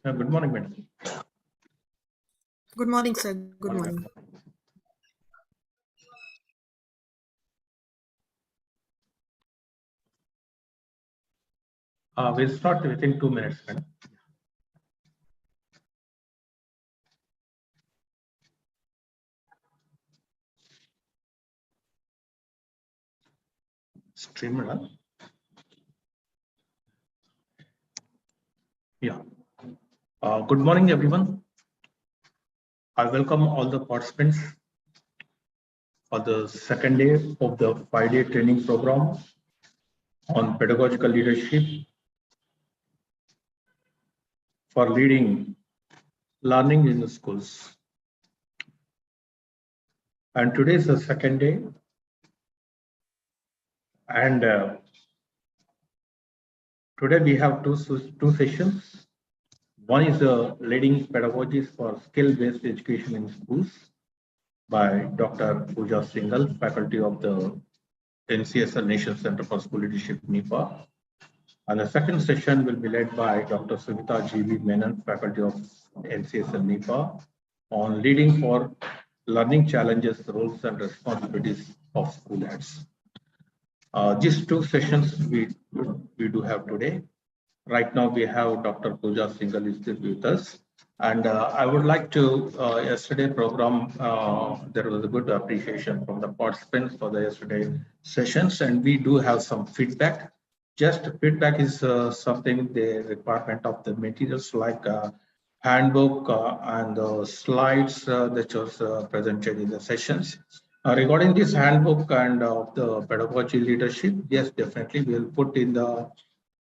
Good morning, madam. Good morning, sir. Good morning. We'll start within 2 minutes, madam. Stream, madam. Yeah. Good morning, everyone. I welcome all the participants for the second day of the 5-day training program on pedagogical leadership for leading learning in the schools. And today is the second day, and today we have two sessions. One is leading pedagogies for skill-based education in schools by Dr. Pooja Singhal, faculty of the NCSL National Center for School Leadership, NEPA. And the second session will be led by Dr. Sumita G.V. Menon, faculty of NCSL NEPA, on leading for learning challenges, roles and responsibilities of school heads. These two sessions we do have today. Right now we have Dr. Pooja Singhal is with us. And I would like to, yesterday program, there was a good appreciation from the participants for the yesterday sessions, and we do have some feedback. Just feedback is something the requirement of the materials like handbook and the slides that was presented in the sessions. Regarding this handbook and the pedagogy leadership, yes, definitely we'll put in the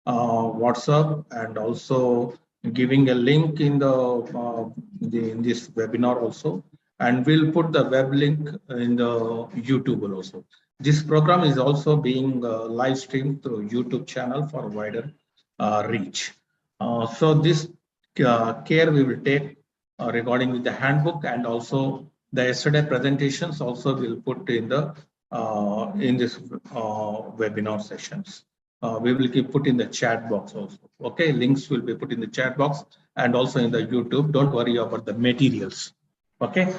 WhatsApp and also giving a link in in this webinar also, and we'll put the web link in the YouTube also. This program is also being live streamed through YouTube channel for wider reach. So this care we will take regarding with the handbook, and also the yesterday presentations also will put in the in this webinar sessions. We will keep put in the chat box also. Okay, links will be put in the chat box and also in the YouTube. Don't worry about the materials. Okay.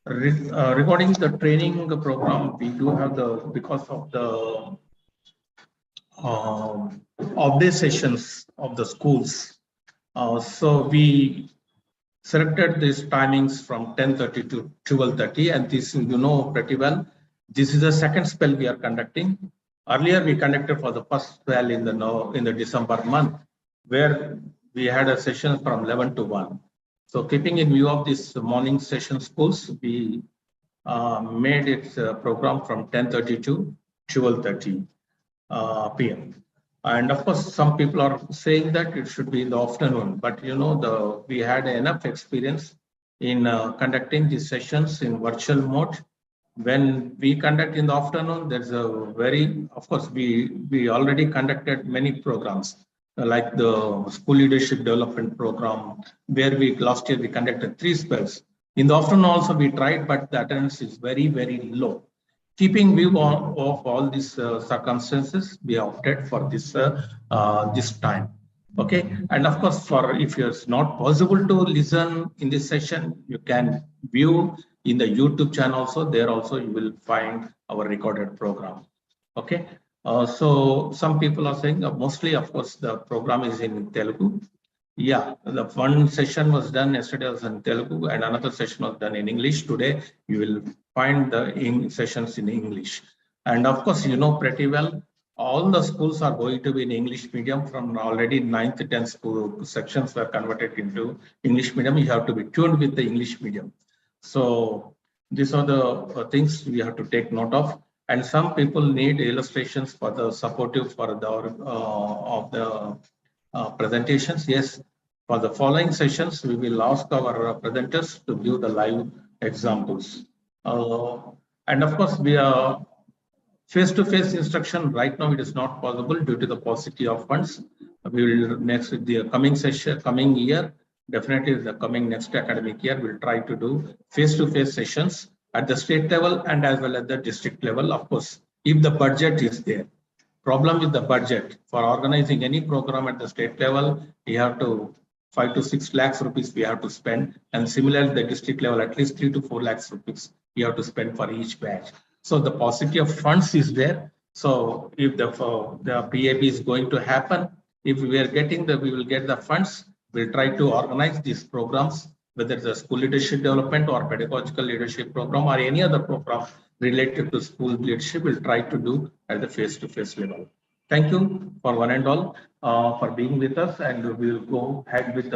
Regarding the training program, we do have because of the off-day sessions of the schools. So we selected these timings from 10:30 to 12:30, and this you know pretty well. This is the second spell we are conducting. Earlier we conducted for the first spell in the December month, where we had a session from 11 to 1. So keeping in view of this morning session schools, we made its program from 10:30 to 12:30 p.m. And of course, some people are saying that it should be in the afternoon, but you know, we had enough experience in conducting these sessions in virtual mode. When we conduct in the afternoon, there's a of course, we already conducted many programs like the school leadership development program, where last year we conducted 3 spells. In the afternoon also we tried, but the attendance is very, very low. Keeping view of all these circumstances, we opted for this time. Okay, and of course, if it's not possible to listen in this session, you can view in the YouTube channel also. There also you will find our recorded program. Okay, so some people are saying mostly, of course, the program is in Telugu. Yeah, the one session was done yesterday was in Telugu, and another session was done in English. Today, you will find the sessions in English. And of course, you know pretty well, all the schools are going to be in English medium. From already 9th, 10th school sections were converted into English medium. You have to be tuned with the English medium. So these are the things we have to take note of. And some people need illustrations for the supportive for the of the presentations. Yes, for the following sessions, we will ask our presenters to give the live examples. And of course, we are face-to-face instruction. Right now, it is not possible due to the paucity of funds. We will the coming year, definitely the coming next academic year, we'll try to do face-to-face sessions at the state level and as well as the district level, of course, if the budget is there. problem with the budget. For organizing any program at the state level, you have to 5 to 6 lakhs rupees we have to spend, and similarly the district level at least 3 to 4 lakhs rupees you have to spend for each batch. So the paucity of funds is there. So if the PAB is going to happen, if we are getting we will get the funds. We'll try to organize these programs, whether it's a school leadership development or pedagogical leadership program or any other program related to school leadership. We'll try to do at the face-to-face level. Thank you for one and all for being with us, and we will go ahead with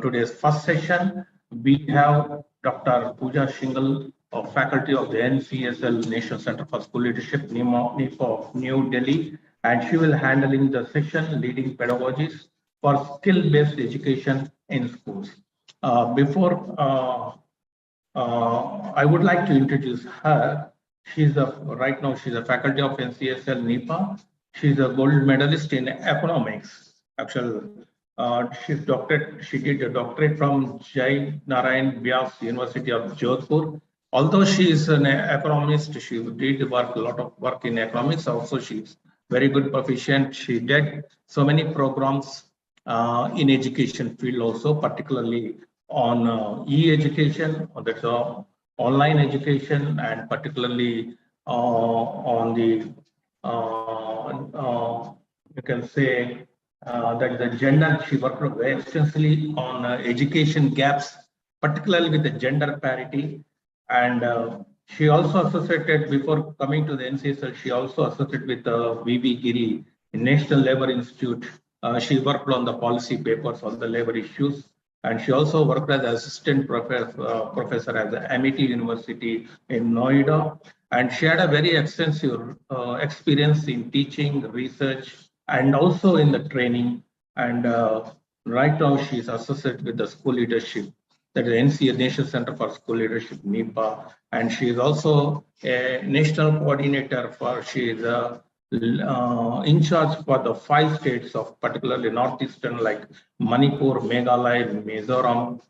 today's first session. We have Dr. Pooja Shingle, of faculty of the NCSL National Center for School Leadership, NIPA of New Delhi, and she will handling the session leading pedagogies for skill-based education in schools. I would like to introduce her. Right now she's a faculty of NCSL NIPA. She's a gold medalist in economics. Actually, she did a doctorate from Jai Narayan Vyas University of Jodhpur. Although she is an economist, she did a lot of work in economics. Also, she's very good proficient. She did so many programs in education field also, particularly on e-education, that's online education, and particularly on the you can say that the gender. She worked very extensively on education gaps, particularly with the gender parity, and she also associated, before coming to the NCSL, she also associated with VV Giri, National Labour Institute. She worked on the policy papers on the labor issues, and she also worked as assistant professor at the Amity University in Noida. And she had a very extensive experience in teaching, research, and also in the training. And right now she is associated with the school leadership, that is NCA, National Center for School Leadership, NIPA. And she is also a national coordinator she is in charge for the 5 states of particularly northeastern, like Manipur, Meghalaya, Mizoram,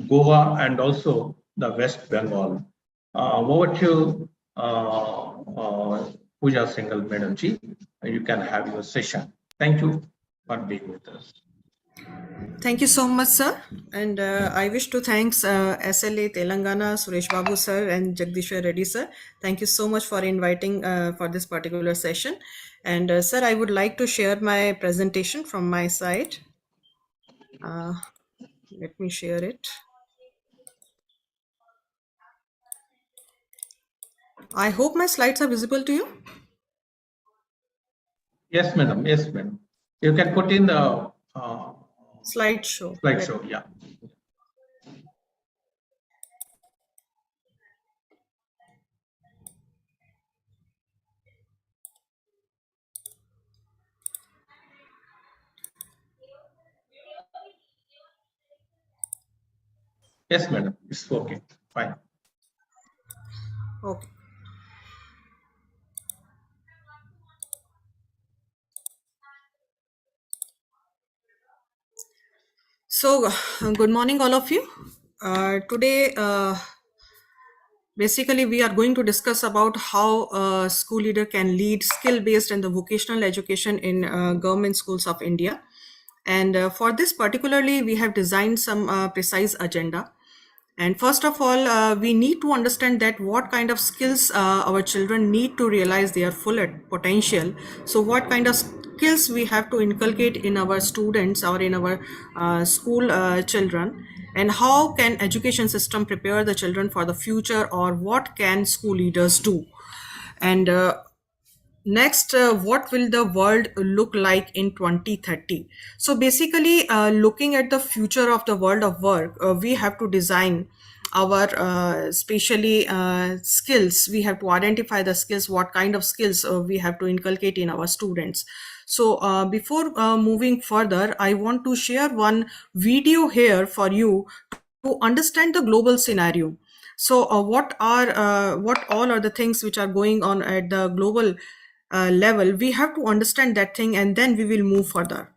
Goa, and also the West Bengal. Over to Pooja Singhal, Madam Ji. You can have your session. Thank you for being with us. Thank you so much, sir. And I wish to thank SLA Telangana, Suresh Babu sir, and Jagdishwar Reddy sir. Thank you so much for inviting for this particular session. And sir, I would like to share my presentation from my side. Let me share it. I hope my slides are visible to you. Yes, madam. Yes, madam. You can put in the slideshow. Slideshow, yeah. Yes, madam. It's okay. Fine. Okay. So, good morning, all of you. Today, basically, we are going to discuss about how a school leader can lead skill-based and the vocational education in government schools of India. And for this particularly, we have designed some precise agenda. And first of all, we need to understand that what kind of skills our children need to realize their full potential. So what kind of skills we have to inculcate in our students or in our school children, and how can education system prepare the children for the future, or what can school leaders do? And next, what will the world look like in 2030? So basically, looking at the future of the world of work, we have to design our especially skills. We have to identify the skills, what kind of skills we have to inculcate in our students. So before moving further, I want to share one video here for you to understand the global scenario. So what all are the things which are going on at the global level? We have to understand that thing, and then we will move further.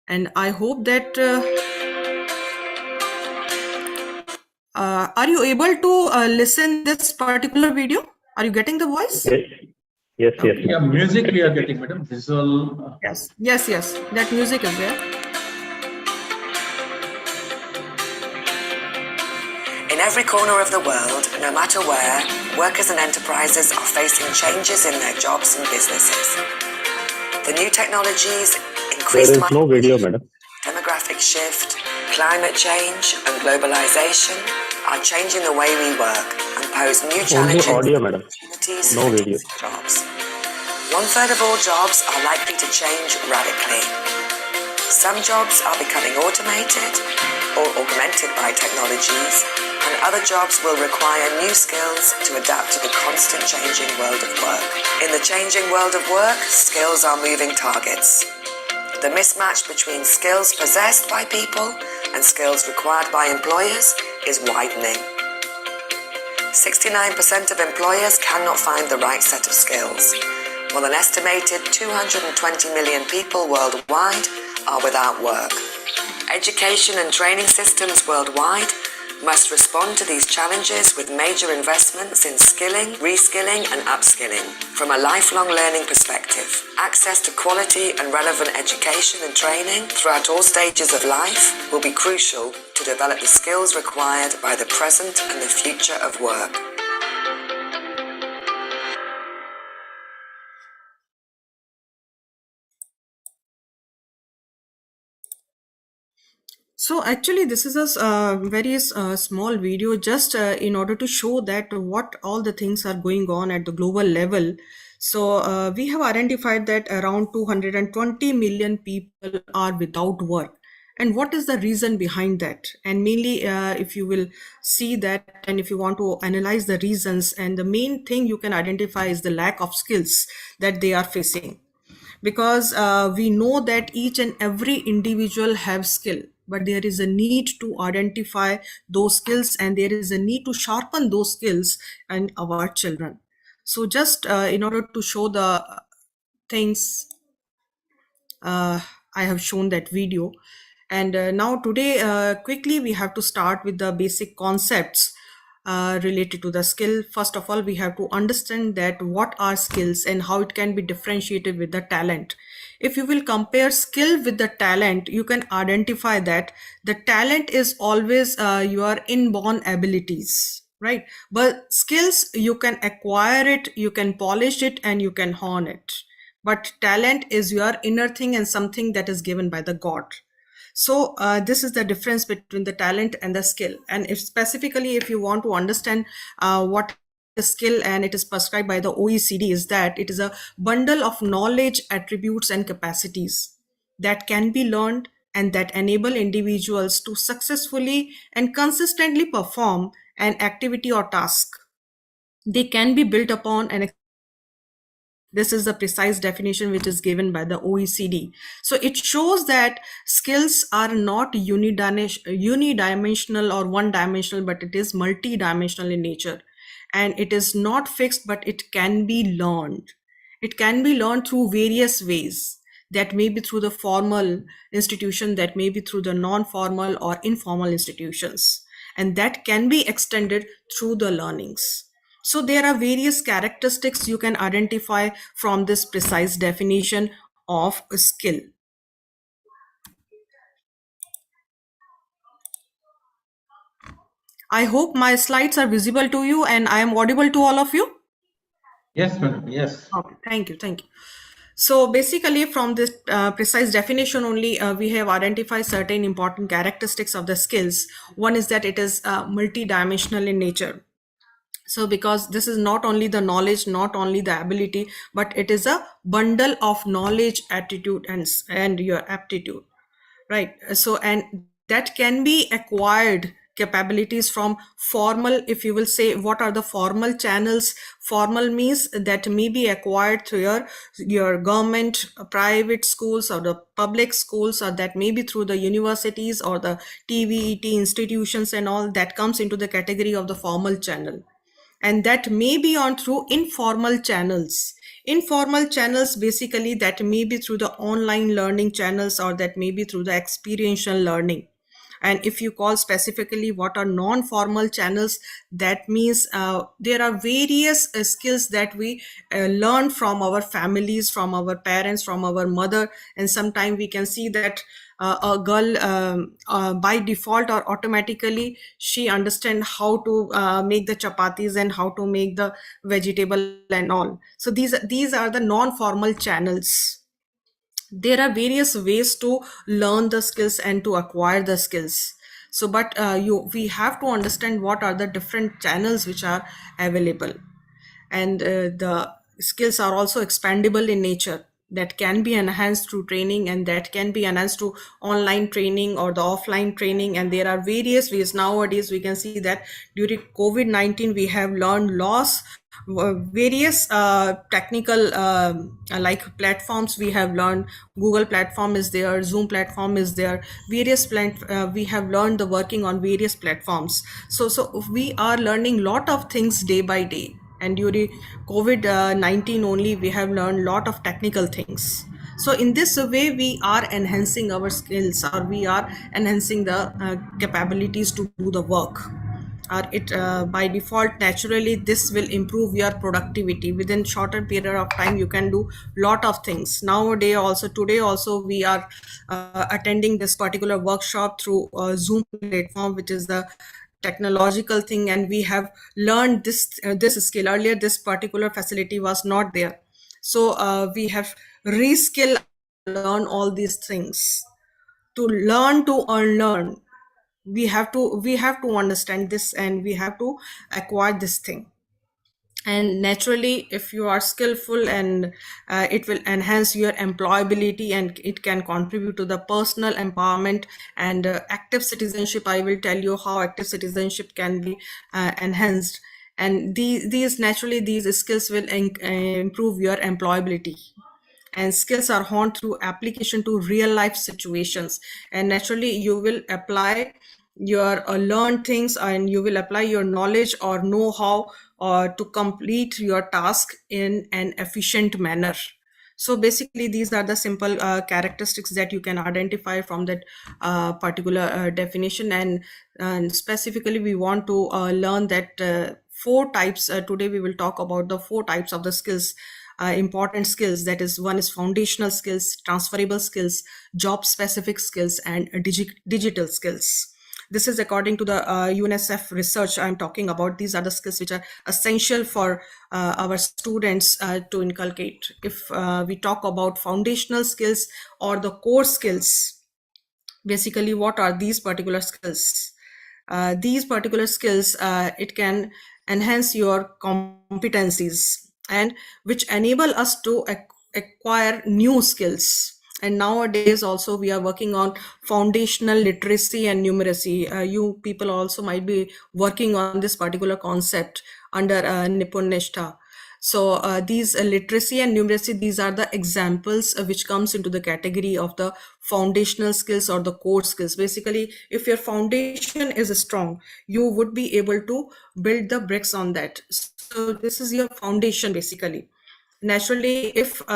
And I hope that are you able to listen this particular video? Are you getting the voice? Yes, yes, yes. Okay. Yeah, music we are getting, madam. Visual. Yes, yes, yes. That music is there. In every corner of the world, no matter where, workers and enterprises are facing changes in their jobs and businesses. The new technologies, There increased is no video, madam. demographic shift, climate change, and globalization are changing the way we work and pose new Only challenges audio, and madam. opportunities No for video. decent jobs. One third of all jobs are likely to change radically. Some jobs are becoming automated or augmented by technologies, and other jobs will require new skills to adapt to the constant changing world of work. In the changing world of work, skills are moving targets. The mismatch between skills possessed by people and skills required by employers is widening. 69% of employers cannot find the right set of skills, while an estimated 220 million people worldwide are without work. Education and training systems worldwide must respond to these challenges with major investments in skilling, reskilling and upskilling. From a lifelong learning perspective, access to quality and relevant education and training throughout all stages of life will be crucial to develop the skills required by the present and the future of work. So actually, this is a very small video, just in order to show that what all the things are going on at the global level. So we have identified that around 220 million people are without work. And what is the reason behind that? And mainly, if you will see that, and if you want to analyze the reasons, and the main thing you can identify is the lack of skills that they are facing, because we know that each and every individual have skill, but there is a need to identify those skills, and there is a need to sharpen those skills in our children. So just in order to show the things, I have shown that video. And now today, quickly, we have to start with the basic concepts related to the skill. First of all, we have to understand that what are skills and how it can be differentiated with the talent. If you will compare skill with the talent, you can identify that the talent is always your inborn abilities, right? But skills, you can acquire it, you can polish it, and you can hone it. But talent is your inner thing and something that is given by the god. So this is the difference between the talent and the skill. And if specifically, if you want to understand what is skill, and it is prescribed by the OECD, is that it is a bundle of knowledge, attributes and capacities that can be learned and that enable individuals to successfully and consistently perform an activity or task. They can be built upon and this is the precise definition which is given by the OECD. So it shows that skills are not unidimensional or one dimensional, but it is multidimensional in nature. And it is not fixed, but it can be learned. It can be learned through various ways. That may be through the formal institution, that may be through the non-formal or informal institutions. And that can be extended through the learnings. So there are various characteristics you can identify from this precise definition of a skill. I hope my slides are visible to you and I am audible to all of you. Yes, madam. Yes. Okay, thank you, thank you. So basically, from this precise definition only, we have identified certain important characteristics of the skills. One is that it is multidimensional in nature. So because this is not only the knowledge, not only the ability, but it is a bundle of knowledge, attitude and your aptitude, right? So and that can be acquired capabilities from formal. If you will say, what are the formal channels? Formal means that may be acquired through your government, private schools or the public schools, or that may be through the universities or the TVET institutions, and all that comes into the category of the formal channel. And that may be on through informal channels. Informal channels, basically, that may be through the online learning channels, or that may be through the experiential learning. And if you call specifically what are non-formal channels, that means there are various skills that we learn from our families, from our parents, from our mother. And sometimes we can see that a girl by default or automatically she understand how to make the chapatis and how to make the vegetable and all. So these are the non-formal channels. There are various ways to learn the skills and to acquire the skills. So but we have to understand what are the different channels which are available. And the skills are also expandable in nature, that can be enhanced through training, and that can be enhanced through online training or the offline training. And there are various ways. Nowadays we can see that during COVID-19 we have learned lots various technical like platforms we have learned. Google platform is there, Zoom platform is there, various we have learned the working on various platforms. So we are learning lot of things day by day. And during COVID-19 only we have learned lot of technical things. So in this way we are enhancing our skills, or we are enhancing the capabilities to do the work. Or it by default naturally this will improve your productivity. Within shorter period of time you can do lot of things. Nowadays also, today also, we are attending this particular workshop through Zoom platform, which is the technological thing, and we have learned this skill. Earlier this particular facility was not there, so we have reskill, learn all these things. To learn to unlearn, we have to understand this, and we have to acquire this thing. And naturally if you are skillful, and it will enhance your employability, and it can contribute to the personal empowerment and active citizenship. I will tell you how active citizenship can be enhanced. And these naturally these skills will improve your employability. And skills are honed through application to real life situations. And naturally you will apply your learn things, and you will apply your knowledge or know-how to complete your task in an efficient manner. So basically these are the simple characteristics that you can identify from that particular definition. And specifically we want to learn that four types. Today we will talk about the four types of the skills, important skills. That is, one is foundational skills, transferable skills, job specific skills, and digital skills. This is according to the UNICEF research I'm talking about. These are the skills which are essential for our students to inculcate. If we talk about foundational skills or the core skills, basically what are these particular skills? These particular skills, it can enhance your competencies, and which enable us to acquire new skills. And nowadays also we are working on foundational literacy and numeracy. You people also might be working on this particular concept under Nipun Nishta. So these literacy and numeracy, these are the examples which comes into the category of the foundational skills or the core skills. Basically, if your foundation is strong, you would be able to build the bricks on that. So this is your foundation basically. Naturally, if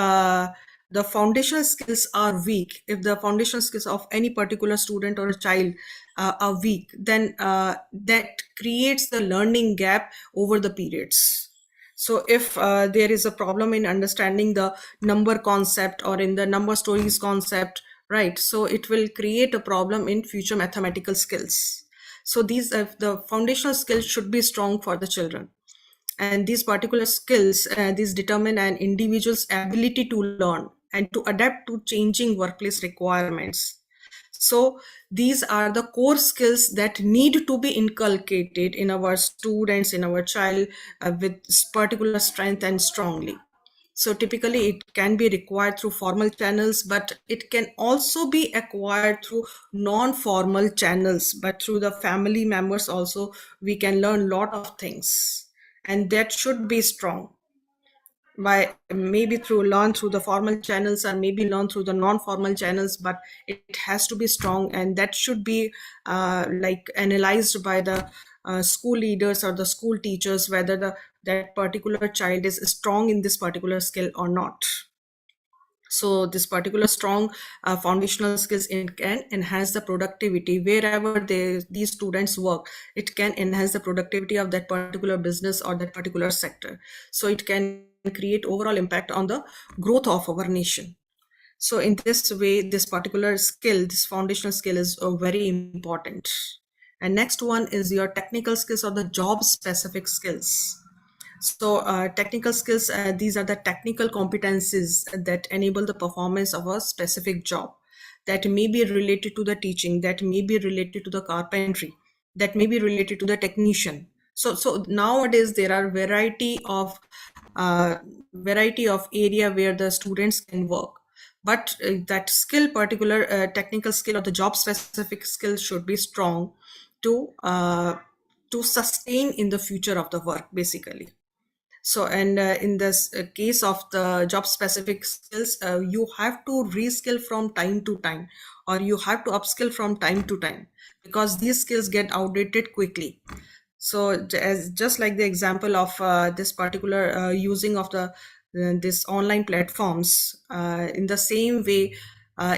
the foundational skills are weak, if the foundational skills of any particular student or a child are weak, then that creates the learning gap over the periods. So if there is a problem in understanding the number concept or in the number stories concept, right, so it will create a problem in future mathematical skills. So these the foundational skills should be strong for the children. And these particular skills, these determine an individual's ability to learn and to adapt to changing workplace requirements. So these are the core skills that need to be inculcated in our students, in our child, with particular strength and strongly. So typically it can be required through formal channels, but it can also be acquired through non-formal channels. But through the family members also, we can learn a lot of things. And that should be strong, by maybe learn through the formal channels, or maybe learn through the non-formal channels, but it has to be strong. And that should be like analyzed by the school leaders or the school teachers, whether that particular child is strong in this particular skill or not. So this particular strong foundational skills, it can enhance the productivity wherever these students work. It can enhance the productivity of that particular business or that particular sector. So it can create overall impact on the growth of our nation. So in this way, this particular skill, this foundational skill is very important. And next one is your technical skills or the job specific skills. So technical skills, these are the technical competencies that enable the performance of a specific job, that may be related to the teaching, that may be related to the carpentry, that may be related to the technician. So nowadays there are variety of area where the students can work. But that skill, particular technical skill or the job specific skill should be strong to sustain in the future of the work, basically. So, and in this case of the job specific skills, you have to reskill from time to time, or you have to upskill from time to time, because these skills get outdated quickly. So as just like the example of this particular using of the this online platforms, in the same way,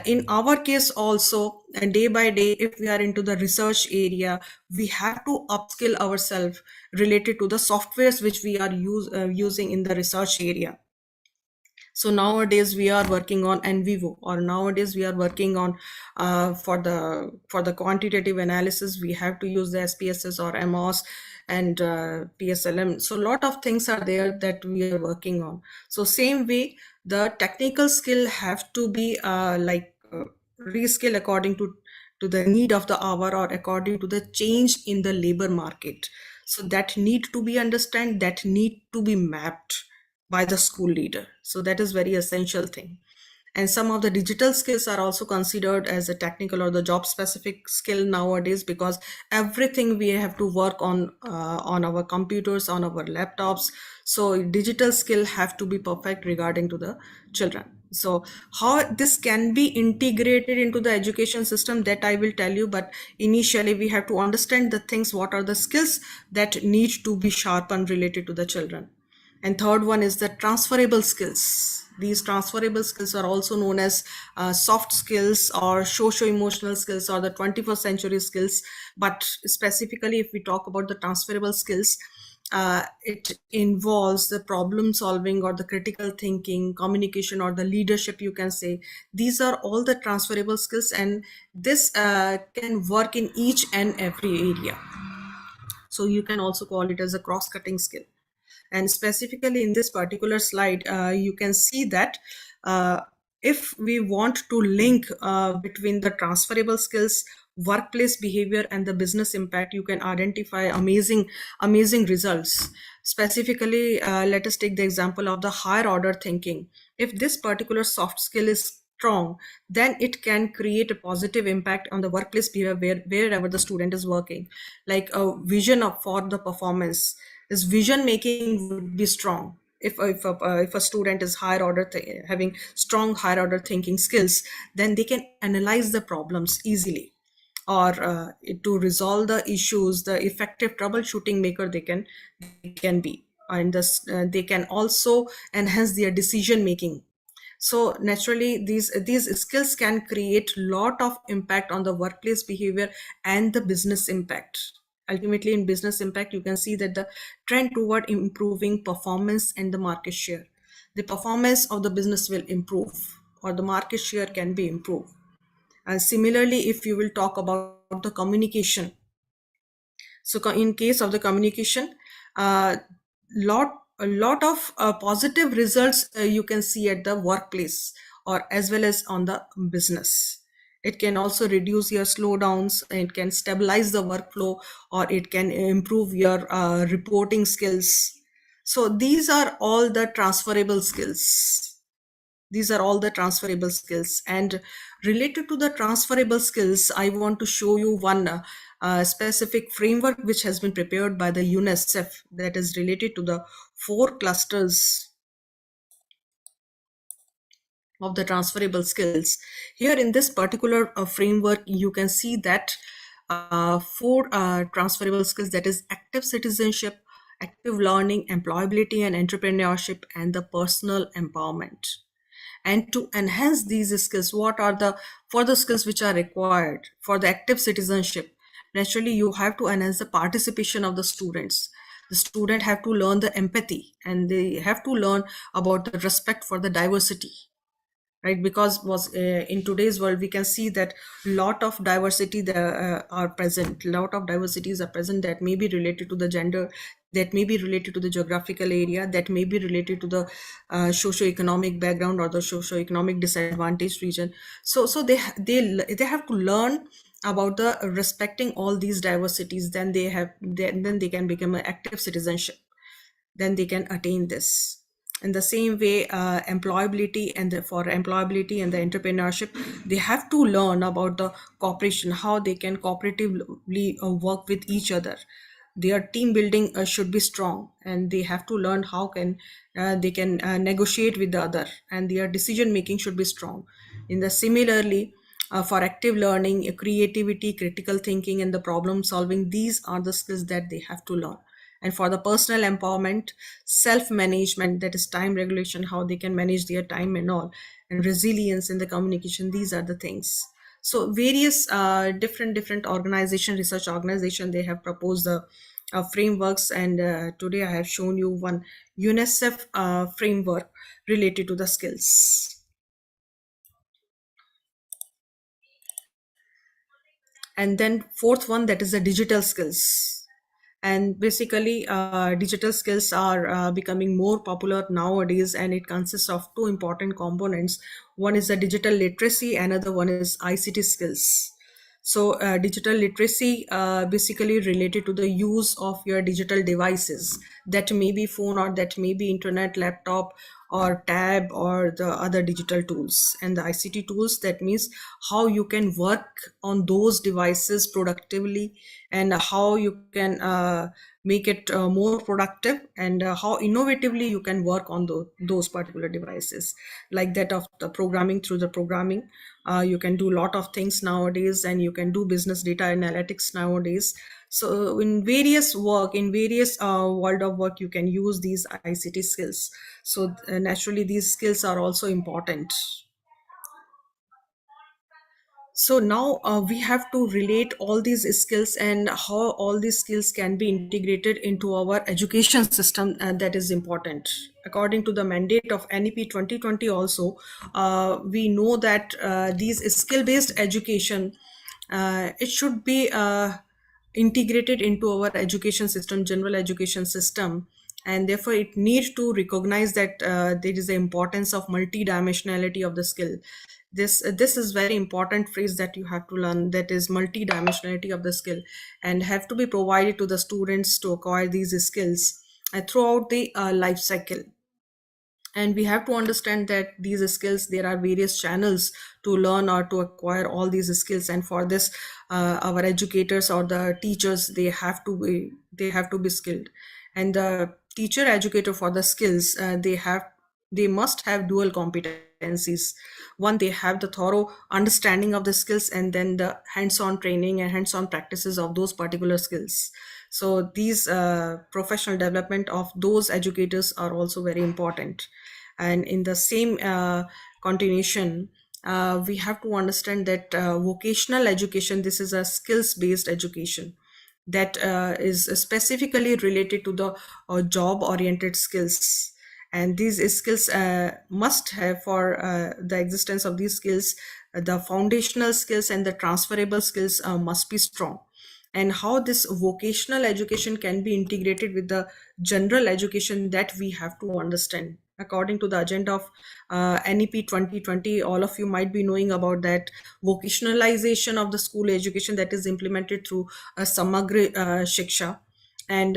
in our case also, day by day, if we are into the research area, we have to upskill ourselves related to the softwares which we are using in the research area. So nowadays we are working on NVivo, or nowadays we are working on for the quantitative analysis, we have to use the SPSS or MOS and PSLM. So a lot of things are there that we are working on. So same way, the technical skill have to be reskill according to the need of the hour, or according to the change in the labor market. So that need to be understand, that need to be mapped by the school leader. So that is very essential thing. And some of the digital skills are also considered as a technical or the job specific skill nowadays, because everything we have to work on our computers, on our laptops. So digital skill have to be perfect regarding to the children. So how this can be integrated into the education system, that I will tell you, but initially we have to understand the things, what are the skills that need to be sharpened related to the children. And third one is the transferable skills. These transferable skills are also known as soft skills or socio-emotional skills, or the 21st century skills. But specifically, if we talk about the transferable skills, it involves the problem solving or the critical thinking, communication, or the leadership, you can say. These are all the transferable skills, and this can work in each and every area. So you can also call it as a cross-cutting skill. And specifically in this particular slide, you can see that if we want to link between the transferable skills, workplace behavior, and the business impact, you can identify amazing results. Specifically, let us take the example of the higher order thinking. If this particular soft skill is strong, then it can create a positive impact on the workplace behavior wherever the student is working. Like a vision for the performance, this vision making would be strong. If a student is higher order having strong higher order thinking skills, then they can analyze the problems easily, or to resolve the issues, the effective troubleshooting maker they can be. And they can also enhance their decision making. So naturally, these skills can create lot of impact on the workplace behavior and the business impact. Ultimately, in business impact, you can see that the trend toward improving performance and the market share. The performance of the business will improve, or the market share can be improved. And similarly, if you will talk about the communication. So in case of the communication, a lot of positive results you can see at the workplace, or as well as on the business. It can also reduce your slowdowns, it can stabilize the workflow, or it can improve your reporting skills. So these are all the transferable skills. These are all the transferable skills. And related to the transferable skills, I want to show you one specific framework which has been prepared by the UNICEF, that is related to the 4 clusters of the transferable skills. Here in this particular framework, you can see that 4 transferable skills, that is active citizenship, active learning, employability and entrepreneurship, and the personal empowerment. And to enhance these skills, what are the further skills which are required for the active citizenship? Naturally, you have to enhance the participation of the students. The student have to learn the empathy, and they have to learn about the respect for the diversity, right? Because was in today's world we can see that lot of diversity there are present, lot of diversities are present that may be related to the gender, that may be related to the geographical area, that may be related to the socio-economic background or the socio-economic disadvantaged region. So they have to learn about the respecting all these diversities. Then then they can become an active citizenship, then they can attain this. In the same way, employability and for employability and the entrepreneurship, they have to learn about the cooperation, how they can cooperatively work with each other. Their team building should be strong, and they have to learn how can they can negotiate with the other, and their decision making should be strong. In the similarly, for active learning, creativity, critical thinking, and the problem solving, these are the skills that they have to learn. And for the personal empowerment, self management, that is time regulation, how they can manage their time and all, and resilience in the communication, these are the things. So various different organization, research organization, they have proposed the frameworks, and today I have shown you one UNICEF framework related to the skills. And then fourth one, that is the digital skills. And basically digital skills are becoming more popular nowadays, and it consists of two important components. One is the digital literacy, another one is ICT skills. So digital literacy basically related to the use of your digital devices, that may be phone or that may be internet, laptop or tab or the other digital tools. And the ICT tools, that means how you can work on those devices productively, and how you can make it more productive, and how innovatively you can work on those particular devices, like that of the programming. Through the programming, you can do a lot of things nowadays, and you can do business data analytics nowadays. So in various world of work, you can use these ICT skills. So naturally these skills are also important. So now we have to relate all these skills and how all these skills can be integrated into our education system, and that is important. According to the mandate of NEP 2020 also, we know that these skill-based education, it should be integrated into our education system, general education system, and therefore it needs to recognize that there is the importance of multidimensionality of the skill. This is very important phrase that you have to learn, that is multidimensionality of the skill, and have to be provided to the students to acquire these skills throughout the life cycle. And we have to understand that these skills, there are various channels to learn or to acquire all these skills, and for this our educators or the teachers, they have to be skilled. And the teacher educator for the skills, they must have dual competencies. One, they have the thorough understanding of the skills, and then the hands-on training and hands-on practices of those particular skills. So these professional development of those educators are also very important. And in the same continuation, we have to understand that vocational education, this is a skills-based education that is specifically related to the job-oriented skills. And these skills must have, for the existence of these skills, the foundational skills and the transferable skills must be strong. And how this vocational education can be integrated with the general education, that we have to understand. According to the agenda of NEP 2020, all of you might be knowing about that vocationalization of the school education that is implemented through Samagra Shiksha. And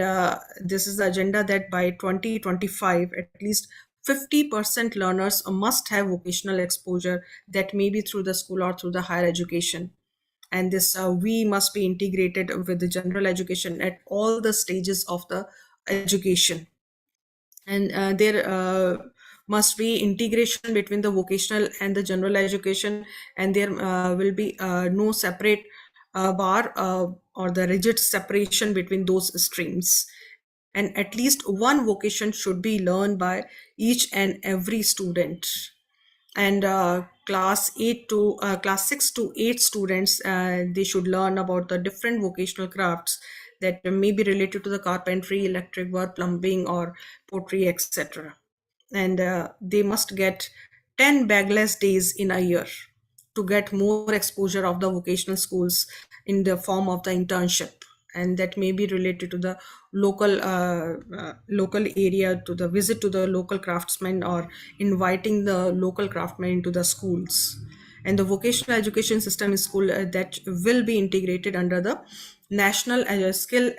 this is the agenda that by 2025, at least 50% learners must have vocational exposure, that may be through the school or through the higher education. And this we must be integrated with the general education at all the stages of the education. And there must be integration between the vocational and the general education, and there will be no separate bar or the rigid separation between those streams. And at least one vocation should be learned by each and every student. and class 6 to 8 students, they should learn about the different vocational crafts that may be related to the carpentry, electric work, plumbing, or pottery, etc. And they must get 10 bagless days in a year to get more exposure of the vocational schools in the form of the internship, and that may be related to the local area, to the visit to the local craftsmen, or inviting the local craftsmen into the schools. And the vocational education system in school that will be integrated under the National Skill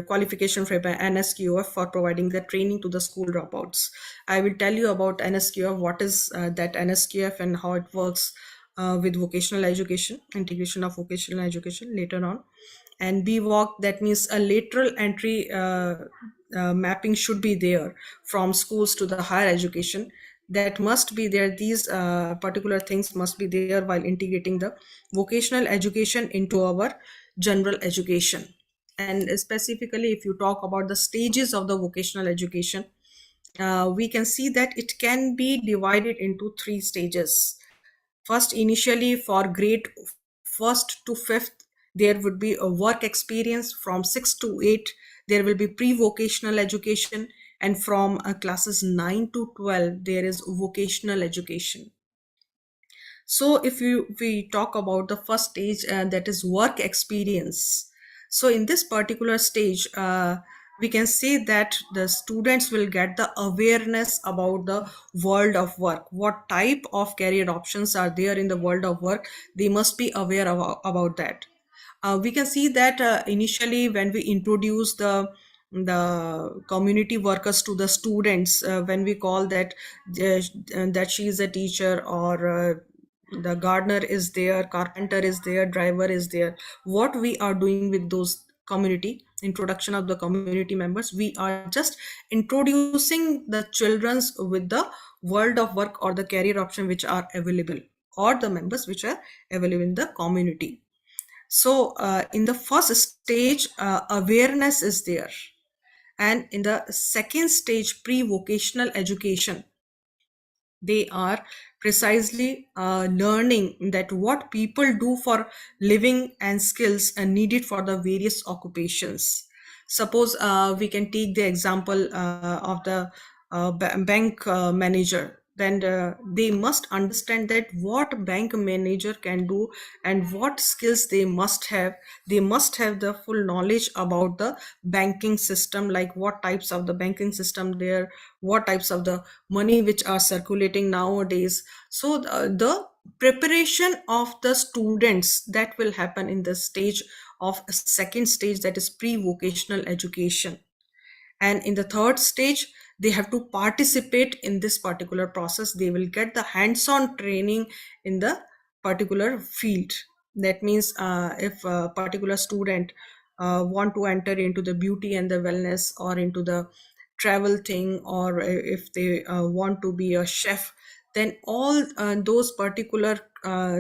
Qualification Framework NSQF for providing the training to the school dropouts. I will tell you about NSQF, what is that NSQF and how it works with vocational education, integration of vocational education later on. And BWalk, that means a lateral entry mapping should be there from schools to the higher education. That must be there. These particular things must be there while integrating the vocational education into our general education. And specifically, if you talk about the stages of the vocational education, we can see that it can be divided into 3 stages. First, initially for grade 1st to 5th, there would be a work experience. From 6 to 8, there will be pre-vocational education. And from classes 9 to 12, there is vocational education. So if we talk about the first stage, that is work experience. So in this particular stage, we can say that the students will get the awareness about the world of work. What type of career options are there in the world of work? They must be aware about that. We can see that initially when we introduce the community workers to the students, when we call that that she is a teacher, or the gardener is there, carpenter is there, driver is there, what we are doing with those community introduction of the community members, we are just introducing the children's with the world of work or the career option which are available, or the members which are available in the community. So in the first stage, awareness is there. And in the second stage, pre-vocational education, they are precisely learning that what people do for living and skills are needed for the various occupations. Suppose we can take the example of the bank manager. Then they must understand that what bank manager can do and what skills they must have. They must have the full knowledge about the banking system, like what types of the banking system there, what types of the money which are circulating nowadays. So the preparation of the students, that will happen in the stage of second stage, that is pre-vocational education. And in the third stage, they have to participate in this particular process. They will get the hands-on training in the particular field. That means if a particular student want to enter into the beauty and the wellness, or into the travel thing, or if they want to be a chef, then all those particular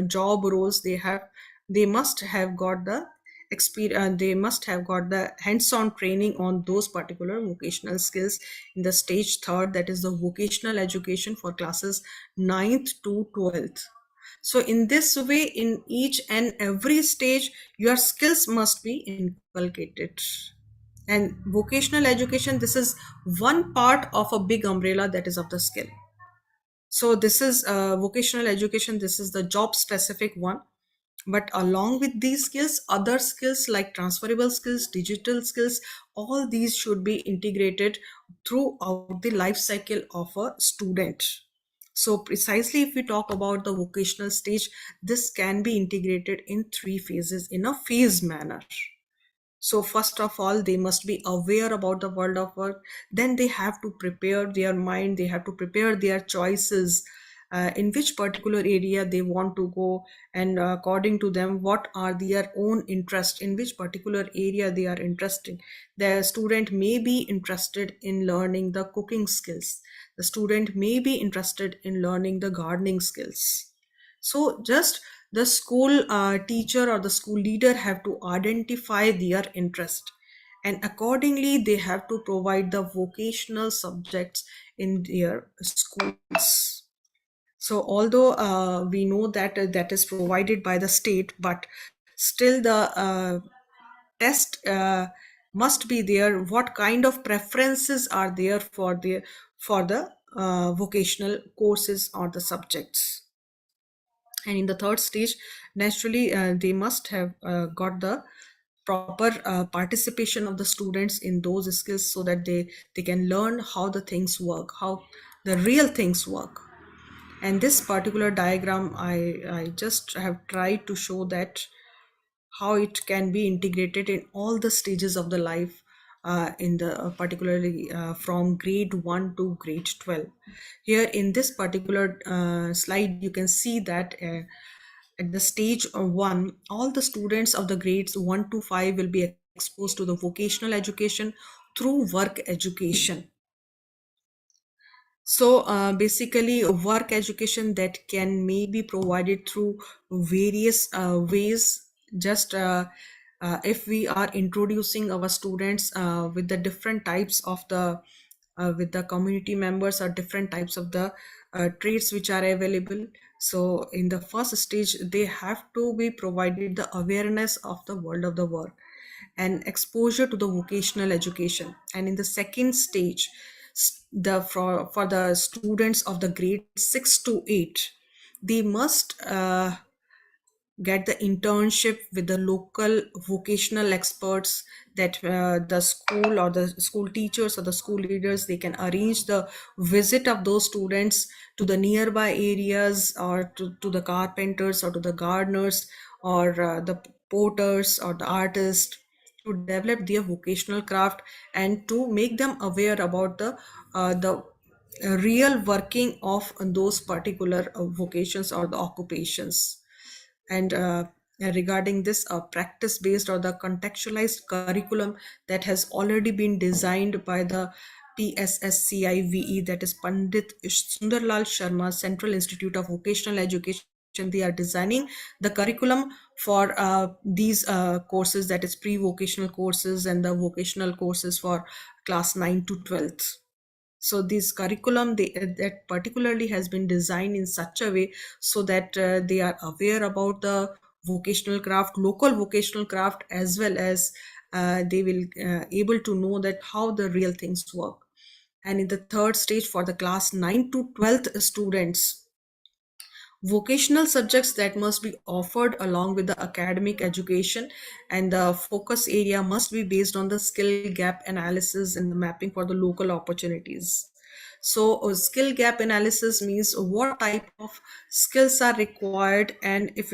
job roles they must have got the experience, they must have got the hands-on training on those particular vocational skills in the stage third, that is the vocational education for classes 9th to 12th. So in this way, in each and every stage, your skills must be inculcated. And vocational education, this is one part of a big umbrella, that is of the skill. So this is vocational education, this is the job specific one. But along with these skills, other skills like transferable skills, digital skills, all these should be integrated throughout the life cycle of a student. So precisely if we talk about the vocational stage, this can be integrated in 3 phases in a phased manner. So first of all, they must be aware about the world of work. Then they have to prepare their mind, they have to prepare their choices, in which particular area they want to go, and according to them, what are their own interests, in which particular area they are interested. The student may be interested in learning the cooking skills. The student may be interested in learning the gardening skills. So just the school teacher or the school leader have to identify their interest, and accordingly they have to provide the vocational subjects in their schools. So although we know that that is provided by the state, but still the test must be there. What kind of preferences are there for the vocational courses or the subjects? And in the third stage, naturally, they must have got the proper participation of the students in those skills, so that they can learn how the things work, how the real things work. And this particular diagram, I just have tried to show that how it can be integrated in all the stages of the life, in the particularly from grade 1 to grade 12. Here in this particular slide, you can see that at the stage 1, all the students of the grades 1 to 5 will be exposed to the vocational education through work education. So basically, work education that can maybe provided through various ways. Just if we are introducing our students with the different types of the with the community members, or different types of the traits which are available. So in the first stage, they have to be provided the awareness of the world of the work and exposure to the vocational education. And in the second stage, for the students of the grade 6 to 8, they must get the internship with the local vocational experts, that the school or the school teachers or the school leaders, they can arrange the visit of those students to the nearby areas, or to the carpenters or to the gardeners, or the porters or the artists, to develop their vocational craft and to make them aware about the real working of those particular vocations or the occupations. And regarding this practice based or the contextualized curriculum that has already been designed by the PSSCIVE, that is Pandit Sundarlal Sharma Central Institute of Vocational Education. They are designing the curriculum for these courses, that is pre-vocational courses and the vocational courses for class 9 to 12th. So this curriculum, that particularly has been designed in such a way so that they are aware about the vocational craft, local vocational craft, as well as they will able to know that how the real things work. And in the third stage, for the class 9 to 12th students, vocational subjects that must be offered along with the academic education, and the focus area must be based on the skill gap analysis and the mapping for the local opportunities. So skill gap analysis means what type of skills are required, and if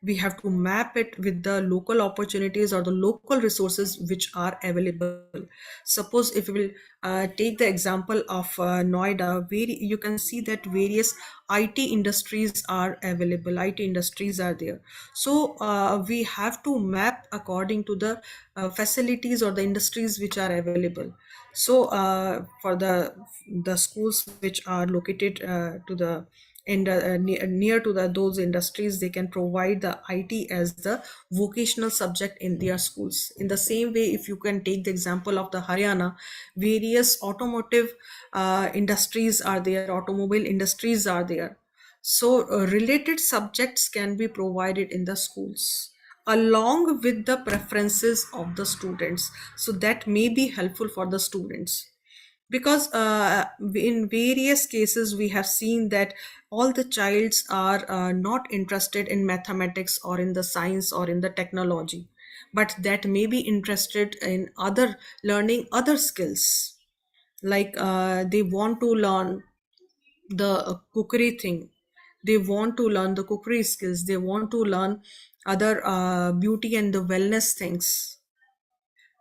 we have to map it with the local opportunities or the local resources which are available. Suppose if we will take the example of Noida, where you can see that various IT industries are available, IT industries are there. So we have to map according to the facilities or the industries which are available. So for the schools which are located to the near to those industries, they can provide the IT as the vocational subject in their schools. In the same way, if you can take the example of the Haryana, various automotive industries are there, automobile industries are there. So related subjects can be provided in the schools along with the preferences of the students, so that may be helpful for the students. Because in various cases we have seen that all the childs are not interested in mathematics or in the science or in the technology, but that may be interested in other learning other skills, like they want to learn the cookery thing, they want to learn the cookery skills, they want to learn other beauty and the wellness things,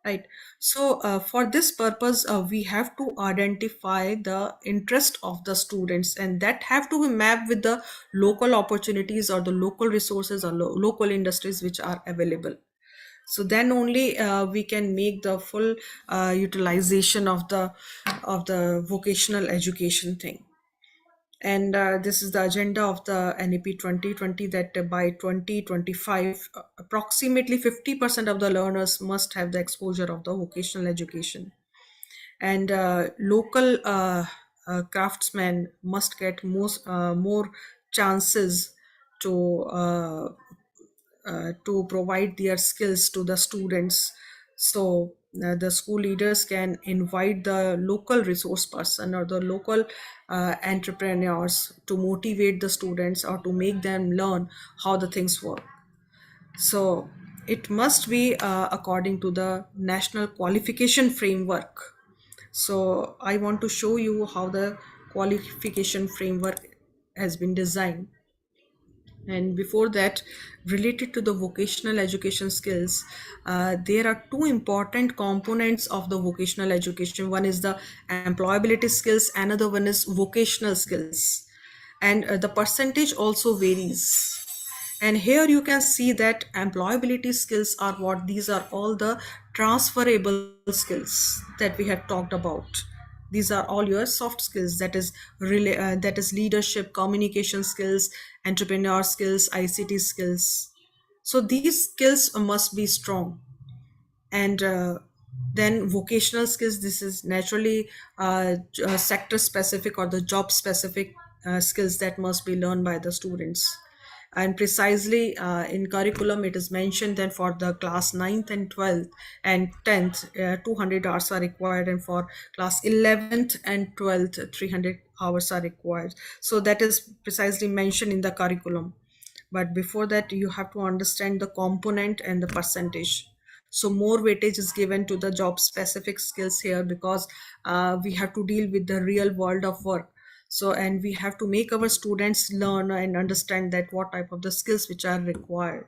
right? So for this purpose, we have to identify the interest of the students, and that have to be mapped with the local opportunities or the local resources or local industries which are available. So then only we can make the full utilization of the vocational education thing. And this is the agenda of the NEP 2020, that by 2025, approximately 50% of the learners must have the exposure of the vocational education. And local craftsmen must get more chances to provide their skills to the students. So the school leaders can invite the local resource person or the local entrepreneurs to motivate the students or to make them learn how the things work. So it must be according to the national qualification framework. So I want to show you how the qualification framework has been designed. And before that, related to the vocational education skills, there are two important components of the vocational education. One is the employability skills, another one is vocational skills. And the percentage also varies. And here you can see that employability skills are what? These are all the transferable skills that we have talked about. These are all your soft skills, that is leadership, communication skills, entrepreneur skills, ICT skills. So these skills must be strong. And then vocational skills, this is naturally sector specific or the job specific skills that must be learned by the students. And precisely in curriculum it is mentioned that for the class 9th and 12th and 10th 200 hours are required, and for class 11th and 12th 300 hours are required. So that is precisely mentioned in the curriculum. But before that, you have to understand the component and the percentage. So more weightage is given to the job specific skills here, because we have to deal with the real world of work. So, and we have to make our students learn and understand that what type of the skills which are required.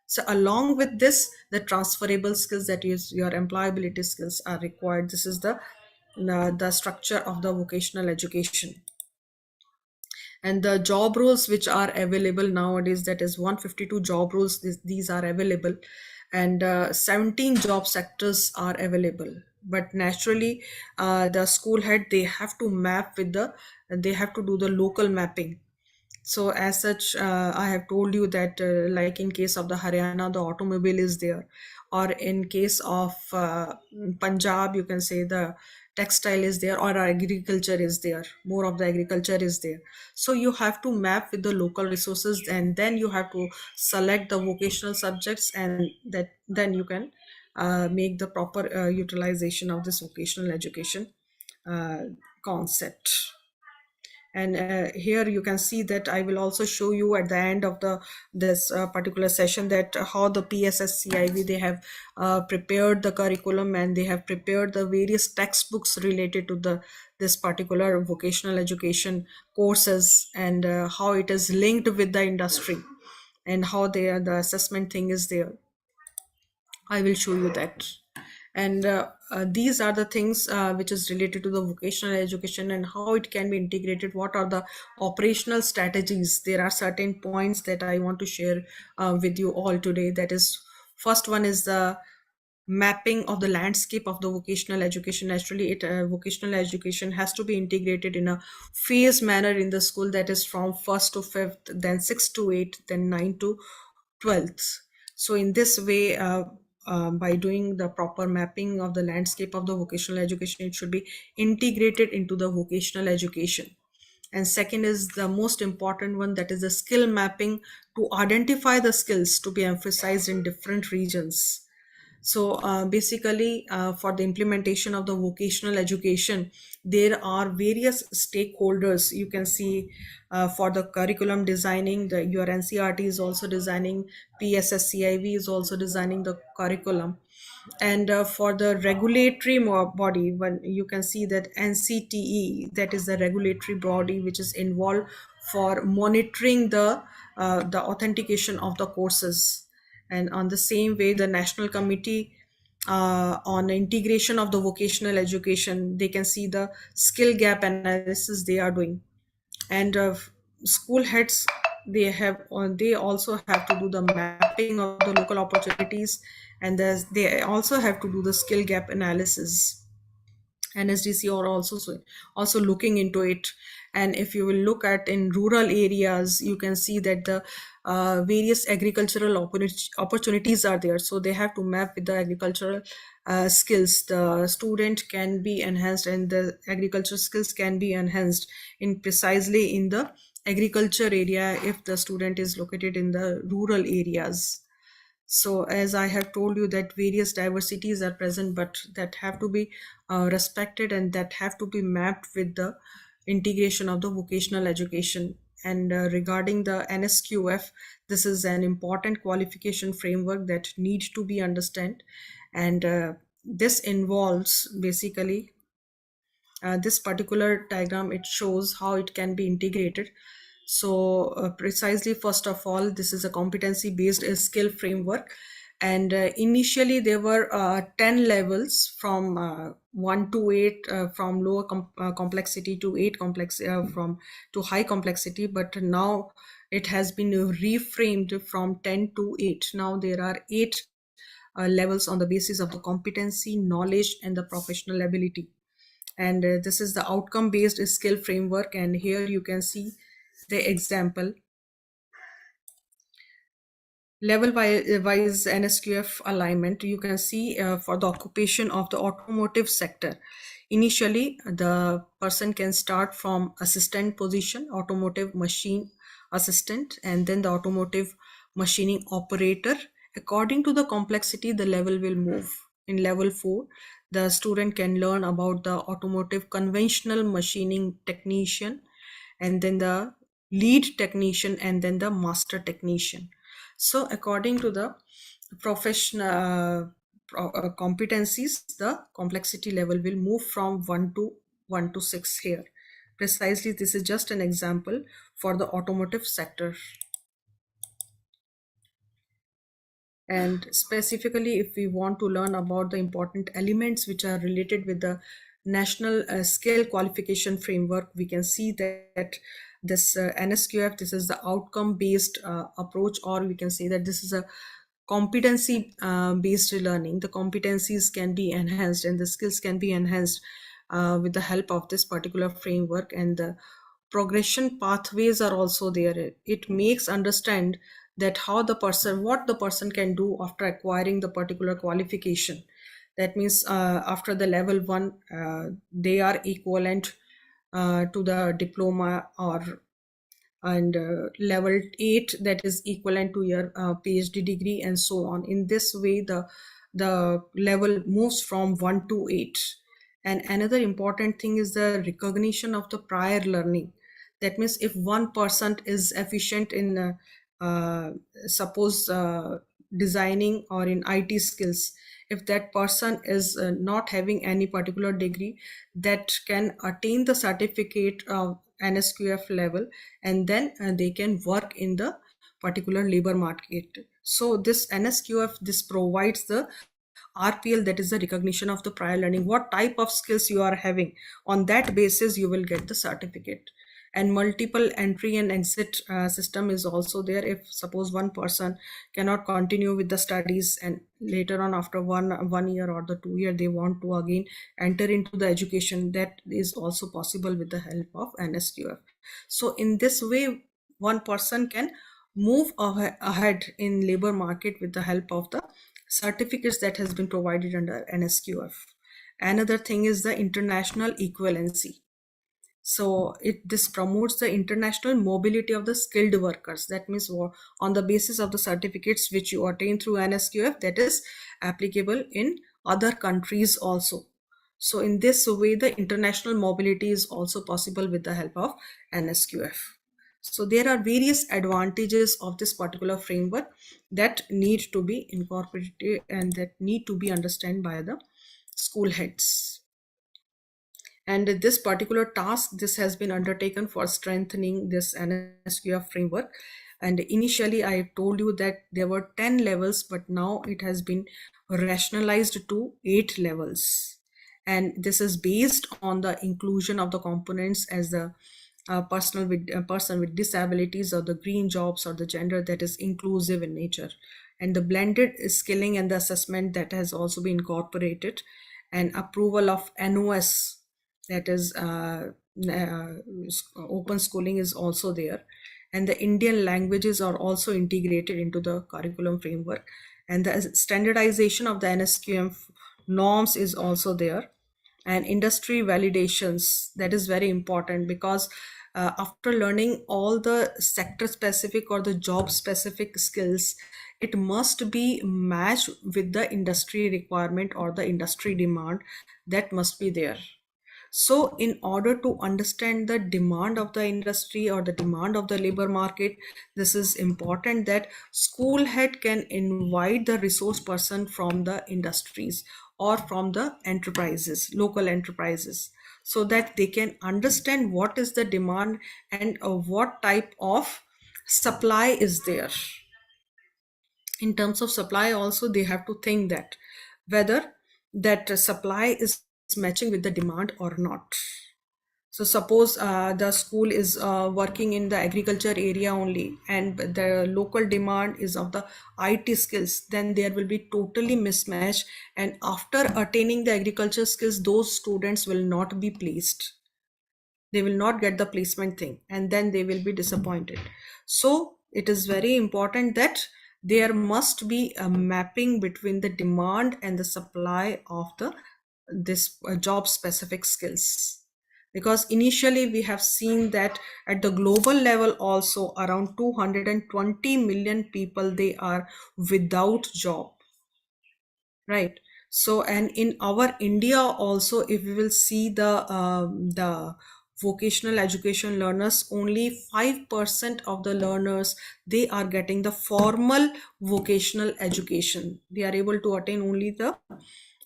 So along with this, the transferable skills, that is your employability skills, are required. This is the structure of the vocational education. And the job roles which are available nowadays, that is 152 job roles, these are available, and 17 job sectors are available. But naturally the school head, they have to they have to do the local mapping. So as such, I have told you that like in case of the Haryana, the automobile is there, or in case of Punjab, you can say the textile is there, or agriculture is there, more of the agriculture is there. So you have to map with the local resources, and then you have to select the vocational subjects, and that then you can make the proper utilization of this vocational education concept. And here you can see that I will also show you at the end of this particular session that how the PSSCIV, they have prepared the curriculum, and they have prepared the various textbooks related to this particular vocational education courses, and how it is linked with the industry, and how the assessment thing is there. I will show you that. And these are the things which is related to the vocational education and how it can be integrated. What are the operational strategies? There are certain points that I want to share with you all today. That is, first one is the mapping of the landscape of the vocational education. Naturally, vocational education has to be integrated in a phased manner in the school, that is from 1st to 5th, then 6th to 8th, then 9th to 12th. So in this way, by doing the proper mapping of the landscape of the vocational education, it should be integrated into the vocational education. And second is the most important one, that is the skill mapping, to identify the skills to be emphasized in different regions. So basically, for the implementation of the vocational education, there are various stakeholders. You can see for the curriculum designing, your NCERT is also designing, PSSCIV is also designing the curriculum. And for the regulatory body, when you can see that NCTE, that is the regulatory body which is involved for monitoring the authentication of the courses. And on the same way, the National Committee on integration of the vocational education, they can see the skill gap analysis they are doing. And school heads, they also have to do the mapping of the local opportunities, and they also have to do the skill gap analysis. NSDC are also looking into it. And if you will look at in rural areas, you can see that the various agricultural opportunities are there. So they have to map with the agricultural skills, the student can be enhanced and the agriculture skills can be enhanced in precisely in the agriculture area if the student is located in the rural areas. So as I have told you that various diversities are present, but that have to be respected and that have to be mapped with the integration of the vocational education. And regarding the NSQF, this is an important qualification framework that needs to be understood. And this involves basically this particular diagram, it shows how it can be integrated. So precisely, first of all, this is a competency based skill framework, and initially there were 10 levels from 1 to 8, from lower complexity to 8 complex, from to high complexity, but now it has been reframed from 10 to 8. Now there are 8 levels on the basis of the competency, knowledge, and the professional ability. And this is the outcome based skill framework, and here you can see the example. Level wise NSQF alignment, you can see for the occupation of the automotive sector. Initially, the person can start from assistant position, automotive machine assistant, and then the automotive machining operator. According to the complexity, the level will move. In level 4, the student can learn about the automotive conventional machining technician, and then the lead technician, and then the master technician. So according to the professional competencies, the complexity level will move from 1 to 6 here. Precisely, this is just an example for the automotive sector. And specifically, if we want to learn about the important elements which are related with the national skill qualification framework, we can see that this NSQF, this is the outcome based approach, or we can say that this is a competency based learning. The competencies can be enhanced and the skills can be enhanced with the help of this particular framework, and the progression pathways are also there. It makes understand that how the person, what the person can do after acquiring the particular qualification. That means after the level 1, they are equivalent to the diploma, or and level 8, that is equivalent to your PhD degree, and so on. In this way, the level moves from 1 to 8. And another important thing is the recognition of the prior learning. That means if one person is efficient in suppose designing or in IT skills, if that person is not having any particular degree, that can attain the certificate of NSQF level, and then they can work in the particular labor market. So this NSQF, this provides the RPL, that is the recognition of the prior learning, what type of skills you are having. On that basis, you will get the certificate. And multiple entry and exit system is also there. If suppose one person cannot continue with the studies, and later on after one year or the 2 year they want to again enter into the education, that is also possible with the help of NSQF. So in this way, one person can move ahead in labor market with the help of the certificates that has been provided under NSQF. Another thing is the international equivalency. So this promotes the international mobility of the skilled workers. That means on the basis of the certificates which you attain through NSQF, that is applicable in other countries also. So in this way, the international mobility is also possible with the help of NSQF. So there are various advantages of this particular framework that need to be incorporated and that need to be understood by the school heads. And this particular task, this has been undertaken for strengthening this NSQF framework. And initially I told you that there were 10 levels, but now it has been rationalized to 8 levels. And this is based on the inclusion of the components as the person with disabilities, or the green jobs, or the gender that is inclusive in nature, and the blended skilling and the assessment that has also been incorporated, and approval of NOS, that is open schooling, is also there, and the Indian languages are also integrated into the curriculum framework, and the standardization of the NSQF norms is also there, and industry validations. That is very important because after learning all the sector specific or the job specific skills, it must be matched with the industry requirement or the industry demand that must be there. So, in order to understand the demand of the industry or the demand of the labor market, this is important that school head can invite the resource person from the industries or from the enterprises, local enterprises, so that they can understand what is the demand and what type of supply is there. In terms of supply also, they have to think that whether that supply is matching with the demand or not. So suppose the school is working in the agriculture area only and the local demand is of the IT skills, then there will be totally mismatch, and after attaining the agriculture skills, those students will not be placed. They will not get the placement thing, and then they will be disappointed. So it is very important that there must be a mapping between the demand and the supply of the this job specific skills, because initially we have seen that at the global level also around 220 million people, they are without job, right? So, and in our India also, if we will see the vocational education learners, only 5% of the learners, they are getting the formal vocational education. They are able to attain only the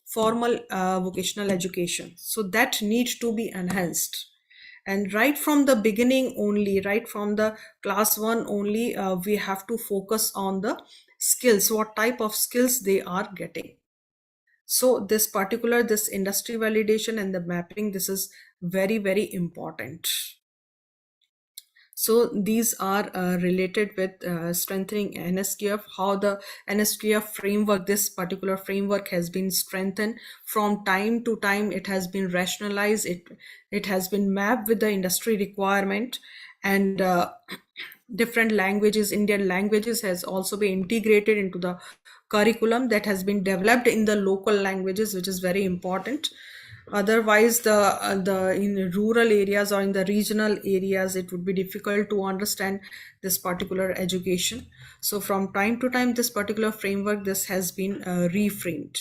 formal vocational education. So that needs to be enhanced. And right from the beginning only, right from the class 1 only, we have to focus on the skills, what type of skills they are getting. So this industry validation and the mapping, this is very, very important. So these are related with strengthening NSQF, how the NSQF framework, this particular framework has been strengthened from time to time. It has been rationalized, it has been mapped with the industry requirement, and different languages, Indian languages has also been integrated into the curriculum that has been developed in the local languages, which is very important. Otherwise, the in rural areas or in the regional areas, it would be difficult to understand this particular education. So from time to time, this particular framework, this has been reframed.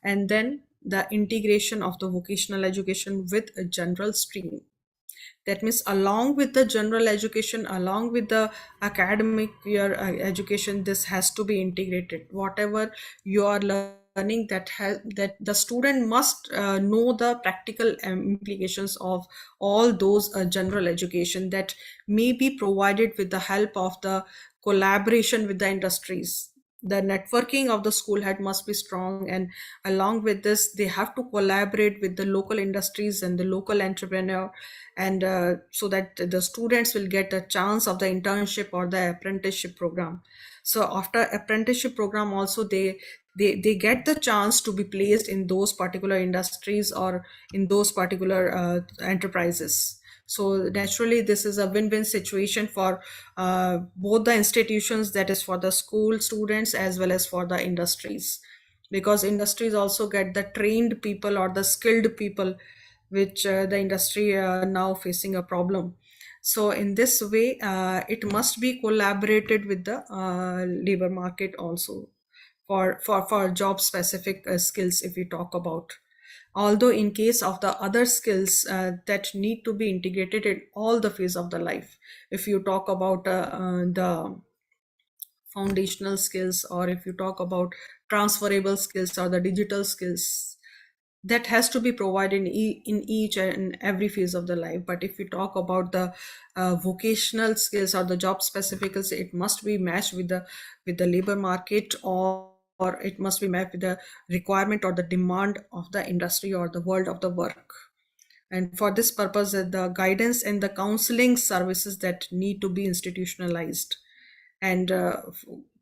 And then the integration of the vocational education with a general stream. That means along with the general education, along with the academic year education, this has to be integrated. Whatever you are learning, that the student must know the practical implications of all those general education that may be provided with the help of the collaboration with the industries. The networking of the school head must be strong, and along with this, they have to collaborate with the local industries and the local entrepreneur, and so that the students will get a chance of the internship or the apprenticeship program. So after apprenticeship program also, they get the chance to be placed in those particular industries or in those particular enterprises. So naturally, this is a win-win situation for both the institutions, that is for the school students as well as for the industries, because industries also get the trained people or the skilled people, which the industry now facing a problem. So in this way, it must be collaborated with the labor market also for job specific skills, if we talk about. Although in case of the other skills that need to be integrated in all the phase of the life, if you talk about the foundational skills, or if you talk about transferable skills or the digital skills, that has to be provided in each and every phase of the life. But if we talk about the vocational skills or the job specific skills, it must be matched with the labor market, or it must be met with the requirement or the demand of the industry or the world of the work. And for this purpose, the guidance and the counseling services that need to be institutionalized, and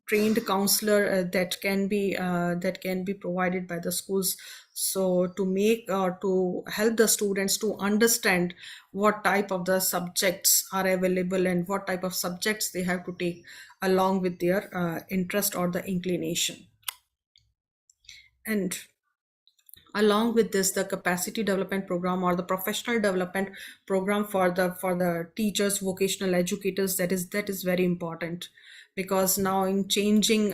trained counselor that can be provided by the schools, so to make or to help the students to understand what type of the subjects are available and what type of subjects they have to take along with their interest or the inclination. And Along with this, the capacity development program or the professional development program for the teachers, vocational educators, that is very important, because now in changing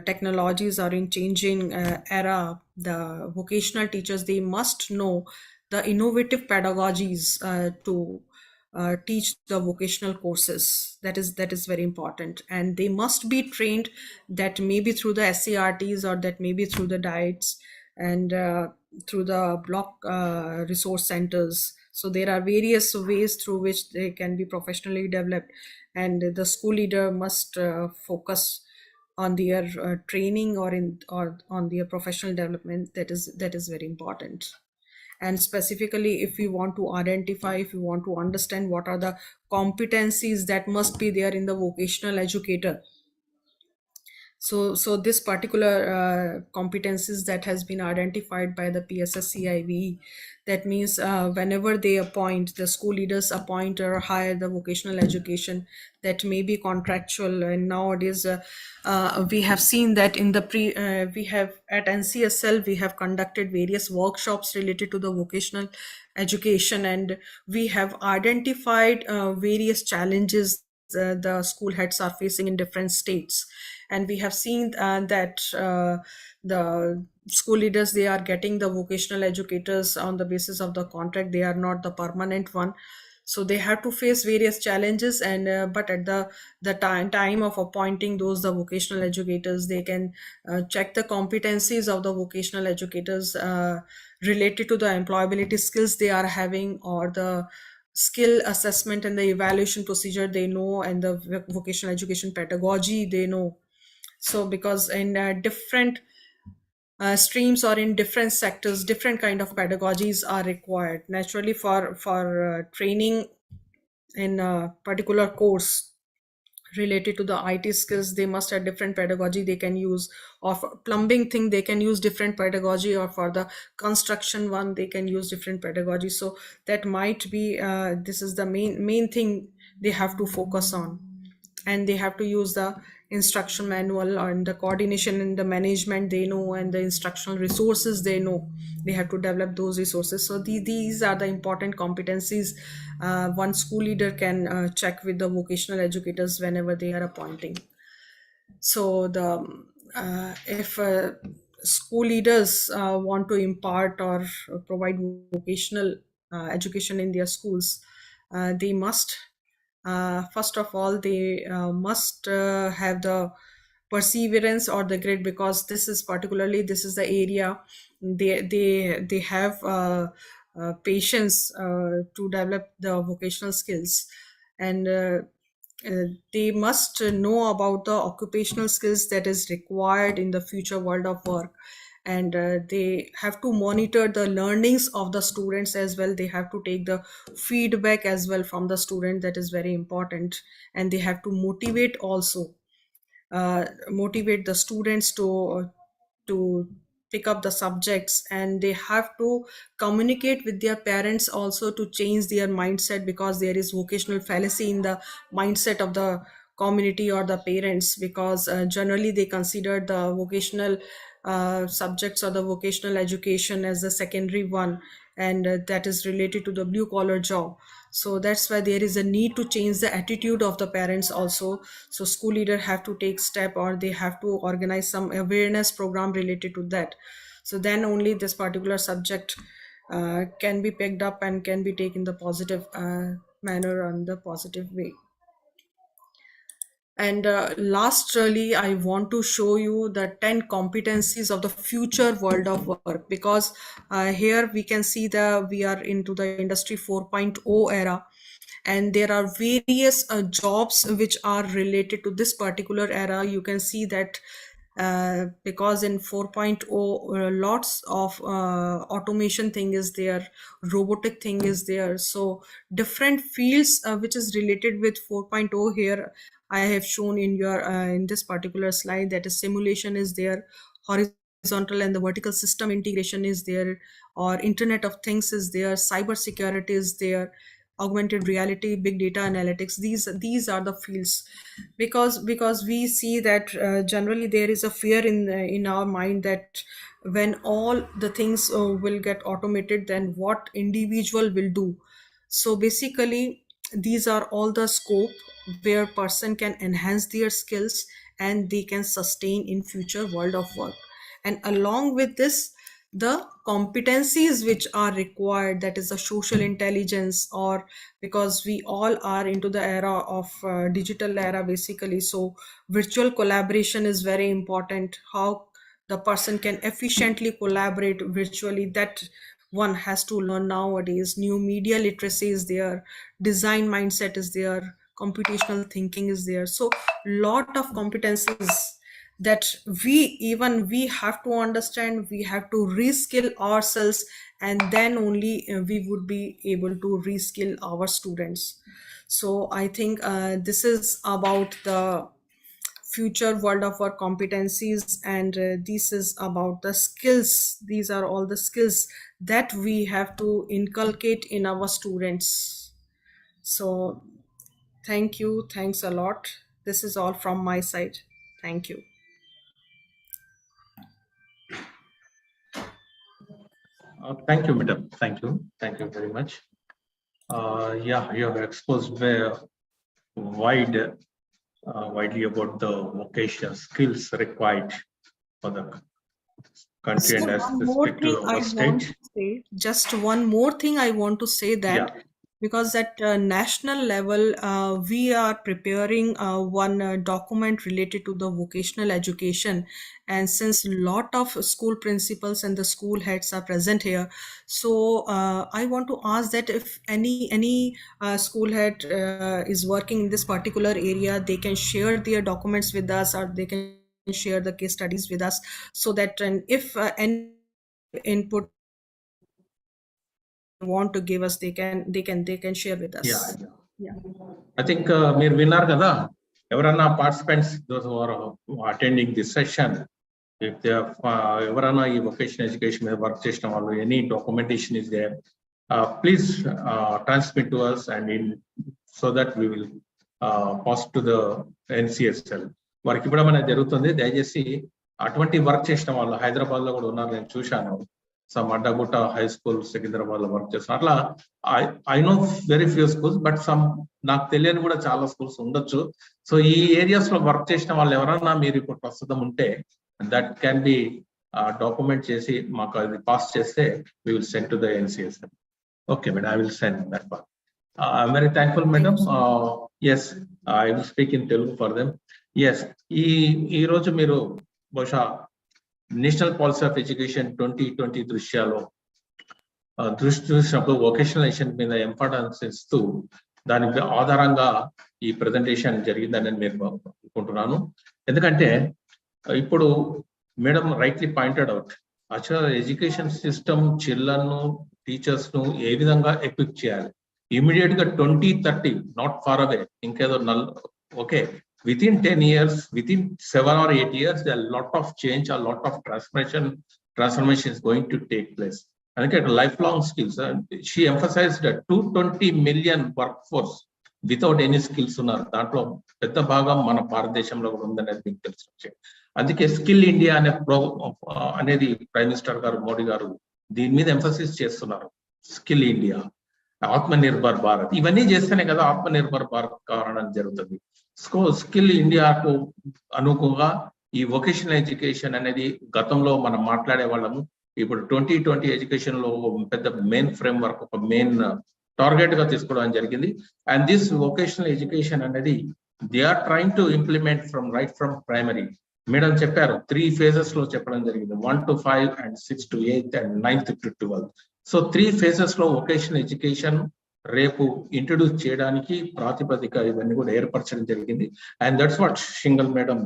technologies or in changing era, the vocational teachers, they must know the innovative pedagogies to teach the vocational courses. That is very important, and they must be trained, that maybe through the SCRTs or that maybe through the diets and through the block resource centers. So there are various ways through which they can be professionally developed, and the school leader must focus on their training or on their professional development. That is very important. And specifically, if we want to identify, if we want to understand what are the competencies that must be there in the vocational educator, so this particular competencies that has been identified by the PSSCIV, that means whenever they appoint, the school leaders appoint or hire the vocational education, that may be contractual. And nowadays we have seen that in the we have at NCSL, we have conducted various workshops related to the vocational education, and we have identified various challenges the school heads are facing in different states. And we have seen that the school leaders, they are getting the vocational educators on the basis of the contract, they are not the permanent one. So they have to face various challenges, and but at the time of appointing the vocational educators, they can check the competencies of the vocational educators related to the employability skills they are having, or the skill assessment and the evaluation procedure they know, and the vocational education pedagogy they know. So because in different streams or in different sectors, different kind of pedagogies are required naturally for training in a particular course related to the IT skills. They must have different pedagogy they can use, or for plumbing thing they can use different pedagogy, or for the construction one they can use different pedagogy. So that might be this is the main thing they have to focus on. And they have to use the instruction manual, and the coordination and the management they know, and the instructional resources they know. They have to develop those resources. So these are the important competencies one school leader can check with the vocational educators whenever they are appointing. So the if school leaders want to impart or provide vocational education in their schools, they must first of all, they must have the perseverance or the grit, because this is the area they have patience to develop the vocational skills. And they must know about the occupational skills that is required in the future world of work. And they have to monitor the learnings of the students as well. They have to take the feedback as well from the student. That is very important. And they have to motivate also, motivate the students to pick up the subjects. And they have to communicate with their parents also to change their mindset, because there is vocational fallacy in the mindset of the community or the parents, because generally they consider the vocational subjects or the vocational education as the secondary one, and that is related to the blue collar job. So that's why there is a need to change the attitude of the parents also. So school leader have to take step, or they have to organize some awareness program related to that. So then only this particular subject can be picked up and can be taken the positive manner and the positive way. And lastly, I want to show you the 10 competencies of the future world of work, because here we can see that we are into the industry 4.0 era, and there are various jobs which are related to this particular era. You can see that because in 4.0 lots of automation thing is there, robotic thing is there. So different fields which is related with 4.0 here I have shown in your in this particular slide. That is, simulation is there, horizontal and the vertical system integration is there, or internet of things is there, cyber security is there, augmented reality, big data analytics. These are the fields, because we see that generally there is a fear in our mind that when all the things will get automated, then what individual will do? So basically, these are all the scope where person can enhance their skills and they can sustain in future world of work. And along with this, the competencies which are required, that is the social intelligence, or because we all are into the era of digital era basically, so virtual collaboration is very important. How the person can efficiently collaborate virtually, that one has to learn nowadays. New media literacy is there, design mindset is there, computational thinking is there. So lot of competencies that we have to understand, we have to reskill ourselves, and then only we would be able to reskill our students. So I think this is about the future world of our competencies, and this is about the skills. These are all the skills that we have to inculcate in our students. So thank you, thanks a lot. This is all from my side. Thank you. Thank you, madam. Thank you very much. Yeah, you have exposed very widely about the vocational skills required for the country and as respect to our state. Just one more thing I want to say, that because at national level we are preparing one document related to the vocational education, and since a lot of school principals and the school heads are present here, so I want to ask that if any school head is working in this particular area, they can share their documents with us, or they can share the case studies with us, so that if any input want to give us, they can share with us. Yeah. I think మీరు విన్నారు కదా, ఎవరన్నా participants, those who are attending this session, if they have ఎవరన్నా ఈ vocational education మీద work చేసిన వాళ్ళు, any documentation is there, please transmit to us, and so that we will pass to the NCSL. వారికి ఇవ్వడం అనేది జరుగుతుంది. దయచేసి అటువంటి వర్క్ చేసిన వాళ్ళు హైదరాబాద్ లో కూడా ఉన్నారు, నేను చూశాను. Some Addagutta high school Secunderabad లో వర్క్ చేస్తున్నారు. అట్లా I know very few schools, but some నాకు తెలియని కూడా చాలా స్కూల్స్ ఉండొచ్చు. సో ఈ ఏరియాస్ లో వర్క్ చేసిన వాళ్ళు ఎవరన్నా మీరు ఇప్పుడు ప్రస్తుతం ఉంటే, దట్ క్యాన్ బి డాక్యుమెంట్ చేసి మాకు అది పాస్ చేస్తే we will send to the NCSL. Okay, madam, I will send that part. I'm very thankful, madam. Yes, I will speak in Telugu for them. Yes, ఈ రోజు మీరు బహుశా national policy of education 2020 దృశ్యాలో దృష్టి చూసినప్పుడు vocationalisation మీద importance ఇస్తూ దాని ఆధారంగా ఈ ప్రెజెంటేషన్ జరిగిందని నేను అనుకుంటున్నాను. ఎందుకంటే ఇప్పుడు మేడం రైట్లీ పాయింటెడ్ అవుట్, అసలు ఎడ్యుకేషన్ సిస్టమ్ చిల్డ్రన్ టీచర్స్ ను ఏ విధంగా ఎక్విప్ చేయాలి. ఇమీడియట్ గా 2030, నాట్ ఫార్ అవే, ఇంకేదో okay, within 10 years, within 7 or 8 years, there are a lot of change, a lot of transformation is going to take place. And again, lifelong skills. She emphasized that 220 million workforce without any skills ఉన్నారు. దాంట్లో పెద్ద భాగం మన భారతదేశంలో కూడా ఉందనేది మీకు తెలుసు. అందుకే స్కిల్ ఇండియా అనేది ప్రైమ్ మినిస్టర్ గారు మోడీ గారు దీని మీద ఎంఫసిస్ చేస్తున్నారు. స్కిల్ ఇండియా, ఆత్మ నిర్భర్ భారత్, ఇవన్నీ చేస్తేనే కదా ఆత్మ నిర్భర్ భారత్ కారణం జరుగుతుంది. స్కిల్ ఇండియాకు అనుగుణంగా ఈ వొకేషనల్ ఎడ్యుకేషన్ అనేది గతంలో మనం మాట్లాడే వాళ్ళము, ఇప్పుడు 2020 ఎడ్యుకేషన్ లో పెద్ద మెయిన్ ఫ్రేమ్ వర్క్, ఒక మెయిన్ టార్గెట్ గా తీసుకోవడం జరిగింది. అండ్ దిస్ వొకేషనల్ ఎడ్యుకేషన్ అనేది they are trying to implement right from primary. Madam చెప్పారు 3 phases లో చెప్పడం జరిగింది, 1 to 5 and 6 to 8 and 9th to 12. So 3 phases లో వొకేషనల్ ఎడ్యుకేషన్ రేపు ఇంట్రొడ్యూస్ చేయడానికి ప్రాతిపదిక ఇవన్నీ కూడా ఏర్పరచడం జరిగింది. అండ్ దట్స్ వాట్ షింగల్ మేడం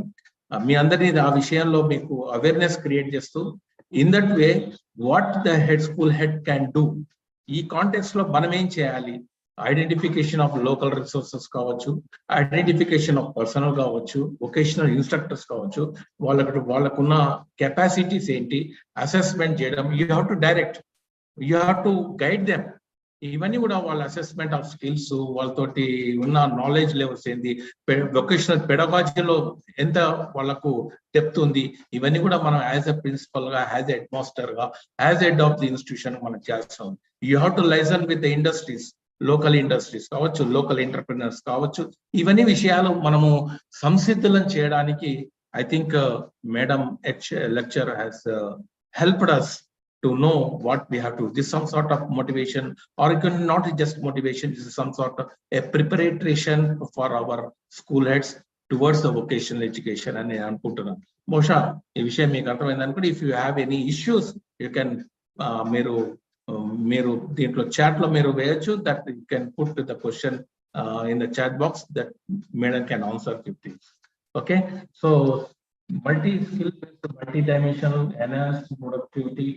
మీ అందరినీ ఆ విషయంలో మీకు అవేర్నెస్ క్రియేట్ చేస్తూ, in that way what the head school head can do, ఈ కాంటెక్స్ట్ లో మనం ఏం చేయాలి, ఐడెంటిఫికేషన్ ఆఫ్ లోకల్ రిసోర్సెస్ కావచ్చు, ఐడెంటిఫికేషన్ ఆఫ్ పర్సనల్ కావచ్చు, వొకేషనల్ ఇన్స్ట్రక్టర్స్ కావచ్చు, వాళ్ళకున్న కెపాసిటీస్ ఏంటి, అసెస్మెంట్ చేయడం, you have to direct, you have to guide them. ఇవన్నీ కూడా వాళ్ళ అసెస్మెంట్ ఆఫ్ స్కిల్స్, వాళ్ళతోటి ఉన్న నాలెడ్జ్ లెవెల్స్ ఏంది, వొకేషనల్ పెడగాజీలో ఎంత వాళ్ళకు డెప్త్ ఉంది, ఇవన్నీ కూడా మనం యాజ్ ఎ ప్రిన్సిపల్ గా, యాజ్ ఎ హెడ్ మాస్టర్ గా, as head of the institution మనం చేస్తాం. You have to liaison with the industries, local industries కావచ్చు, లోకల్ ఎంటర్ప్రినర్స్ కావచ్చు. ఇవన్నీ విషయాలు మనము సంసిద్ధులను చేయడానికి I think Madam lecture has helped us to know what we have to. This is some sort of motivation, or it can not just motivation. This is some sort of a preparation for our school heads towards the vocational education. And Mosha, if you have any issues, you can మీరు దీంట్లో chat లో మీరు వేయచ్చు, that you can put the question in the chat box that Madam can answer 50. Okay, so multi-skill based, multi-dimensional, enhanced productivity.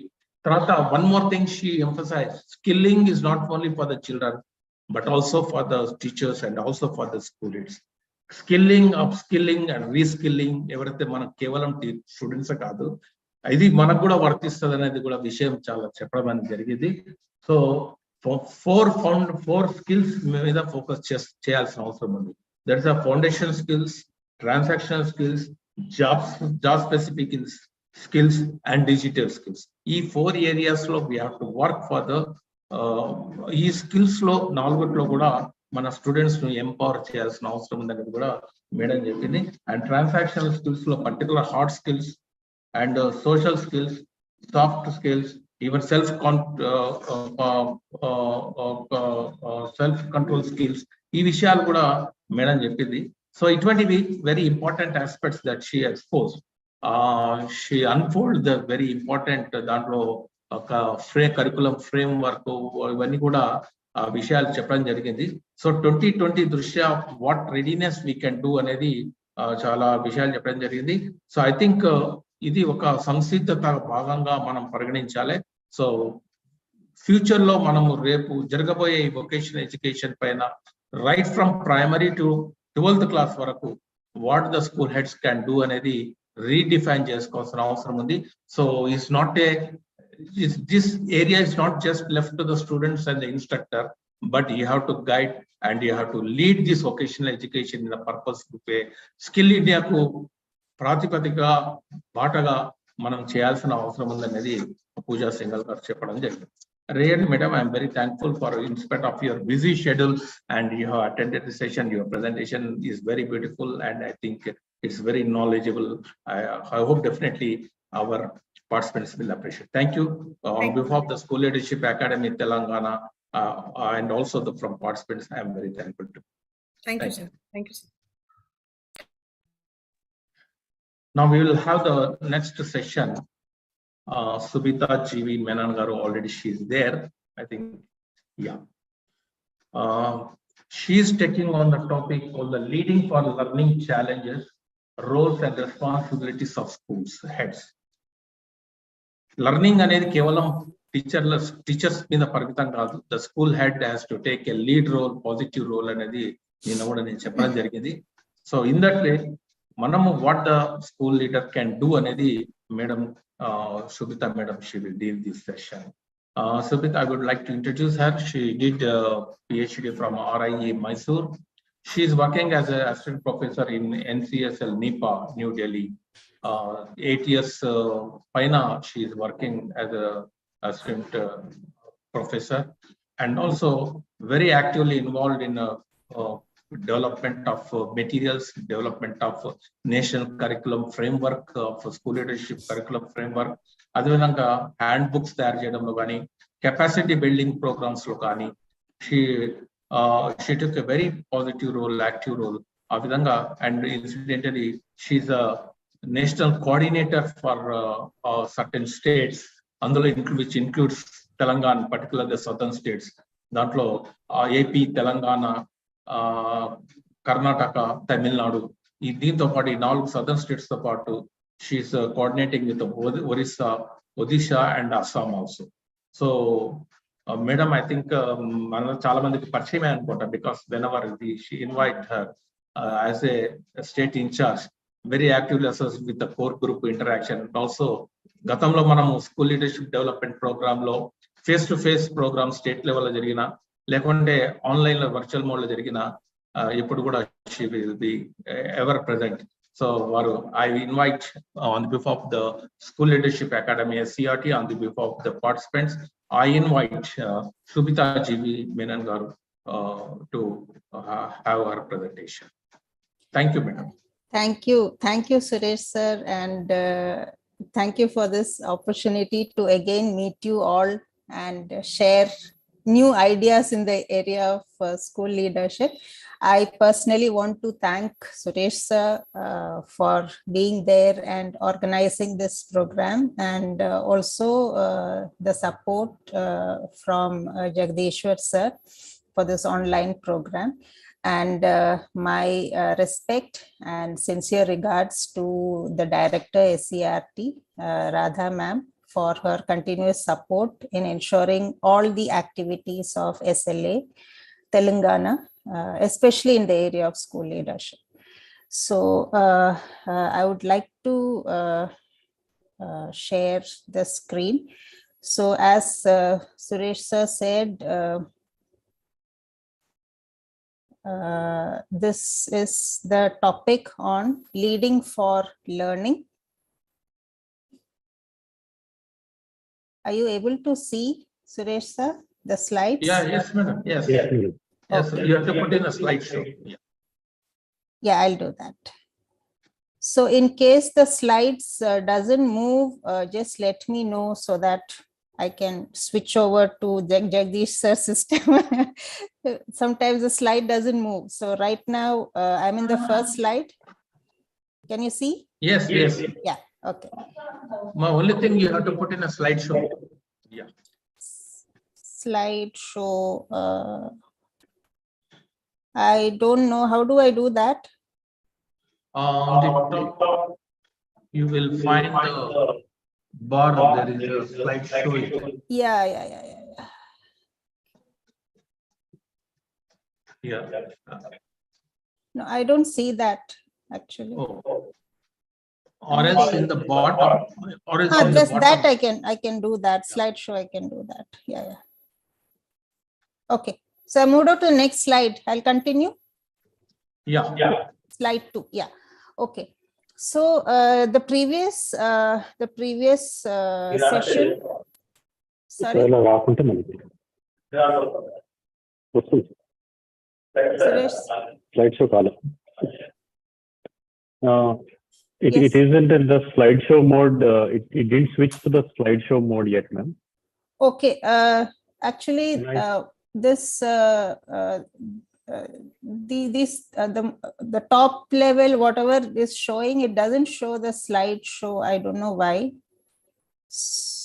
Tarata, one more thing she emphasized: skilling is not only for the children, but also for the teachers and also for the school leaders. Skilling, upskilling and reskilling, everything manaku kevalam students kaadu, ఇది మనకు కూడా వర్తిస్తుంది అనేది కూడా విషయం చాలా చెప్పడం జరిగింది. సో ఫోర్ స్కిల్స్ మీద ఫోకస్ చేయాల్సిన అవసరం ఉంది. That is a foundation skills, transactional skills, job specific skills and digital skills. ఈ 4 areas లో we have to work for the ఈ స్కిల్స్ లో 4 కూడా మన స్టూడెంట్స్ ను ఎంపవర్ చేయాల్సిన అవసరం ఉందనేది కూడా మేడం చెప్పింది. అండ్ ట్రాన్సాక్షనల్ స్కిల్స్ లో particular hard skills and social skills, soft skills, even self-control skills. ఈ విషయాలు కూడా మేడం చెప్పింది. సో ఇటువంటివి very important aspects that she expose. She unfold the very important, దాంట్లో ఒక కరికులం ఫ్రేమ్ వర్క్, ఇవన్నీ కూడా విషయాలు చెప్పడం జరిగింది. సో 2020 దృష్ట్యా what readiness we can do అనేది చాలా విషయాలు చెప్పడం జరిగింది. సో ఐ థింక్ ఇది ఒక సంసిద్ధత భాగంగా మనం పరిగణించాలి. సో ఫ్యూచర్ లో మనము రేపు జరగబోయే ఈ వొకేషనల్ ఎడ్యుకేషన్ పైన right from primary to 12th class వరకు what the school heads can do అనేది రీడిఫైన్ చేసుకోవాల్సిన అవసరం ఉంది. So this area is not just left to the students and the instructor, but you have to guide and you have to lead this vocational education in a purposeful way. Skill India ku ప్రాతిపదిక బాటగా మనం చేయాల్సిన అవసరం ఉందనేది పూజా single గారు చెప్పడం జరిగింది. Really, madam, I am very thankful for, in spite of your busy schedule, and you have attended the session. Your presentation is very beautiful, and I think it's very knowledgeable. I hope definitely our participants will appreciate. Thank you. On behalf of the School Leadership Academy Telangana and also from participants, I am very thankful to. Thank you, sir. Thank you, sir. Now we will have the next session. Subita G.V. Menon garu, already she is there, I think. Yeah. She is taking on the topic called the leading for learning challenges, roles and responsibilities of schools heads. Learning anedi kevalam teachers మీద పరిమితం కాదు. The school head has to take a lead role, positive role అనేది నేను కూడా చెప్పడం జరిగింది. So in that way, మనము what the school leader can do అనేది madam Subita madam, she will deal this session. Subita, I would like to introduce her. She did PhD from RIE Mysore. She is working as an assistant professor in NCSL NIPA, New Delhi. 8 years paina she is working as a assistant professor, and also very actively involved in development of materials, development of national curriculum framework, of school leadership curriculum framework, అదేవిధంగా hand books తయారు చేయడంలో కానీ, capacity building programmes లో కానీ she took a very positive role, active role ఆ విధంగా. And incidentally she is a national coordinator for certain states, అందులో which includes Telangana, particular the southern states. దాంట్లో ఏపీ, తెలంగాణ, కర్ణాటక, తమిళనాడు, దీంతో పాటు ఈ 4 సదర్న్ స్టేట్స్ తో పాటు she is coordinating with Odisha and Assam also. So madam, I think మన చాలా మందికి పరిచయమే అనుకుంటా, because whenever she invite her as a state in-charge, very actively associate with the core group interaction. Also గతంలో మనము స్కూల్ లీడర్షిప్ డెవలప్మెంట్ ప్రోగ్రామ్ లో face to face programme state లెవెల్లో జరిగిన లేకుంటే ఆన్లైన్ లో వర్చువల్ మోడ్ లో జరిగిన ఇప్పుడు కూడా she will be ever present. So వారు I invite on the behalf of the school leadership Academy-SCERT, on the behalf of the participants, I invite Subita G.V. Menon garu to have her presentation. Thank you, madam. Thank you, Suresh sir, and thank you for this opportunity to again meet you all and share new ideas in the area of school leadership. I personally want to thank Suresh sir for being there and organizing this program, and also the support from Jagdishwar sir for this online program. And my respect and sincere regards to the director SCERT, Radha ma'am, for her continuous support in ensuring all the activities of SLA Telangana, especially in the area of school leadership. So I would like to share the screen. So as Suresh sir said, this is the topic on leading for learning. Are you able to see, Suresh sir, the slides? Yeah, yes, madam. Yes, Yes, madam. yes. Okay. You have to put in a slideshow. Yeah, I'll do that. So in case the slides doesn't move, just let me know so that I can switch over to Jagdish sir system. Sometimes the slide doesn't move. So right now I'm in the first slide. Can you see? Yes, yes. Yeah, okay. My only thing, you have to put in a slideshow. Yeah. Slideshow. I don't know. How do I do that? On the top, you will find the bar. There is a slideshow. Yeah. Yeah. No, I don't see that actually. Oh. Or else in the bottom. Or else in the Just bottom. that I can do that. Slideshow, I can do that. Yeah. Okay. So I moved on to the next slide. I'll continue. Yeah. Slide 2. Yeah. Okay. So the previous session. Sorry, ఒకవేళ రాకుంటే మనకి వస్తుంది Suresh. Slide show column. It Yes. isn't in the slideshow mode. It didn't switch to the slideshow mode yet, ma'am. Okay. Actually, Nice. this the top level, whatever is showing, it doesn't show the slideshow. I don't know why.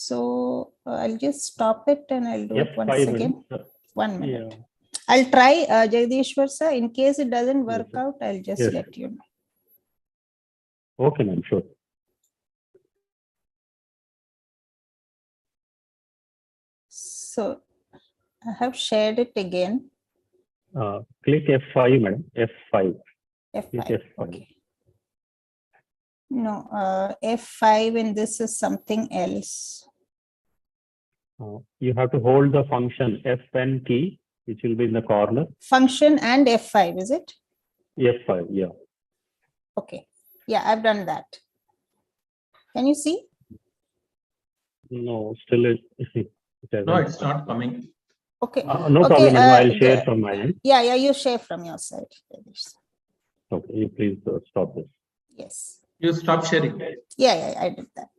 So I'll just stop it and I'll do it F5, once again. madam. 1 minute. Yeah. I'll try, Jagdishwar sir. In case it doesn't work Yes, sir. out, I'll just Yes, let you know. Okay, ma'am. Sure. So I have shared it again. Click F5, madam. F5. Click F5. F5. Okay. No, F5, and this is something else. You have to hold the function Fn key, which will be in the corner. Function and F5, is it? F5, yeah. Okay. Yeah, I've done that. Can you see? No, still it hasn't. No, it's not coming. Okay. No Okay, problem, ma'am. I'll share the- from my end. Yeah, you share from your side. Okay, you please stop this. Yes. You stop sharing. Yeah, I did that.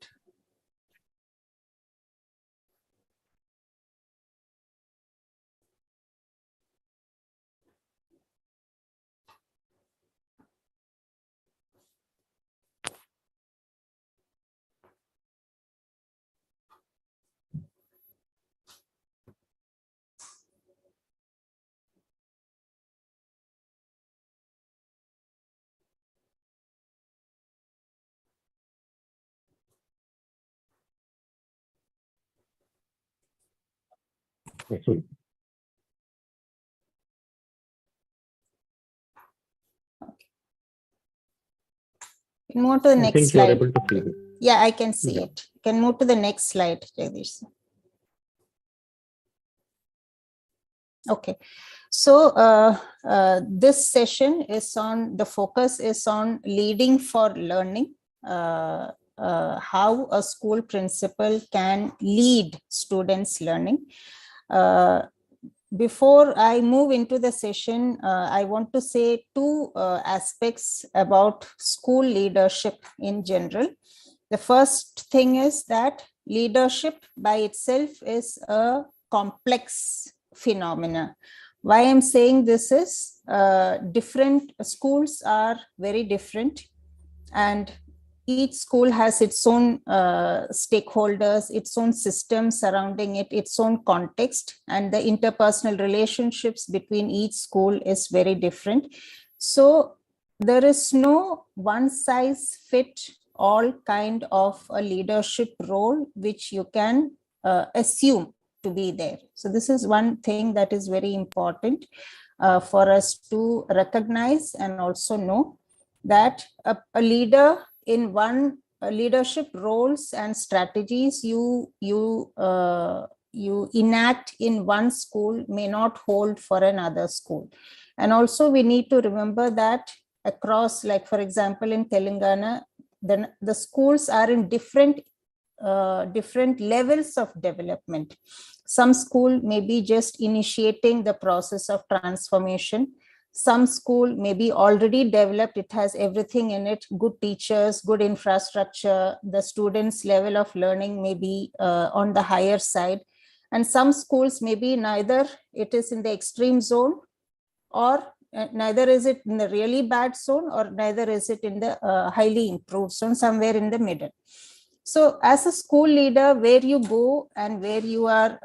Excellent. Move to the I next think you are slide. able to see it. Yeah, I can see Yeah. it. Can move to the next slide, Jagdish. Okay. So this session is on, the focus is on leading for learning, how a school principal can lead students' learning. Before I move into the session, I want to say two aspects about school leadership in general. The first thing is that leadership by itself is a complex phenomena. Why I'm saying this is different schools are very different, and each school has its own stakeholders, its own system surrounding it, its own context, and the interpersonal relationships between each school is very different. So there is no one size fit all kind of a leadership role which you can assume to be there. So this is one thing that is very important for us to recognize and also know, that a leader in one leadership roles and strategies you enact in one school may not hold for another school. And also we need to remember that across, like for example in Telangana, the schools are in different levels of development. Some school may be just initiating the process of transformation. Some school may be already developed, it has everything in it, good teachers, good infrastructure, the students' level of learning may be on the higher side. And some schools may be neither it is in the extreme zone, or neither is it in the really bad zone, or neither is it in the highly improved zone, somewhere in the middle. So as a school leader, where you go and where you are,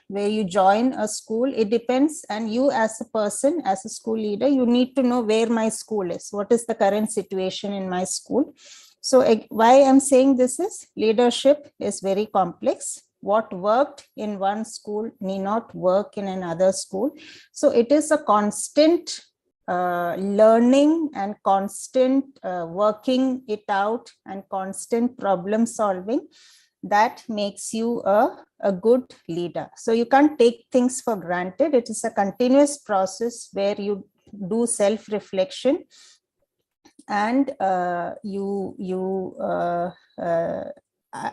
where you join a school, it depends. And you as a person, as a school leader, you need to know where my school is, what is the current situation in my school. So why I'm saying this is, leadership is very complex. What worked in one school may not work in another school. So it is a constant learning and constant working it out and constant problem solving that makes you a good leader. So you can't take things for granted. It is a continuous process where you do self-reflection and you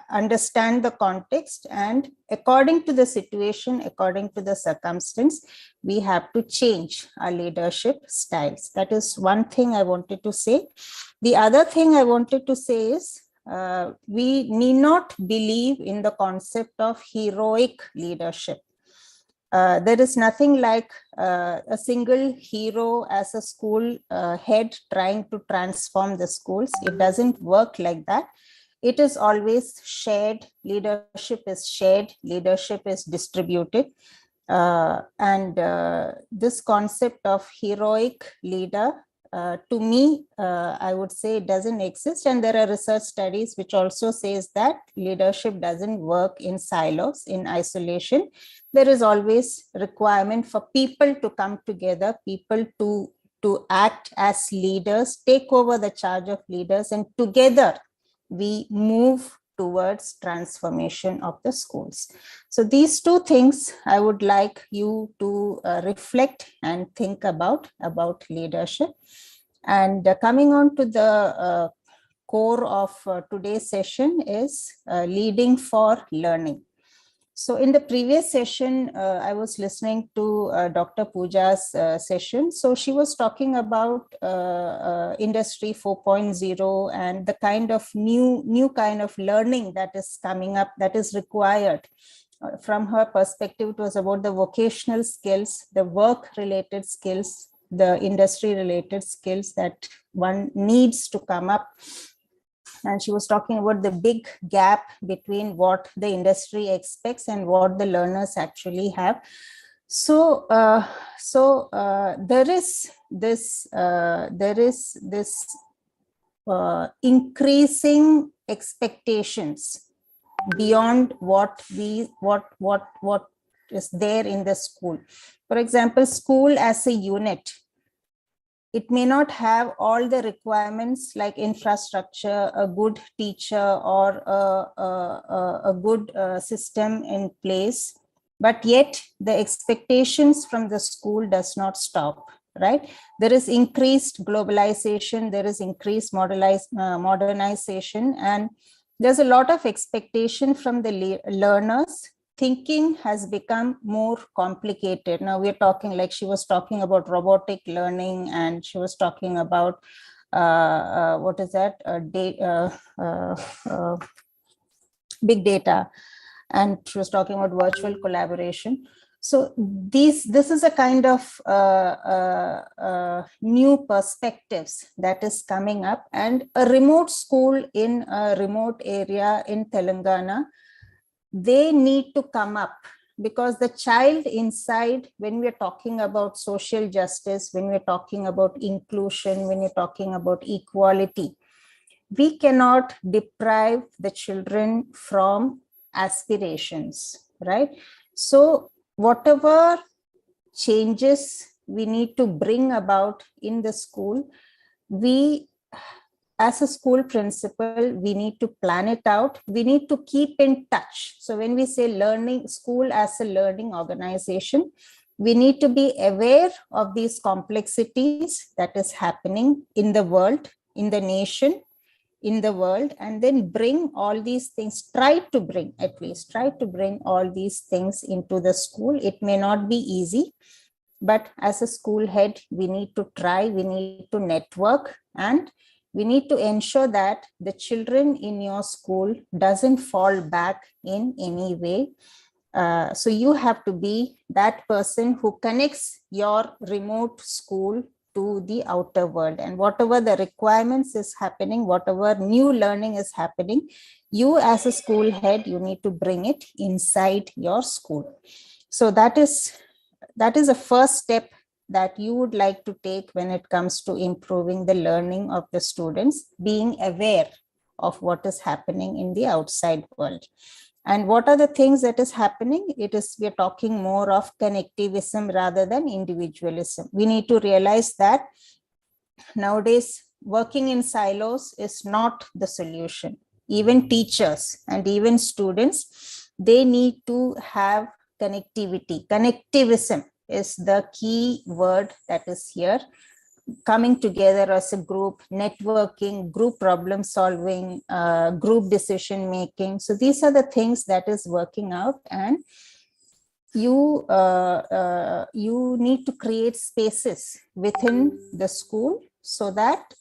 understand the context, and according to the situation, according to the circumstance, we have to change our leadership styles. That is one thing I wanted to say. The other thing I wanted to say is we need not believe in the concept of heroic leadership. There is nothing like a single hero as a school head trying to transform the schools. It doesn't work like that. It is always shared. Leadership is shared. Leadership is distributed. And this concept of heroic leader, to me, I would say it doesn't exist. And there are research studies which also says that leadership doesn't work in silos, in isolation. There is always requirement for people to come together, people to act as leaders, take over the charge of leaders, and together we move towards transformation of the schools. So these two things I would like you to reflect and think about leadership. And coming on to the core of today's session is leading for learning. So in the previous session, I was listening to Dr. Pooja's session. So she was talking about Industry 4.0 and the kind of new kind of learning that is coming up, that is required. From her perspective, it was about the vocational skills, the work-related skills, the industry-related skills that one needs to come up. And she was talking about the big gap between what the industry expects and what the learners actually have. So, there is this increasing expectations beyond what is there in the school. For example, school as a unit, it may not have all the requirements like infrastructure, a good teacher, or a good system in place but yet the expectations from the school does not stop, right? There is increased globalization, there is increased modernization, and there's a lot of expectation from the learners. Thinking has become more complicated. Now we're talking, like she was talking about robotic learning, and she was talking about what is that? Big data, and she was talking about virtual collaboration. So this is a kind of new perspectives that is coming up, and a remote school in a remote area in Telangana, they need to come up, because the child inside, when we're talking about social justice, when we're talking about inclusion, when we're talking about equality, we cannot deprive the children from aspirations, right? So whatever changes we need to bring about in the school, we, as a school principal, we need to plan it out. We need to keep in touch. So when we say learning, school as a learning organization, we need to be aware of these complexities that is happening in the world, in the nation, in the world, and then bring all these things, try to bring all these things into the school. It may not be easy, but as a school head, we need to try, we need to network, and we need to ensure that the children in your school doesn't fall back in any way. So you have to be that person who connects your remote school to the outer world, and whatever the requirements is happening, whatever new learning is happening, you as a school head, you need to bring it inside your school. So that is a first step that you would like to take when it comes to improving the learning of the students, being aware of what is happening in the outside world. And what are the things that is happening? We're talking more of connectivism rather than individualism. We need to realize that nowadays working in silos is not the solution. Even teachers and even students, they need to have connectivity. Connectivism is the key word that is here. Coming together as a group, networking, group problem solving, group decision making. So these are the things that is working out, and you need to create spaces within the school so that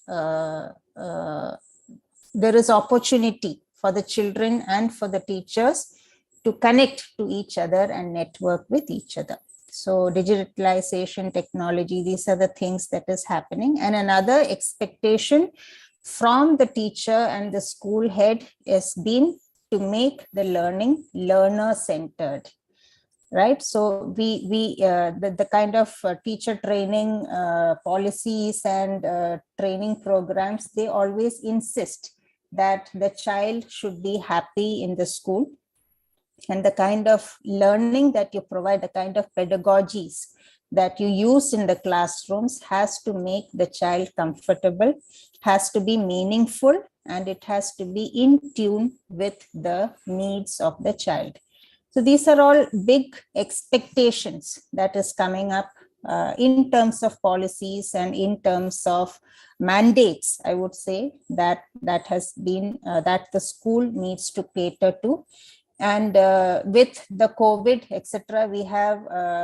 there is opportunity for the children and for the teachers to connect to each other and network with each other. So digitalization, technology, these are the things that is happening. And another expectation from the teacher and the school head has been to make the learning learner-centered, right? So the kind of teacher training policies and training programs, they always insist that the child should be happy in the school. And the kind of learning that you provide, the kind of pedagogies that you use in the classrooms has to make the child comfortable, has to be meaningful, and it has to be in tune with the needs of the child. So these are all big expectations that is coming up in terms of policies and in terms of mandates, I would say, that has been, that the school needs to cater to. And with the COVID, etc., we have,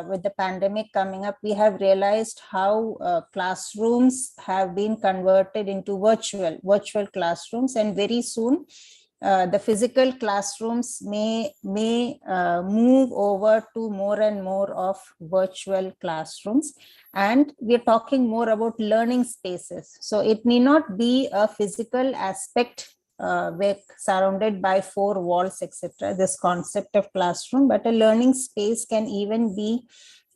with the pandemic coming up, we have realized how classrooms have been converted into virtual classrooms. And very soon, the physical classrooms may move over to more and more of virtual classrooms. And we're talking more about learning spaces. So it may not be a physical aspect we're surrounded by four walls, etc., this concept of classroom, but a learning space can even be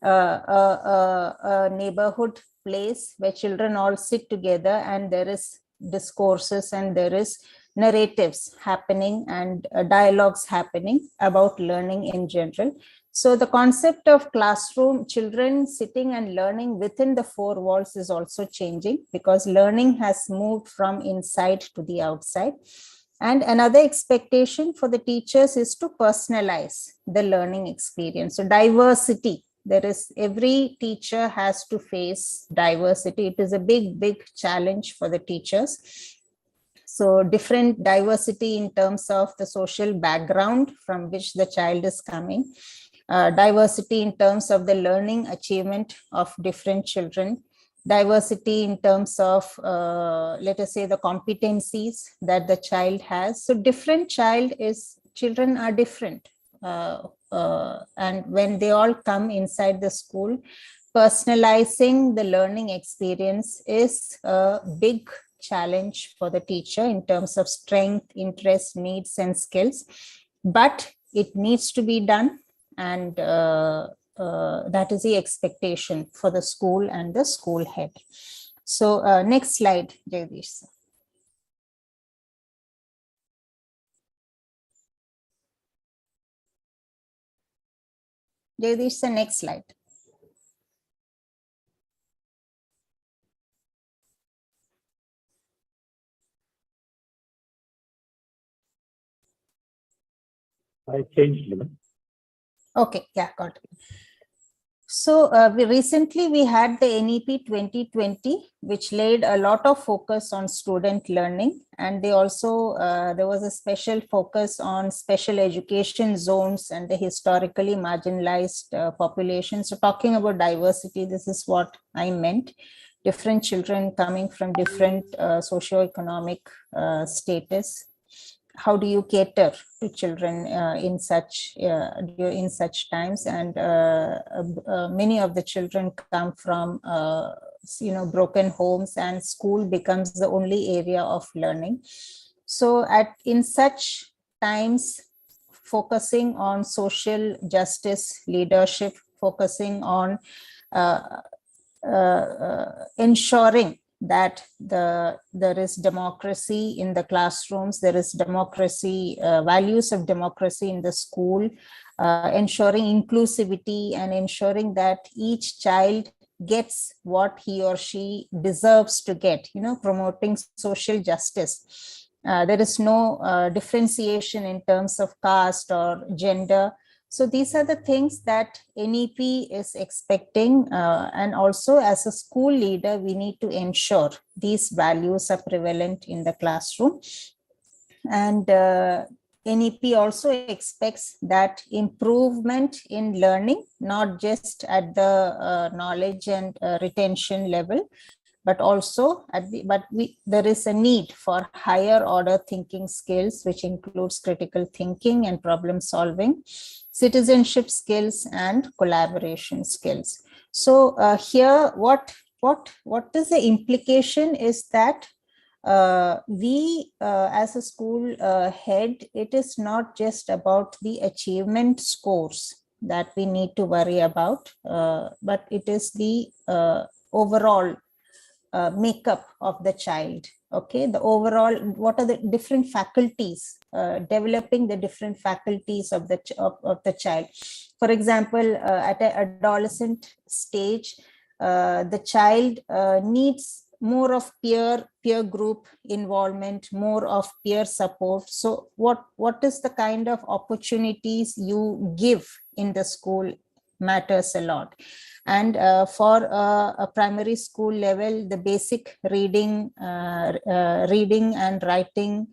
a neighborhood place where children all sit together and there is discourses and there is narratives happening and dialogues happening about learning in general. So the concept of classroom, children sitting and learning within the four walls is also changing, because learning has moved from inside to the outside. And another expectation for the teachers is to personalize the learning experience. So diversity, every teacher has to face diversity. It is a big challenge for the teachers. So different diversity in terms of the social background from which the child is coming, diversity in terms of the learning achievement of different children, diversity in terms of, let us say, the competencies that the child has. So different children are different. And when they all come inside the school, personalizing the learning experience is a big challenge for the teacher in terms of strength, interest, needs, and skills. But it needs to be done, and that is the expectation for the school and the school head. So next slide, Jagdish. Jagdish, the next slide. I changed it. Okay, yeah, got it. So we had the NEP 2020, which laid a lot of focus on student learning, and they also there was a special focus on special education zones and the historically marginalized populations. So talking about diversity, this is what I meant. Different children coming from different socioeconomic status. How do you cater to children in such times? And many of the children come from broken homes, and school becomes the only area of learning. So in such times, focusing on social justice leadership, focusing on ensuring that there is democracy in the classrooms, there is democracy, values of democracy in the school, ensuring inclusivity and ensuring that each child gets what he or she deserves to get, promoting social justice. There is no differentiation in terms of caste or gender. So these are the things that NEP is expecting, and also as a school leader, we need to ensure these values are prevalent in the classroom. And NEP also expects that improvement in learning, not just at the knowledge and retention level, but also there is a need for higher order thinking skills, which includes critical thinking and problem solving, citizenship skills, and collaboration skills. So here, what is the implication is that we as a school head, it is not just about the achievement scores that we need to worry about, but it is the overall makeup of the child. Okay, the overall, what are the different faculties, developing the different faculties of the child. For example, at an adolescent stage, the child needs more of peer group involvement, more of peer support. So what is the kind of opportunities you give in the school matters a lot. And for a primary school level, the basic reading and writing,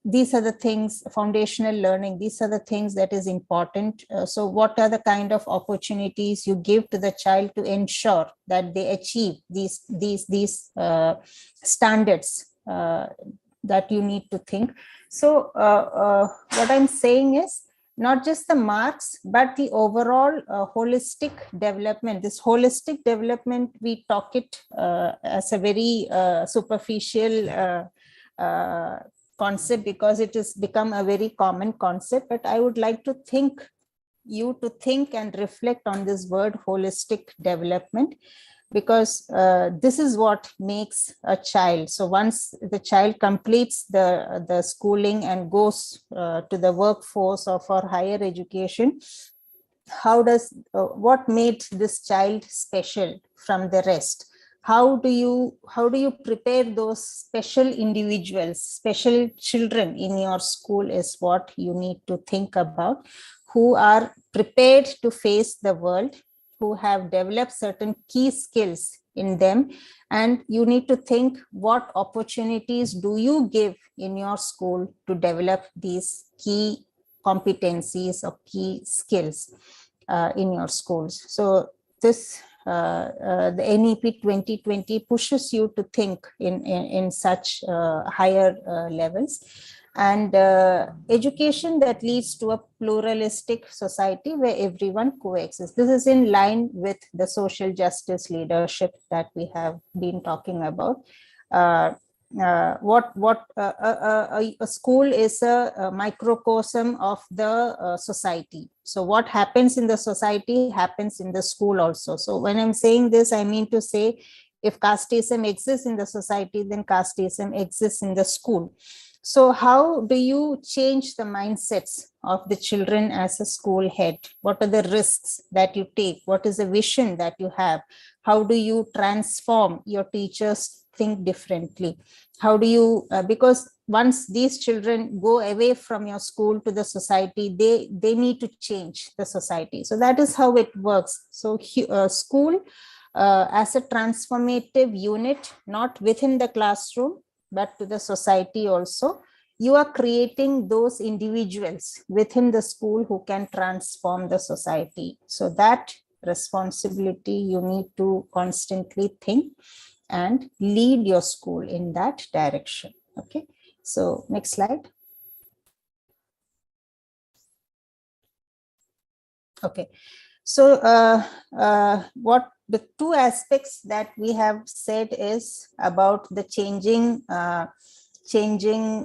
these are the things, foundational learning, these are the things that is important. So what are the kind of opportunities you give to the child to ensure that they achieve these standards that you need to think. So what I'm saying is, not just the marks, but the overall holistic development. This holistic development, we talk it as a very superficial concept, because it has become a very common concept. But I would like to think and reflect on this word holistic development, because this is what makes a child. So once the child completes the schooling and goes to the workforce or for higher education, what made this child special from the rest? how do you prepare those special individuals, special children in your school is what you need to think about, who are prepared to face the world, who have developed certain key skills in them, and you need to think what opportunities do you give in your school to develop these key competencies or key skills in your schools. So this the NEP 2020 pushes you to think in such higher levels, and education that leads to a pluralistic society where everyone coexists. This is in line with the social justice leadership that we have been talking about. A school is a microcosm of the society. So what happens in the society happens in the school also. So when I'm saying this, I mean to say, if casteism exists in the society, then casteism exists in the school. So how do you change the mindsets of the children as a school head? What are the risks that you take? What is the vision that you have? How do you transform your teachers think differently? How do you, because once these children go away from your school to the society, they need to change the society. So that is how it works. So school as a transformative unit, not within the classroom, but to the society also. You are creating those individuals within the school who can transform the society. So that responsibility you need to constantly think and lead your school in that direction. Okay, so next slide. Okay, so what the two aspects that we have said is about the changing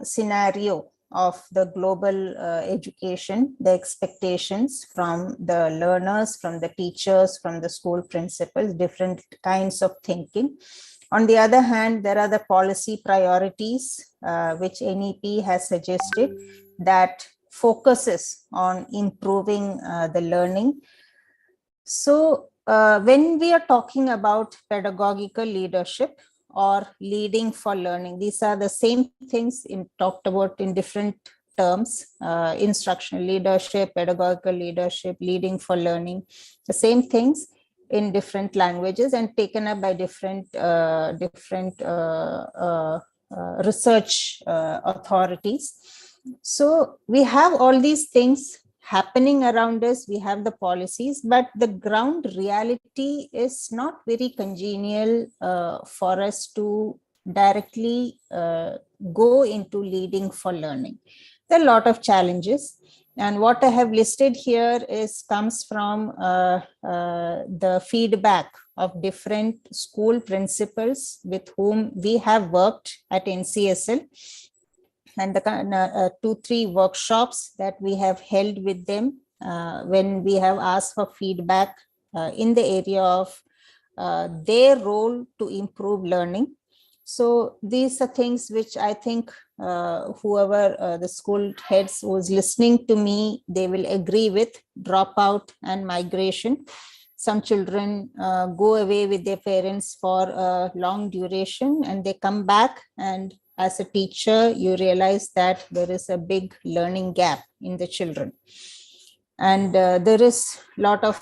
scenario of the global education, the expectations from the learners, from the teachers, from the school principals, different kinds of thinking. On the other hand, there are the policy priorities which NEP has suggested that focuses on improving the learning. So when we are talking about pedagogical leadership or leading for learning, these are the same things talked about in different terms: instructional leadership, pedagogical leadership, leading for learning, the same things in different languages and taken up by different research authorities. So we have all these things happening around us, we have the policies, but the ground reality is not very congenial for us to directly go into leading for learning. There are a lot of challenges, and what I have listed here comes from the feedback of different school principals with whom we have worked at NCSL, and the 2-3 workshops that we have held with them when we have asked for feedback in the area of their role to improve learning. So these are things which I think whoever the school heads was listening to me, they will agree with: dropout and migration. Some children go away with their parents for a long duration and they come back, and as a teacher, you realize that there is a big learning gap in the children. And there is a lot of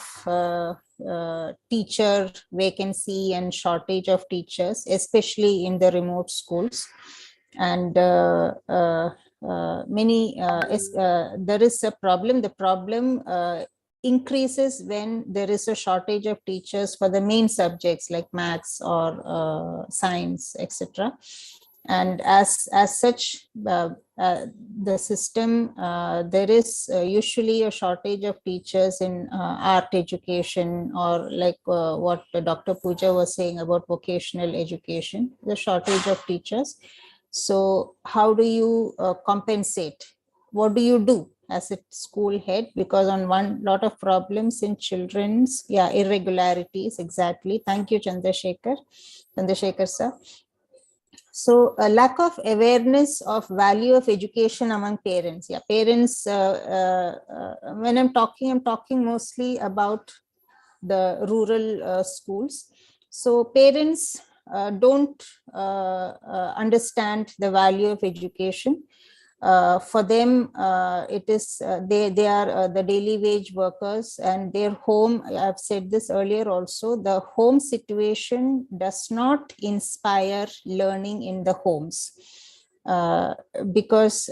teacher vacancy and shortage of teachers, especially in the remote schools. And there is a problem. The problem increases when there is a shortage of teachers for the main subjects like maths or science, etc. And as such, the system, there is usually a shortage of teachers in art education, or like what Dr. Pooja was saying about vocational education, the shortage of teachers. So how do you compensate? What do you do as a school head? Because on one lot of problems in children's, irregularities, exactly. Thank you, Chandrasekhar sir. So a lack of awareness of value of education among parents. Parents, when I'm talking mostly about the rural schools. So parents don't understand the value of education. For them, it is they are the daily wage workers, and their home, I've said this earlier also, the home situation does not inspire learning in the homes. Because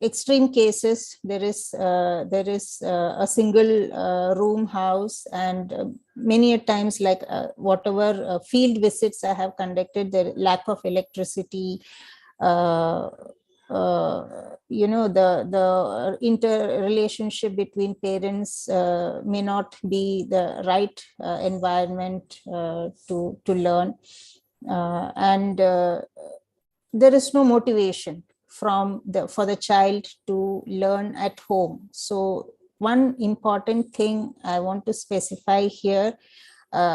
extreme cases, there is a single room house, and many a times, like whatever field visits I have conducted, the lack of electricity, the interrelationship between parents may not be the right environment to learn, and there is no motivation for the child to learn at home. So one important thing I want to specify here,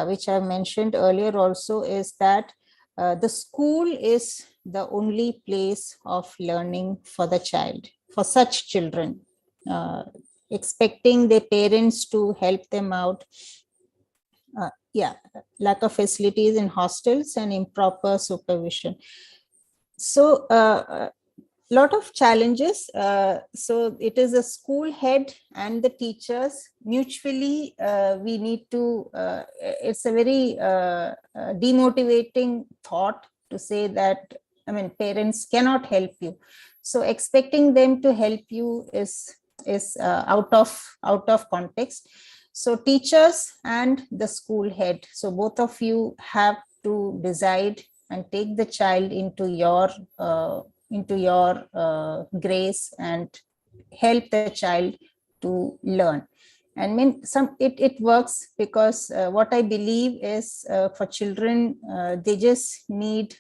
which I mentioned earlier also, is that the school is the only place of learning for the child, for such children. Expecting their parents to help them out, lack of facilities in hostels and improper supervision. So lot of challenges. So it is a school head and the teachers mutually, we need to, it's a very demotivating thought to say that, parents cannot help you. So expecting them to help you is out of context. So teachers and the school head, so both of you have to decide and take the child into your grace and help the child to learn. And it works because what I believe is for children, they just need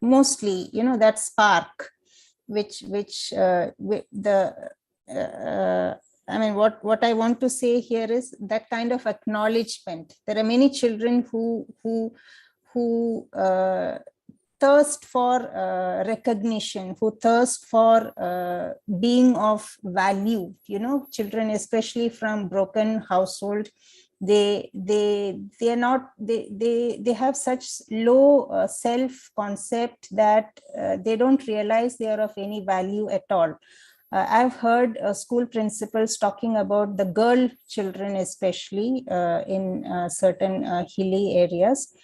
mostly, that spark, what I want to say here is that kind of acknowledgement. There are many children who thirst for recognition, who thirst for being of value. Children, especially from broken household, they have such low self concept that they don't realize they are of any value at all. I've heard school principals talking about the girl children, especially in certain hilly areas,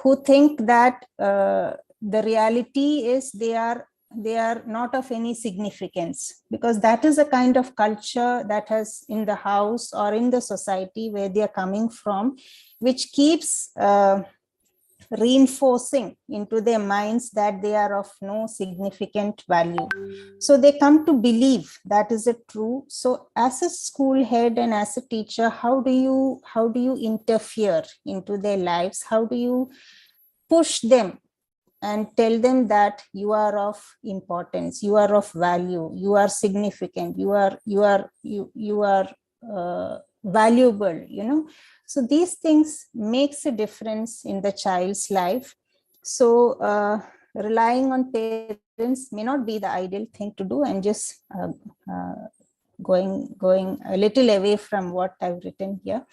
who think that the reality is they are not of any significance, because that is a kind of culture that has in the house or in the society where they are coming from, which keeps reinforcing into their minds that they are of no significant value. So they come to believe that is it true. So as a school head and as a teacher, how do you interfere into their lives? How do you push them and tell them that you are of importance, you are of value, you are significant, you are valuable, So these things makes a difference in the child's life. So relying on parents may not be the ideal thing to do, and just going a little away from what I've written here.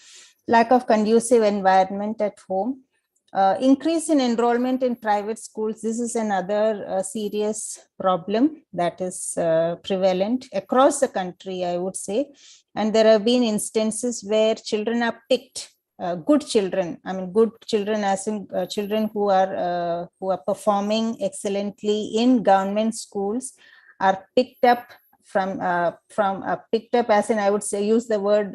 Lack of conducive environment at home. Increase in enrollment in private schools. This is another serious problem that is prevalent across the country, I would say. And there have been instances where children are picked, good children. Good children as in children who are performing excellently in government schools are picked up picked up as in, I would say, use the word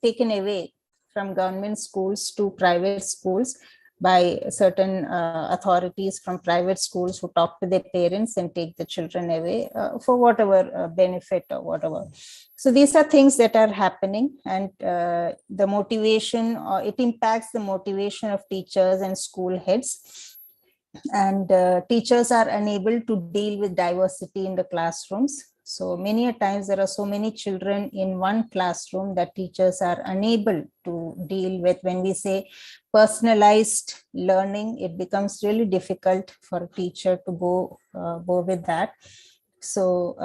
taken away from government schools to private schools by certain authorities from private schools who talk to their parents and take the children away for whatever benefit or whatever. So these are things that are happening, and the motivation, or it impacts the motivation of teachers and school heads. And teachers are unable to deal with diversity in the classrooms. So many a times there are so many children in one classroom that teachers are unable to deal with. When we say personalized learning, it becomes really difficult for a teacher to go with that. So,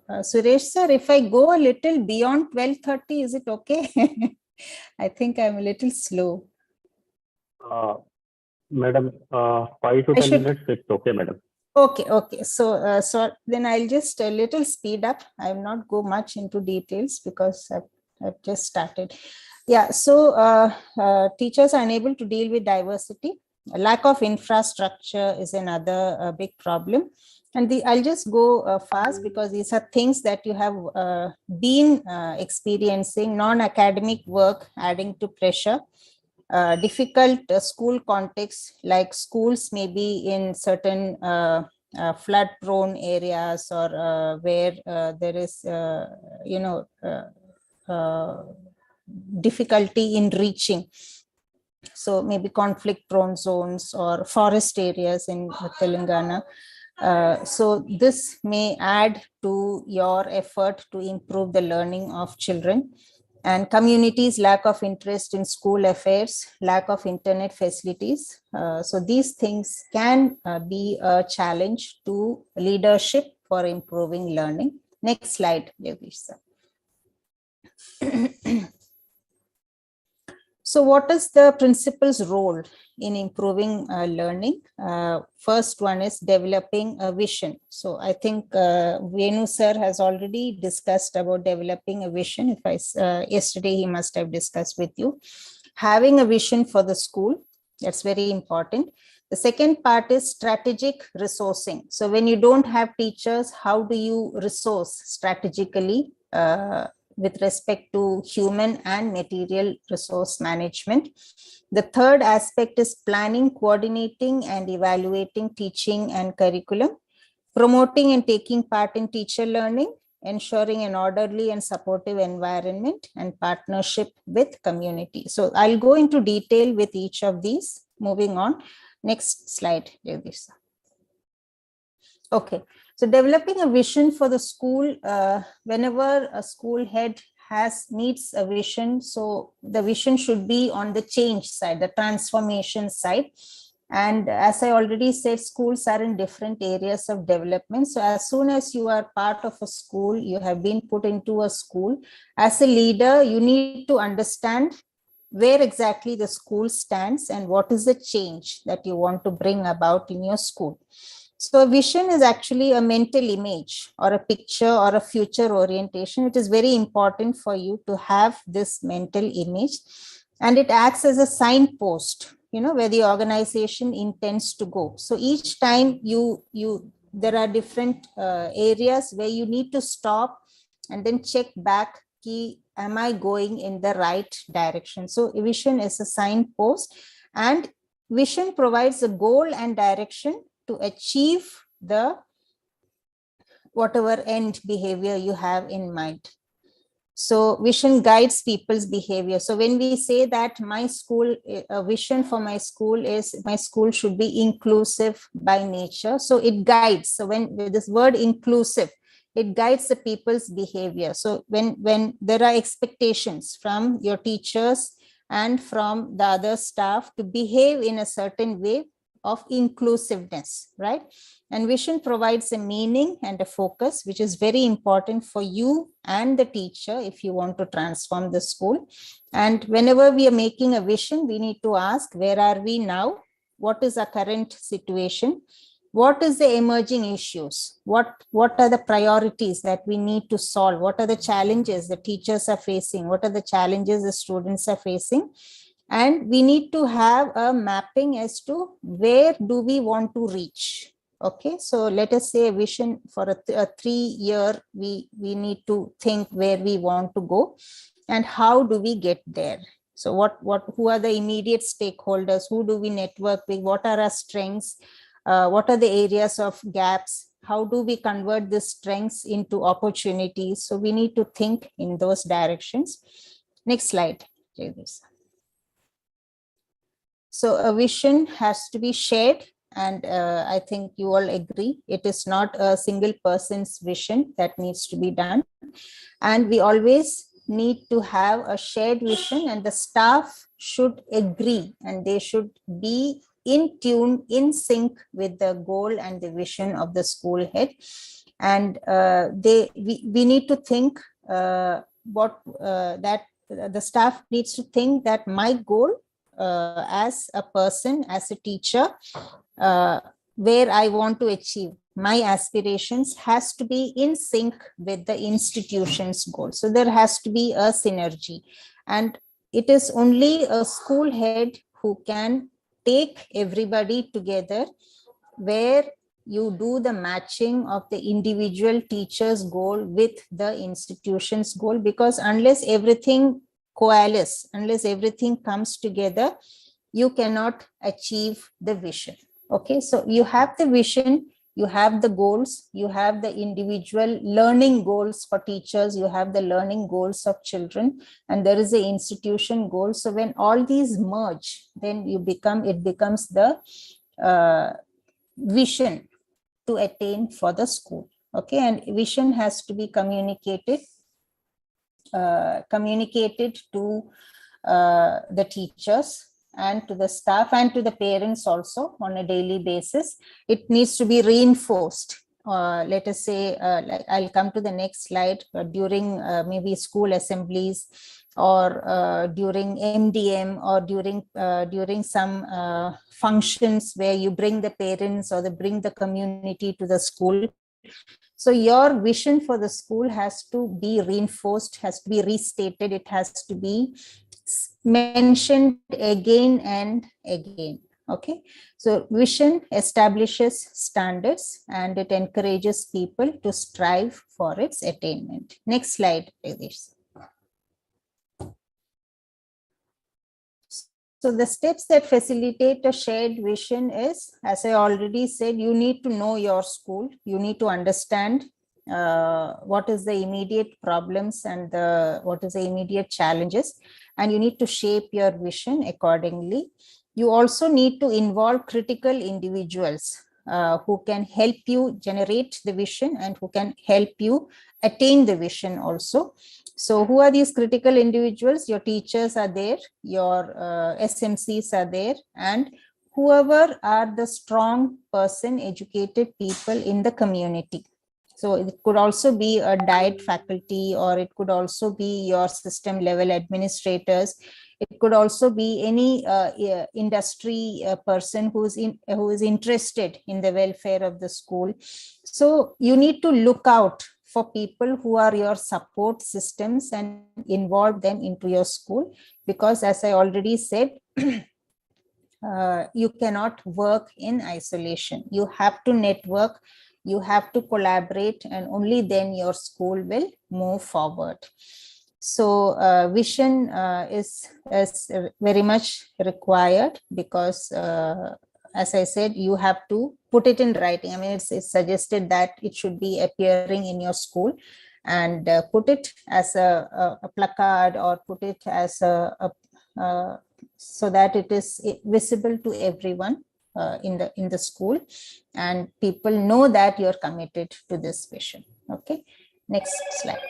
Suresh sir, if I go a little beyond 12:30, is it okay? I think I'm a little slow. Madam, 5 to I 10 should. minutes, it's okay, madam. Okay. So then I'll just a little speed up. I will not go much into details because I've just started. Yeah. So teachers are unable to deal with diversity. A lack of infrastructure is another big problem. And I'll just go fast because these are things that you have been experiencing. Non-academic work adding to pressure. Difficult school contexts, like schools may be in certain flood prone areas, or where there is difficulty in reaching, so maybe conflict prone zones or forest areas in Telangana. So this may add to your effort to improve the learning of children. And communities' lack of interest in school affairs, lack of internet facilities. So these things can be a challenge to leadership for improving learning. Next slide, Jagdish sir. So what is the principal's role in improving learning? First one is developing a vision. So I think Venu sir has already discussed about developing a vision. Yesterday he must have discussed with you. Having a vision for the school, that's very important. The second part is strategic resourcing. So when you don't have teachers, how do you resource strategically with respect to human and material resource management? The third aspect is planning, coordinating, and evaluating teaching and curriculum, promoting and taking part in teacher learning, ensuring an orderly and supportive environment, and partnership with community. So I'll go into detail with each of these. Moving on. Next slide, Jagdish. Okay. So developing a vision for the school, whenever a school head needs a vision, so the vision should be on the change side, the transformation side. And as I already said, schools are in different areas of development. So as soon as you are part of a school, you have been put into a school, as a leader, you need to understand where exactly the school stands and what is the change that you want to bring about in your school. So a vision is actually a mental image or a picture or a future orientation. It is very important for you to have this mental image, and it acts as a signpost, where the organization intends to go. So each time there are different areas where you need to stop and then check back, am I going in the right direction? So a vision is a signpost, and vision provides a goal and direction to achieve the whatever end behavior you have in mind. So vision guides people's behavior. So when we say that a vision for my school is my school should be inclusive by nature. So it guides. So when with this word inclusive, it guides the people's behavior. So when there are expectations from your teachers and from the other staff to behave in a certain way of inclusiveness, right? And vision provides a meaning and a focus, which is very important for you and the teacher if you want to transform the school. And whenever we are making a vision, we need to ask, where are we now? What is our current situation? What is the emerging issues? What are the priorities that we need to solve? What are the challenges the teachers are facing? What are the challenges the students are facing? And we need to have a mapping as to where do we want to reach. Okay, so let us say a vision for a 3-year, we need to think where we want to go and how do we get there. So who are the immediate stakeholders? Who do we network with? What are our strengths? What are the areas of gaps? How do we convert these strengths into opportunities? So we need to think in those directions. Next slide, Jagdish. So a vision has to be shared, and I think you all agree, it is not a single person's vision that needs to be done. And we always need to have a shared vision, and the staff should agree, and they should be in tune, in sync with the goal and the vision of the school head. And we need to think that the staff needs to think that my goal as a person, as a teacher, where I want to achieve, my aspirations has to be in sync with the institution's goal. So there has to be a synergy, and it is only a school head who can take everybody together, where you do the matching of the individual teacher's goal with the institution's goal, because unless everything coalesce, unless everything comes together, you cannot achieve the vision. Okay, so you have the vision, you have the goals, you have the individual learning goals for teachers, you have the learning goals of children, and there is the institution goal. So when all these merge, then it becomes the vision to attain for the school. Okay, and vision has to be communicated to the teachers and to the staff and to the parents also on a daily basis. It needs to be reinforced. Let us say, like I'll come to the next slide, during maybe school assemblies, or during MDM, or during some functions where you bring the parents or bring the community to the school. So your vision for the school has to be reinforced, has to be restated, it has to be mentioned again and again. Okay, so vision establishes standards and it encourages people to strive for its attainment. Next slide, please. So the steps that facilitate a shared vision is, as I already said, you need to know your school. You need to understand what is the immediate problems and what is the immediate challenges, and you need to shape your vision accordingly. You also need to involve critical individuals who can help you generate the vision and who can help you attain the vision also. So who are these critical individuals? Your teachers are there, your SMCs are there, and whoever are the strong person, educated people in the community. So it could also be a diet faculty, or it could also be your system level administrators. It could also be any industry person who is interested in the welfare of the school. So you need to look out for people who are your support systems and involve them into your school, because as I already said, you cannot work in isolation. You have to network, you have to collaborate, and only then your school will move forward. So vision is very much required, because as I said, you have to put it in writing. I mean, it's suggested that it should be appearing in your school, and put it as a placard, or put it as so that it is visible to everyone in the school, and people know that you're committed to this vision. Okay, next slide.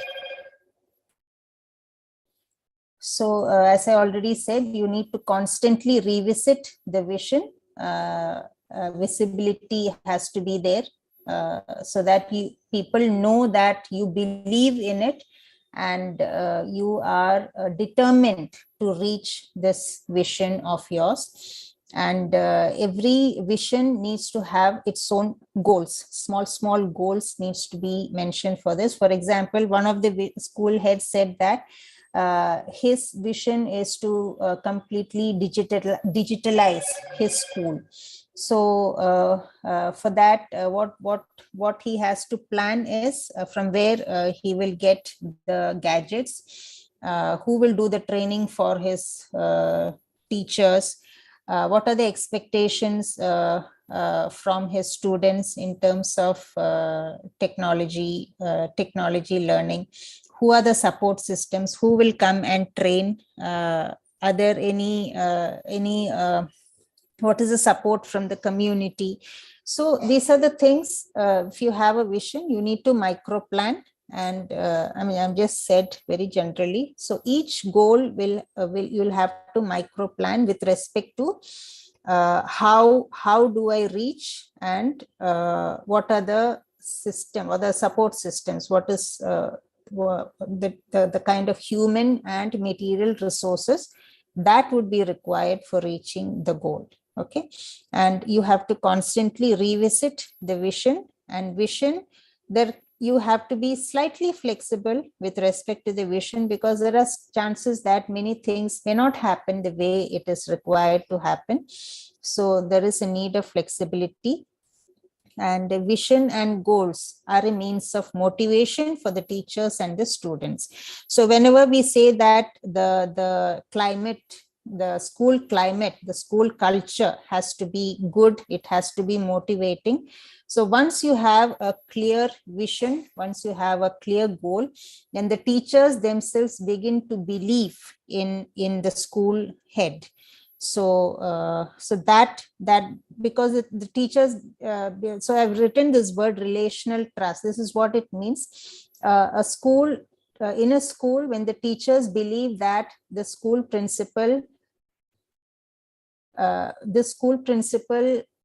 So as I already said, you need to constantly revisit the vision. Visibility has to be there, so that people know that you believe in it, and you are determined to reach this vision of yours. And every vision needs to have its own goals. Small goals needs to be mentioned for this. For example, one of the school heads said that his vision is to completely digitalize his school. So for that, what he has to plan is from where he will get the gadgets, who will do the training for his teachers, what are the expectations from his students in terms of technology learning, who are the support systems, who will come and train, are there any what is the support from the community. So these are the things, if you have a vision, you need to micro plan. And I mean, I'm just said very generally. So each goal you'll have to micro plan with respect to how do I reach, and what are the system or the support systems, what is the kind of human and material resources that would be required for reaching the goal. Okay, and you have to constantly revisit the vision, and vision there you have to be slightly flexible with respect to the vision, because there are chances that many things may not happen the way it is required to happen. So there is a need of flexibility, and the vision and goals are a means of motivation for the teachers and the students. So whenever we say that the climate, the school climate, the school culture has to be good, it has to be motivating. So once you have a clear vision, once you have a clear goal, then the teachers themselves begin to believe in the school head. So that because the teachers, so I've written this word relational trust. This is what it means. A school, in a school, when the teachers believe that the school principal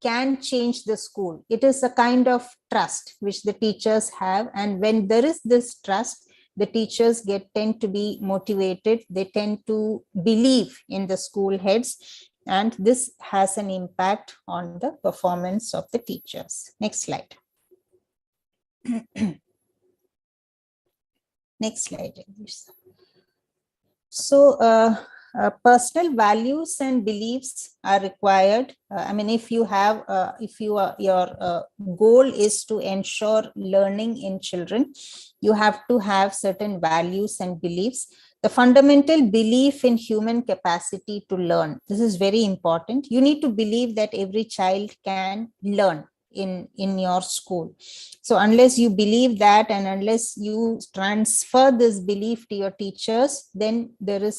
can change the school, it is a kind of trust which the teachers have. And when there is this trust, the teachers tend to be motivated, they tend to believe in the school heads, and this has an impact on the performance of the teachers. Next slide. Next slide, please. So personal values and beliefs are required. I mean, if you have, your goal is to ensure learning in children, you have to have certain values and beliefs. The fundamental belief in human capacity to learn. This is very important. You need to believe that every child can learn in your school. So unless you believe that, and unless you transfer this belief to your teachers, then there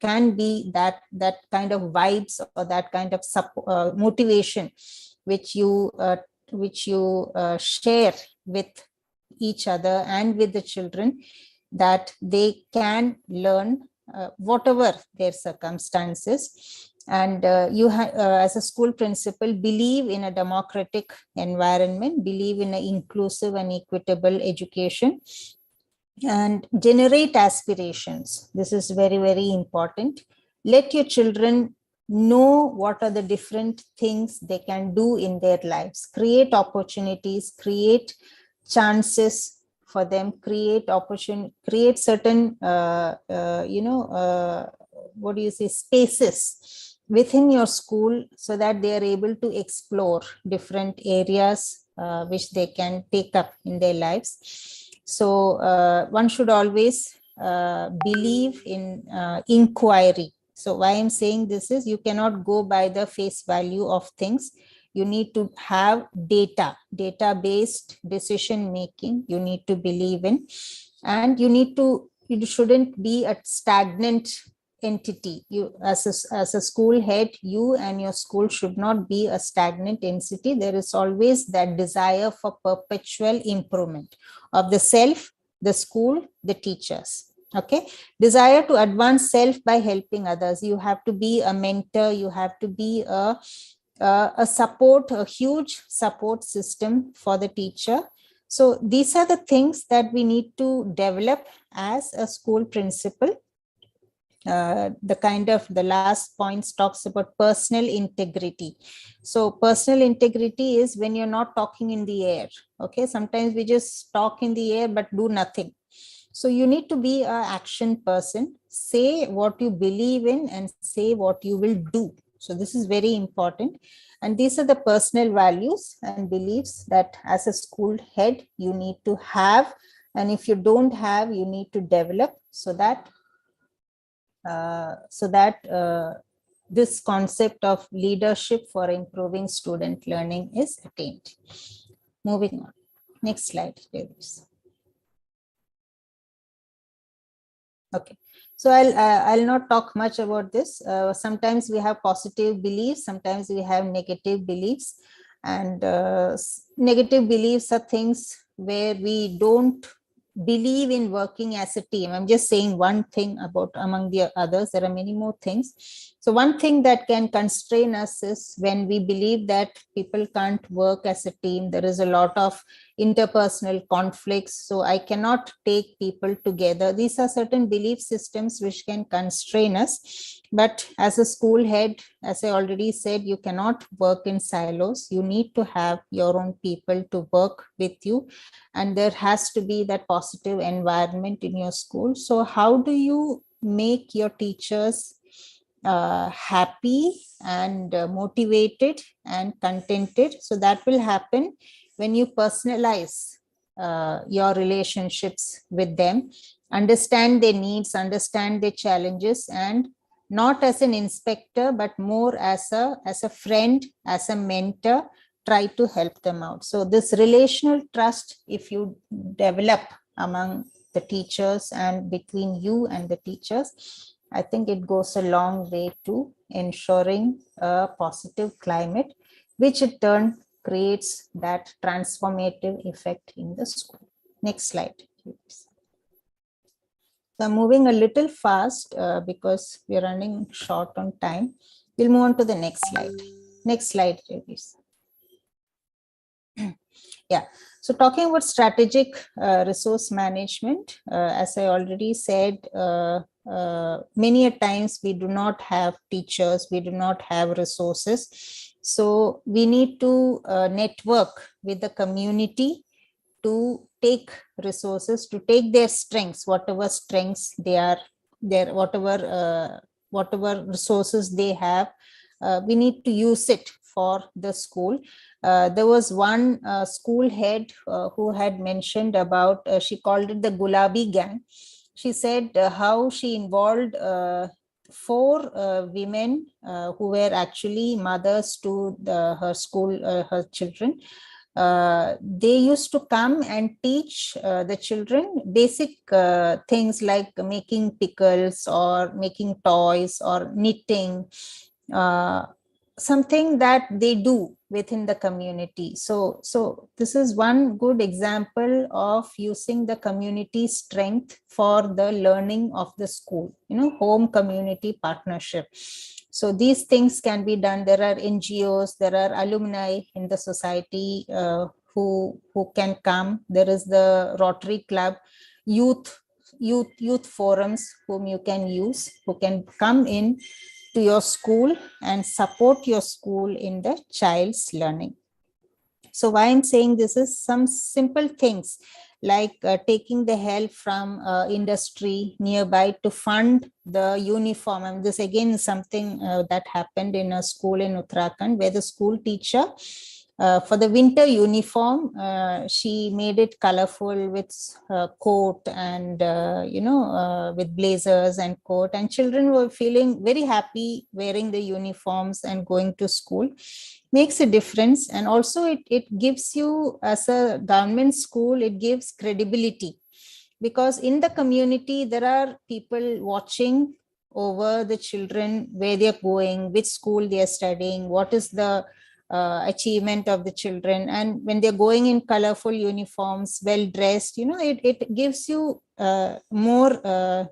can be that kind of vibes or that kind of motivation which you share with each other and with the children, that they can learn whatever their circumstances. And you as a school principal, believe in a democratic environment, believe in an inclusive and equitable education, and generate aspirations. This is very, very important. Let your children know what are the different things they can do in their lives. Create opportunities, create chances for them, create certain spaces within your school, so that they are able to explore different areas which they can take up in their lives. So one should always believe in inquiry. So why I'm saying this is, you cannot go by the face value of things. You need to have data-based decision making. You need to believe in, and you shouldn't be a stagnant entity. You as a school head, you and your school should not be a stagnant entity. There is always that desire for perpetual improvement of the self, the school, the teachers. Okay, desire to advance self by helping others. You have to be a mentor, you have to be a huge support system for the teacher. So these are the things that we need to develop as a school principal. The last points talks about personal integrity. So personal integrity is when you're not talking in the air. Okay, sometimes we just talk in the air but do nothing. So you need to be an action person. Say what you believe in and say what you will do. So this is very important. And these are the personal values and beliefs that as a school head you need to have. And if you don't have, you need to develop, so that this concept of leadership for improving student learning is attained. Moving on. Next slide, please. Okay, so I'll not talk much about this. Sometimes we have positive beliefs, sometimes we have negative beliefs, and negative beliefs are things where we don't believe in working as a team. I'm just saying one thing about among the others. There are many more things. So one thing that can constrain us is when we believe that people can't work as a team. There is a lot of interpersonal conflicts. So I cannot take people together. These are certain belief systems which can constrain us. But as a school head, as I already said, you cannot work in silos. You need to have your own people to work with you. And there has to be that positive environment in your school. So how do you make your teachers happy and motivated and contented? So that will happen when you personalize your relationships with them, understand their needs, understand their challenges, and not as an inspector, but more as a friend, as a mentor, try to help them out. So this relational trust, if you develop among the teachers and between you and the teachers, I think it goes a long way to ensuring a positive climate, which in turn creates that transformative effect in the school. Next slide, please. So I'm moving a little fast because we're running short on time. We'll move on to the next slide. Next slide, please. Yeah, so talking about strategic resource management, as I already said, many a times we do not have teachers, we do not have resources. So we need to network with the community to take resources, to take their strengths, whatever strengths they are there, whatever resources they have, we need to use it for the school. There was one school head who had mentioned about, she called it the Gulabi Gang. She said how she involved 4 women who were actually mothers to her school, her children. They used to come and teach the children basic things like making pickles or making toys or knitting, something that they do within the community. So this is one good example of using the community strength for the learning of the school, home community partnership. So these things can be done. There are NGOs, there are alumni in the society who can come. There is the Rotary Club, youth forums whom you can use, who can come in to your school and support your school in the child's learning. So why I'm saying this is some simple things like taking the help from industry nearby to fund the uniform. And this again is something that happened in a school in Uttarakhand, where the school teacher, for the winter uniform, she made it colorful with coat and, with blazers and coat. And children were feeling very happy wearing the uniforms and going to school. Makes a difference. And also it gives you, as a government school, it gives credibility, because in the community, there are people watching over the children, where they're going, which school they're studying, what is the achievement of the children. And when they're going in colorful uniforms, well dressed, it gives you more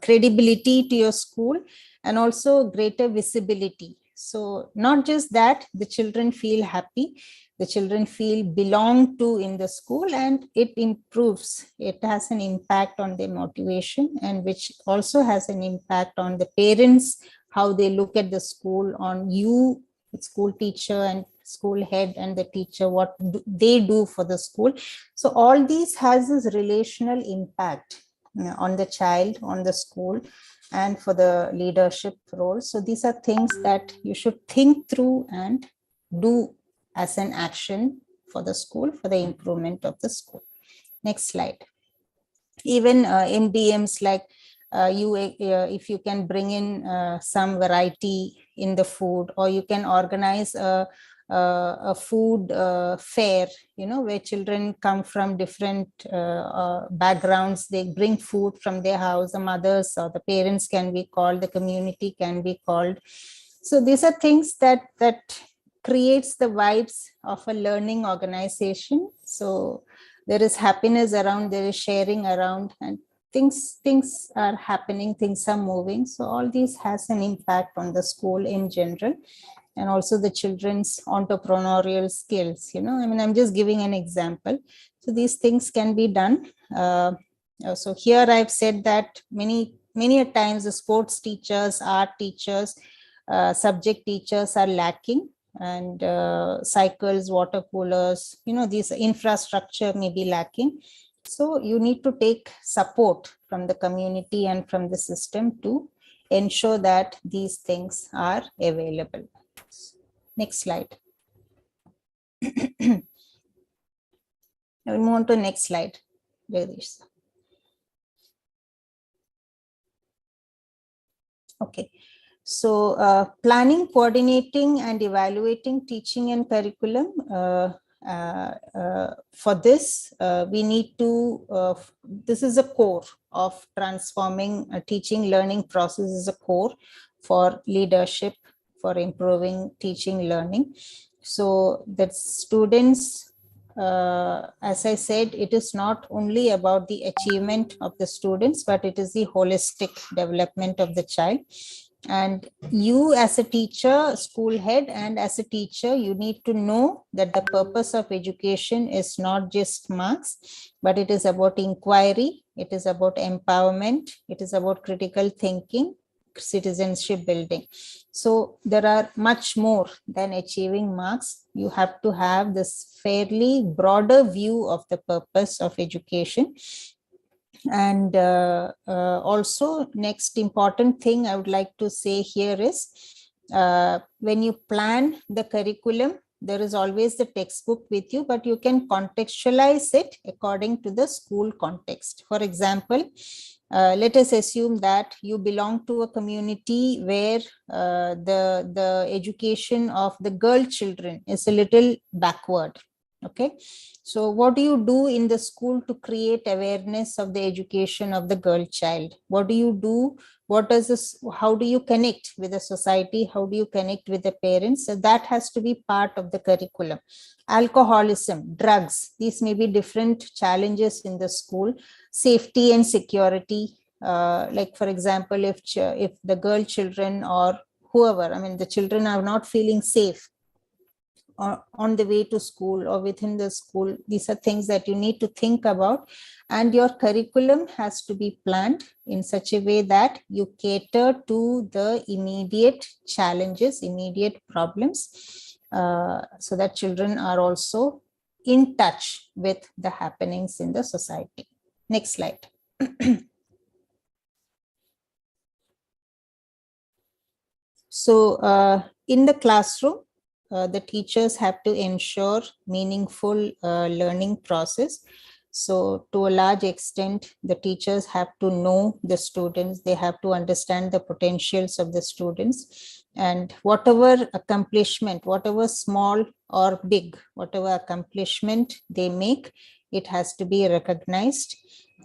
credibility to your school, and also greater visibility. So not just that, the children feel happy, the children feel belonged to in the school, and it improves, it has an impact on their motivation, and which also has an impact on the parents, how they look at the school, on you, the school teacher and school head and the teacher, what they do for the school. So all these has this relational impact on the child, on the school, and for the leadership role. So these are things that you should think through and do as an action for the school, for the improvement of the school. Next slide. Even MDMs, like if you can bring in some variety in the food, or you can organize a food fair, where children come from different backgrounds, they bring food from their house, the mothers or the parents can be called, the community can be called. So these are things that creates the vibes of a learning organization. So there is happiness around, there is sharing around, and things are happening, things are moving. So all these has an impact on the school in general. and also the children's entrepreneurial skills. I'm just giving an example. So these things can be done. So here I've said that many a times the sports teachers, art teachers, subject teachers are lacking, and cycles, water coolers, these infrastructure may be lacking. So you need to take support from the community and from the system to ensure that these things are available. Next slide. Now we move on to the next slide. Okay. So planning, coordinating, and evaluating teaching and curriculum. For this, we need to, this is a core of transforming a teaching learning process, is a core for leadership, for improving teaching learning. So that students, as I said, it is not only about the achievement of the students, but it is the holistic development of the child. And you as a teacher, school head, and as a teacher, you need to know that the purpose of education is not just marks, but it is about inquiry, it is about empowerment, it is about critical thinking, citizenship building. So there are much more than achieving marks. You have to have this fairly broader view of the purpose of education. And also, next important thing I would like to say here is, when you plan the curriculum, there is always the textbook with you, but you can contextualize it according to the school context. For example, let us assume that you belong to a community where the education of the girl children is a little backward. Okay, so what do you do in the school to create awareness of the education of the girl child? What do you do? What does this, how do you connect with the society? How do you connect with the parents? So that has to be part of the curriculum. Alcoholism, drugs, these may be different challenges in the school. Safety and security, like for example, if the girl children or whoever, the children are not feeling safe or on the way to school or within the school, these are things that you need to think about. And your curriculum has to be planned in such a way that you cater to the immediate challenges, immediate problems, so that children are also in touch with the happenings in the society. Next slide. So in the classroom, the teachers have to ensure meaningful learning process. So to a large extent, the teachers have to know the students, they have to understand the potentials of the students, and whatever accomplishment, whatever small or big, whatever accomplishment they make, it has to be recognized.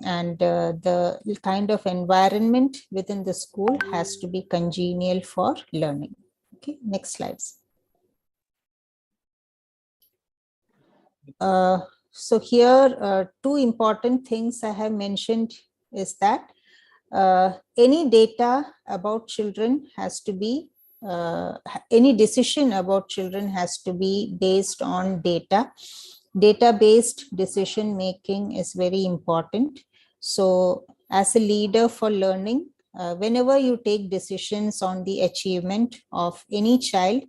And the kind of environment within the school has to be congenial for learning. Okay, next slides. So here, two important things I have mentioned is that any data about children has to be, any decision about children has to be based on data. Data-based decision making is very important. So as a leader for learning, whenever you take decisions on the achievement of any child,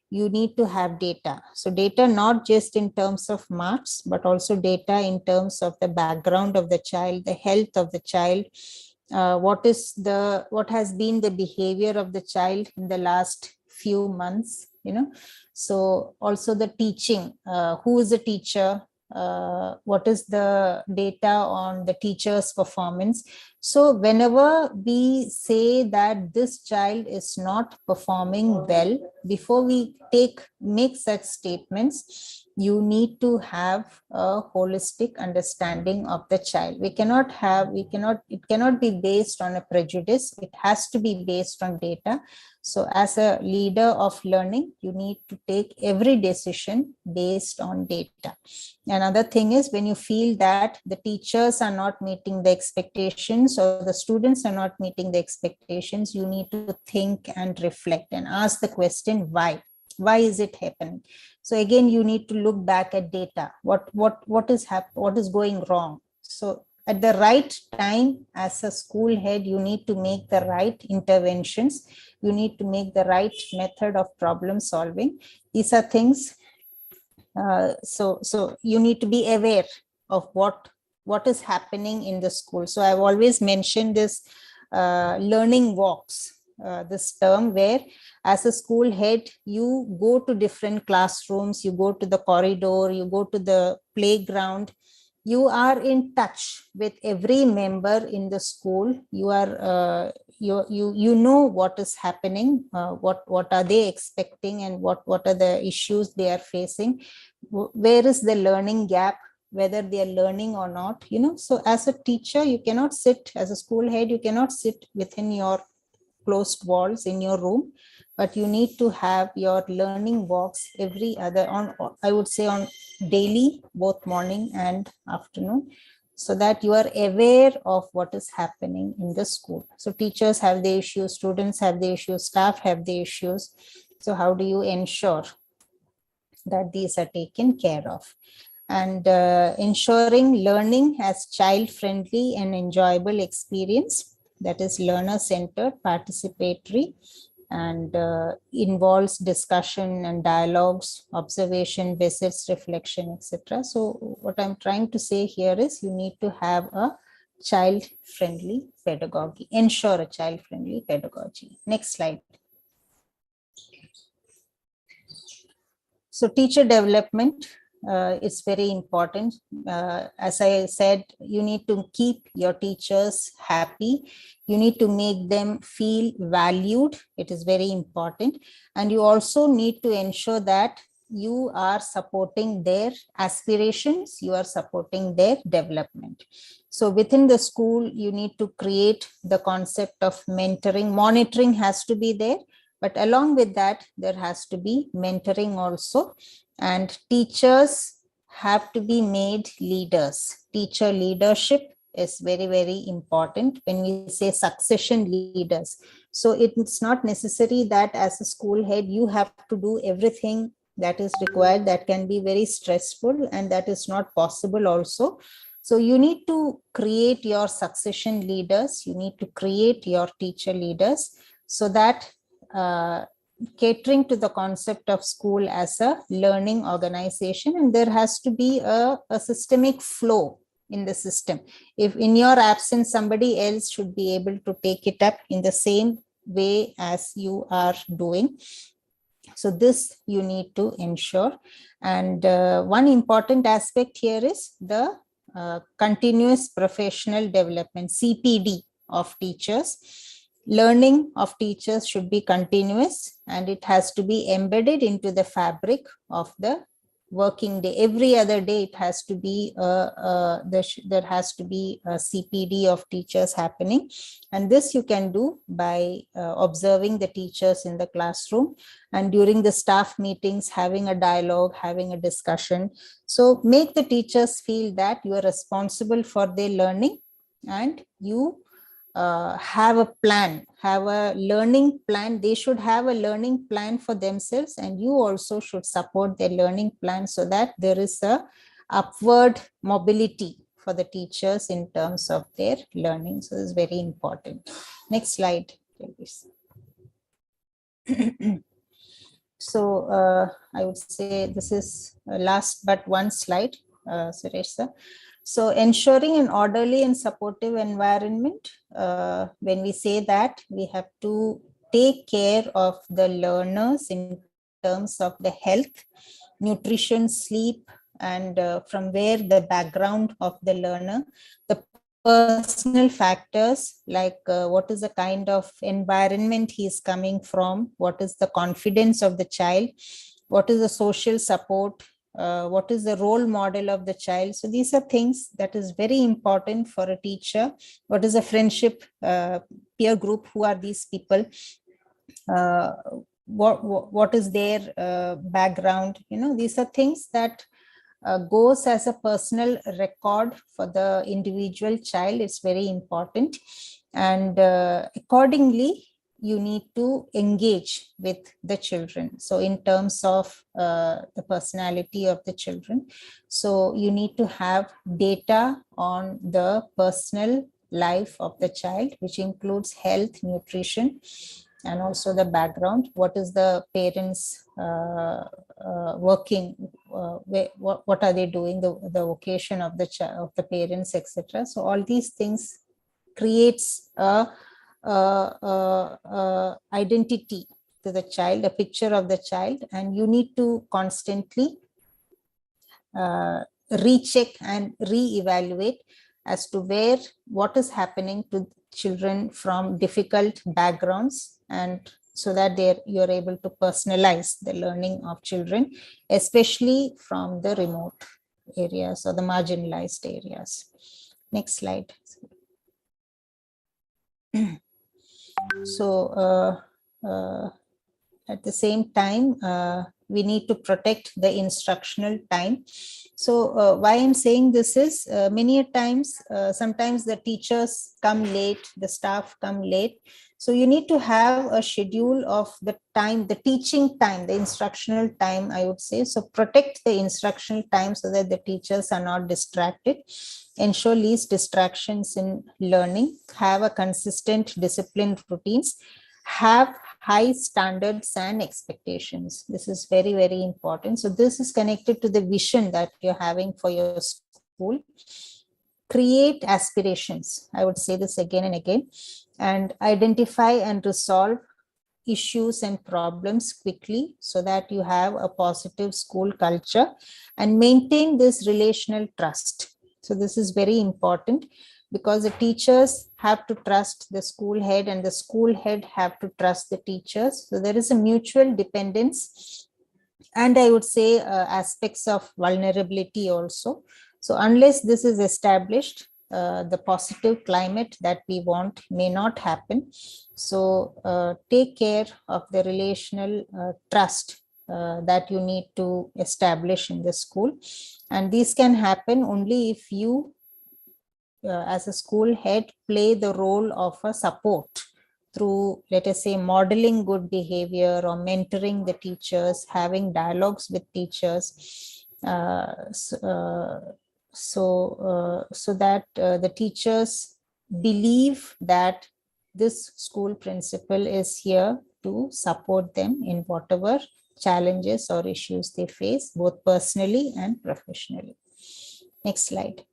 you need to have data. So data not just in terms of marks, but also data in terms of the background of the child, the health of the child, what has been the behavior of the child in the last few months, So also the teaching, who is the teacher, what is the data on the teacher's performance. So whenever we say that this child is not performing well, before we make such statements, you need to have a holistic understanding of the child. It cannot be based on a prejudice. It has to be based on data. So as a leader of learning, you need to take every decision based on data. Another thing is, when you feel that the teachers are not meeting the expectations or the students are not meeting the expectations, you need to think and reflect and ask the question, why? Why is it happening? So again, you need to look back at data. What is going wrong? So at the right time, as a school head, you need to make the right interventions. You need to make the right method of problem solving. These are things. So you need to be aware of what is happening in the school. So I've always mentioned this learning walks, this term, where as a school head, you go to different classrooms, you go to the corridor, you go to the playground. You are in touch with every member in the school. You are you know what is happening, what are they expecting, and what are the issues they are facing, where is the learning gap, whether they are learning or not, so as a teacher, you cannot sit, as a school head, you cannot sit within your closed walls in your room, but you need to have your learning walks every other, I would say on daily, both morning and afternoon, so that you are aware of what is happening in the school. So teachers have the issues, students have the issues, staff have the issues. So how do you ensure that these are taken care of? And ensuring learning as child-friendly and enjoyable experience, that is learner-centered, participatory, and involves discussion and dialogues, observation, visits, reflection, etc. So what I'm trying to say here is you need to have a child-friendly pedagogy, ensure a child-friendly pedagogy. Next slide. So teacher development is very important. As I said, you need to keep your teachers happy. You need to make them feel valued. It is very important. And you also need to ensure that you are supporting their aspirations, you are supporting their development. So within the school, you need to create the concept of mentoring. Monitoring has to be there, but along with that, there has to be mentoring also. And teachers have to be made leaders. Teacher leadership is very, very important when we say succession leaders. So it's not necessary that as a school head, you have to do everything that is required. That can be very stressful, and that is not possible also. So you need to create your succession leaders. You need to create your teacher leaders, so that catering to the concept of school as a learning organization, and there has to be a systemic flow in the system. If in your absence, somebody else should be able to take it up in the same way as you are doing. So this you need to ensure. And one important aspect here is the continuous professional development, CPD, of teachers. Learning of teachers should be continuous, and it has to be embedded into the fabric of the working day. Every other day, it has to be there has to be a CPD of teachers happening, and this you can do by observing the teachers in the classroom, and during the staff meetings, having a dialogue, having a discussion. So make the teachers feel that you are responsible for their learning, and you have a plan, have a learning plan. They should have a learning plan for themselves, and you also should support their learning plan, so that there is a upward mobility for the teachers in terms of their learning. So this is very important. Next slide, please. So I would say this is last but one slide, Suresh sir. So ensuring an orderly and supportive environment, when we say that, we have to take care of the learners in terms of the health, nutrition, sleep, and from where the background of the learner, the personal factors like what is the kind of environment he is coming from, what is the confidence of the child, what is the social support, what is the role model of the child. So these are things that is very important for a teacher. What is a friendship peer group? Who are these people? What is their background? These are things that goes as a personal record for the individual child. It's very important. And accordingly, you need to engage with the children. So in terms of the personality of the children, so you need to have data on the personal life of the child, which includes health, nutrition, and also the background. What is the parents working, what are they doing, the vocation of the child, of the parents, etc. So all these things creates a identity to the child, a picture of the child, and you need to constantly recheck and re-evaluate as to what is happening to children from difficult backgrounds, and so that you're able to personalize the learning of children, especially from the remote areas or the marginalized areas. Next slide. So at the same time, we need to protect the instructional time. So why I'm saying this is many a times, sometimes the teachers come late, the staff come late. So you need to have a schedule of the time, the teaching time, the instructional time, I would say. So protect the instructional time so that the teachers are not distracted. Ensure least distractions in learning. Have a consistent disciplined routines. Have high standards and expectations. This is very, very important. So this is connected to the vision that you're having for your school. Create aspirations. I would say this again and again. And identify and resolve issues and problems quickly so that you have a positive school culture, and maintain this relational trust. So this is very important, because the teachers have to trust the school head and the school head have to trust the teachers. So there is a mutual dependence, and I would say aspects of vulnerability also. So unless this is established, the positive climate that we want may not happen. So take care of the relational trust that you need to establish in the school. And these can happen only if you, as a school head, play the role of a support through, let us say, modeling good behavior or mentoring the teachers, having dialogues with teachers, so that the teachers believe that this school principal is here to support them in whatever challenges or issues they face, both personally and professionally. Next slide.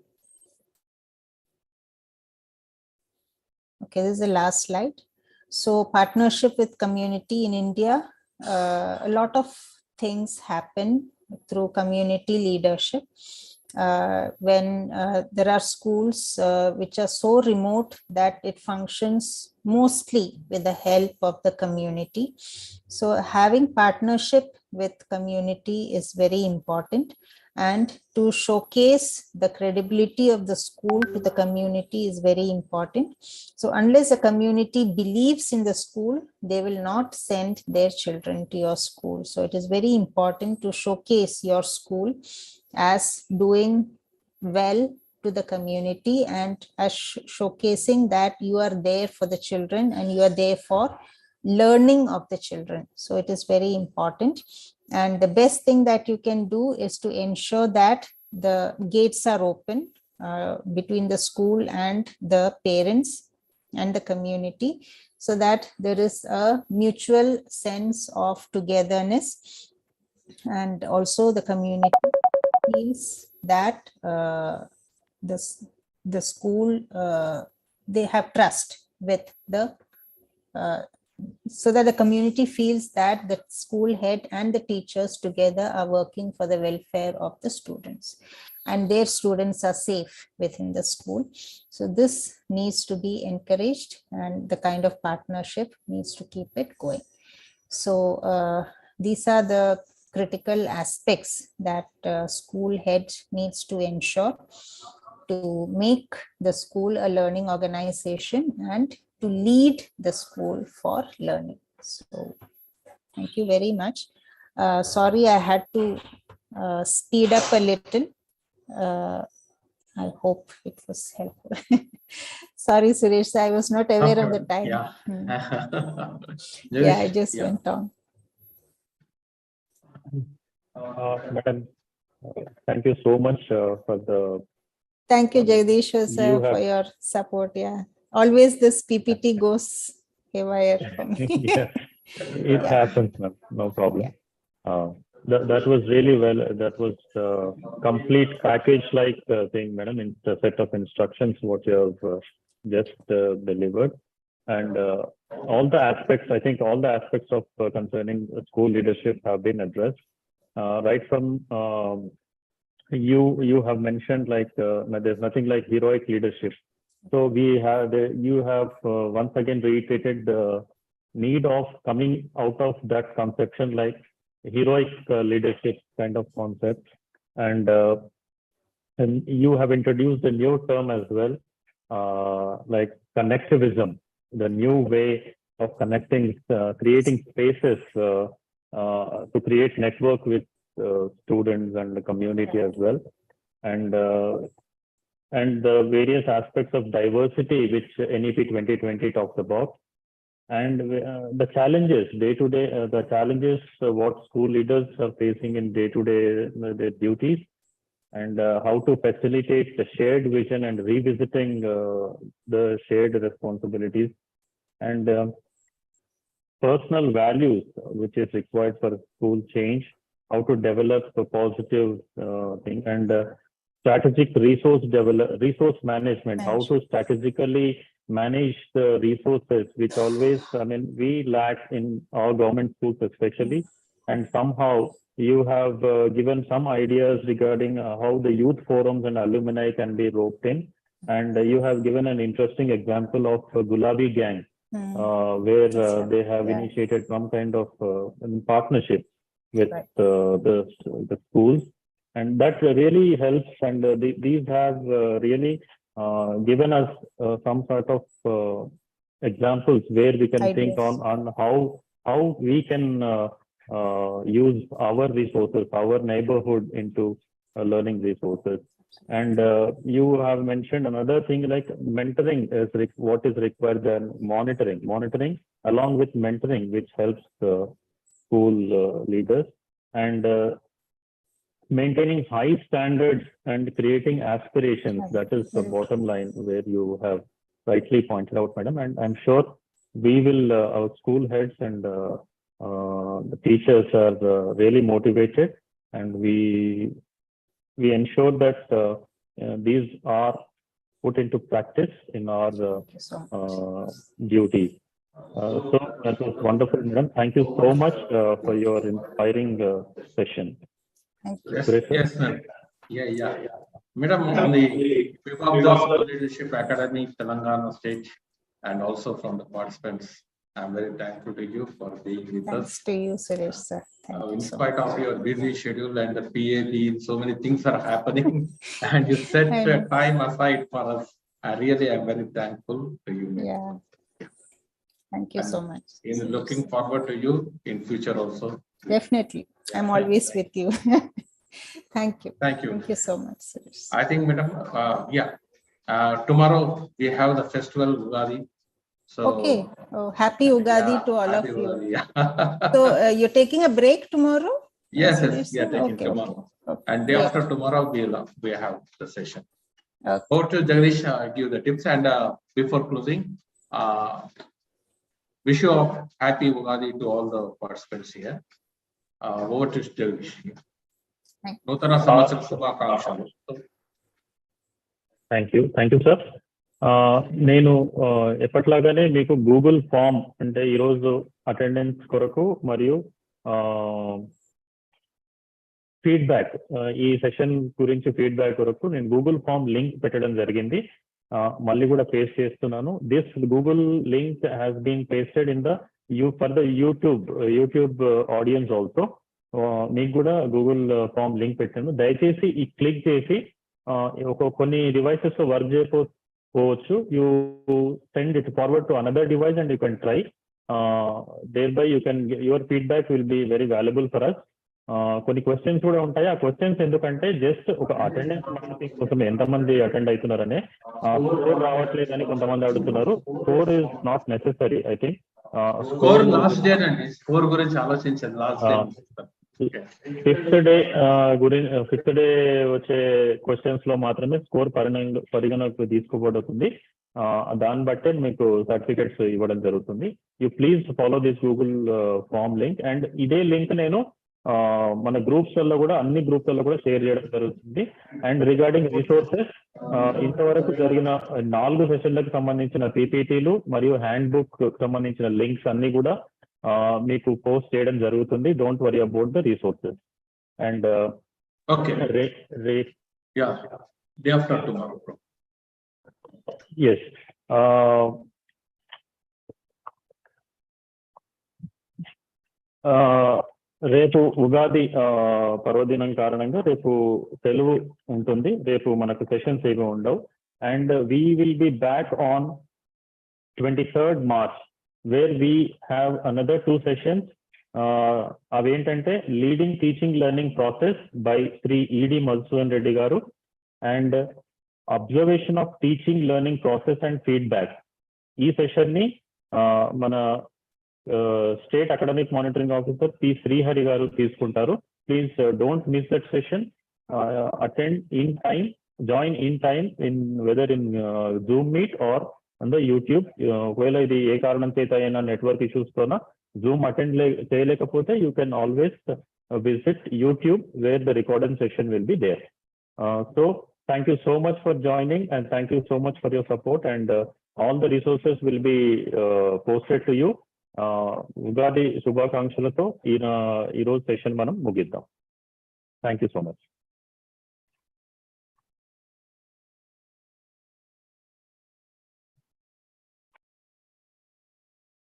Okay, this is the last slide. So partnership with community in India, a lot of things happen through community leadership. When there are schools which are so remote that it functions mostly with the help of the community. So having partnership with community is very important, and to showcase the credibility of the school to the community is very important. So unless a community believes in the school, they will not send their children to your school. So it is very important to showcase your school as doing well to the community, and as showcasing that you are there for the children and you are there for learning of the children. So it is very important. And the best thing that you can do is to ensure that the gates are open between the school and the parents and the community, so that there is a mutual sense of togetherness, and also the community feels that the school, they have trust with the so that the community feels that the school head and the teachers together are working for the welfare of the students, and their students are safe within the school. So this needs to be encouraged, and the kind of partnership needs to keep it going. So these are the critical aspects that school head needs to ensure to make the school a learning organization and to lead the school for learning. So thank you very much. Sorry, I had to speed up a little. I hope it was helpful. Sorry, Suresh, I was not aware of the time. Yeah. Yeah, I just Yeah. went on. Madam, thank you so much for the. Thank you, Jagdishwar sir, You have- for your support. Yeah, always this PPT goes haywire for me. Yes, it Yeah. happens, ma'am. No problem. That was really well. That was complete package-like thing, madam. In the set of instructions, what you have just delivered, and all the aspects. I think all the aspects of concerning school leadership have been addressed. Right from you have mentioned like there's nothing like heroic leadership. So we have you have once again reiterated the need of coming out of that conception like heroic leadership kind of concept, and you have introduced a new term as well, like connectivism, the new way of connecting, creating spaces to create network with students and the community as well, and the various aspects of diversity which NEP 2020 talks about, and the challenges day to day, the challenges what school leaders are facing in day to day their duties, and how to facilitate the shared vision and revisiting the shared responsibilities, and personal values which is required for school change, how to develop a positive thing, and strategic resource management, how to strategically manage the resources, which always, I mean, we lack in our government schools especially, and somehow you have given some ideas regarding how the youth forums and alumni can be roped in, and you have given an interesting example of Gulabi Gang, where they have initiated some kind of partnership with the schools, and that really helps, and these have really given us some sort of examples where we can think on how we can use our resources, our neighborhood into learning resources. And you have mentioned another thing like mentoring is what is required, then monitoring along with mentoring, which helps school leaders, and maintaining high standards and creating aspirations. That is the bottom line where you have rightly pointed out, madam. And I'm sure we will, our school heads and the teachers are really motivated, and we ensure that these are put into practice in our duties. So that was wonderful, madam. Thank you so much for your inspiring session. Yes, ma'am. Yeah. Madam, on the behalf of the School Leadership Academy, Telangana State, and also from the participants, I'm very thankful to you for being with us. Thanks to you, Suresh sir. In spite of your busy schedule and the PAB, so many things are happening, and you set time aside for us. I really am very thankful to you. Yeah. Thank you so much. In looking forward to you in future also. Definitely. I'm always with you. Thank you. Thank you. Thank you so much, Suresh. I think, madam, tomorrow we have the festival Ugadi. So, okay. Oh, happy Ugadi to all of you. Ugadi, yeah. So you're taking a break tomorrow? Yes, we are taking tomorrow. Okay. And day after tomorrow, we have the session. Okay. Over to Jagdish, give the tips, and before closing, wish you a happy Ugadi to all the participants here. Over to Jagdish. Nutana Samvatsara Shubhakankshalu. Thank you, sir. నేను ఎప్పట్లాగానే మీకు Google form అంటే ఈరోజు attendance కొరకు మరియు feedback ఈ session గురించి feedback కొరకు నేను గూగుల్ ఫామ్ లింక్ పెట్టడం జరిగింది. మళ్ళీ కూడా పేస్ట్ చేస్తున్నాను. This Google link has been pasted in the for the YouTube audience also. మీకు కూడా గూగుల్ ఫామ్ లింక్ పెట్టాను. దయచేసి ఈ క్లిక్ చేసి కొన్ని డివైసెస్ లో వర్క్ చేయకపోవచ్చు. You send it forward to another device and you can try. Thereby you can, your feedback will be very valuable for us. కొన్ని క్వశ్చన్స్ కూడా ఉంటాయి. ఆ క్వశ్చన్స్ ఎందుకంటే జస్ట్ ఒక అటెండెన్స్ మార్కింగ్ కోసం ఎంతమంది అటెండ్ అవుతున్నారనే, స్కోర్ రావట్లేదని కొంతమంది అడుగుతున్నారు. Score is not necessary. I think score last day అండి, స్కోర్ గురించి ఆలోచించండి లాస్ట్ డే. ఫిఫ్త్ డే వచ్చే క్వశ్చన్స్ లో మాత్రమే స్కోర్ పరిగణకు తీసుకోబడుతుంది. దాన్ని బట్టే మీకు సర్టిఫికెట్స్ ఇవ్వడం జరుగుతుంది. You please follow this Google form link. And ఇదే లింక్ నేను మన గ్రూప్స్లలో కూడా, అన్ని గ్రూప్స్లలో కూడా షేర్ చేయడం జరుగుతుంది. అండ్ రిగార్డింగ్ రిసోర్సెస్, ఇంతవరకు జరిగిన 4 సెషన్లకు సంబంధించిన పీపీటీలు మరియు హ్యాండ్ బుక్ సంబంధించిన లింక్స్ అన్ని కూడా మీకు పోస్ట్ చేయడం జరుగుతుంది. Don't worry about the resources. And day after tomorrow. Yes, రేపు ఉగాది పర్వదినం కారణంగా రేపు సెలవు ఉంటుంది. రేపు మనకు సెషన్స్ ఏమీ ఉండవు. And we will be back on 23rd March, where we have another 2 sessions. అవేంటంటే leading teaching learning process by Shri E D Madhusudan Reddy గారు, and observation of teaching learning process and feedback. ఈ సెషన్ ని మన state academic monitoring officer P Srihari గారు తీసుకుంటారు. Please don't miss that session. Attend in time, join in time, in whether in Zoom meet or on the YouTube. ఒకవేళ ఇది ఏ కారణం చేత అయినా నెట్వర్క్ ఇష్యూస్ తోన జూమ్ అటెండ్ చేయలేకపోతే you can always visit YouTube, where the recording session will be there. So thank you so much for joining, and thank you so much for your support, and all the resources will be posted to you. Ugadi శుభాకాంక్షలతో ఈ రోజు session మనం ముగిద్దాం. Thank you so much.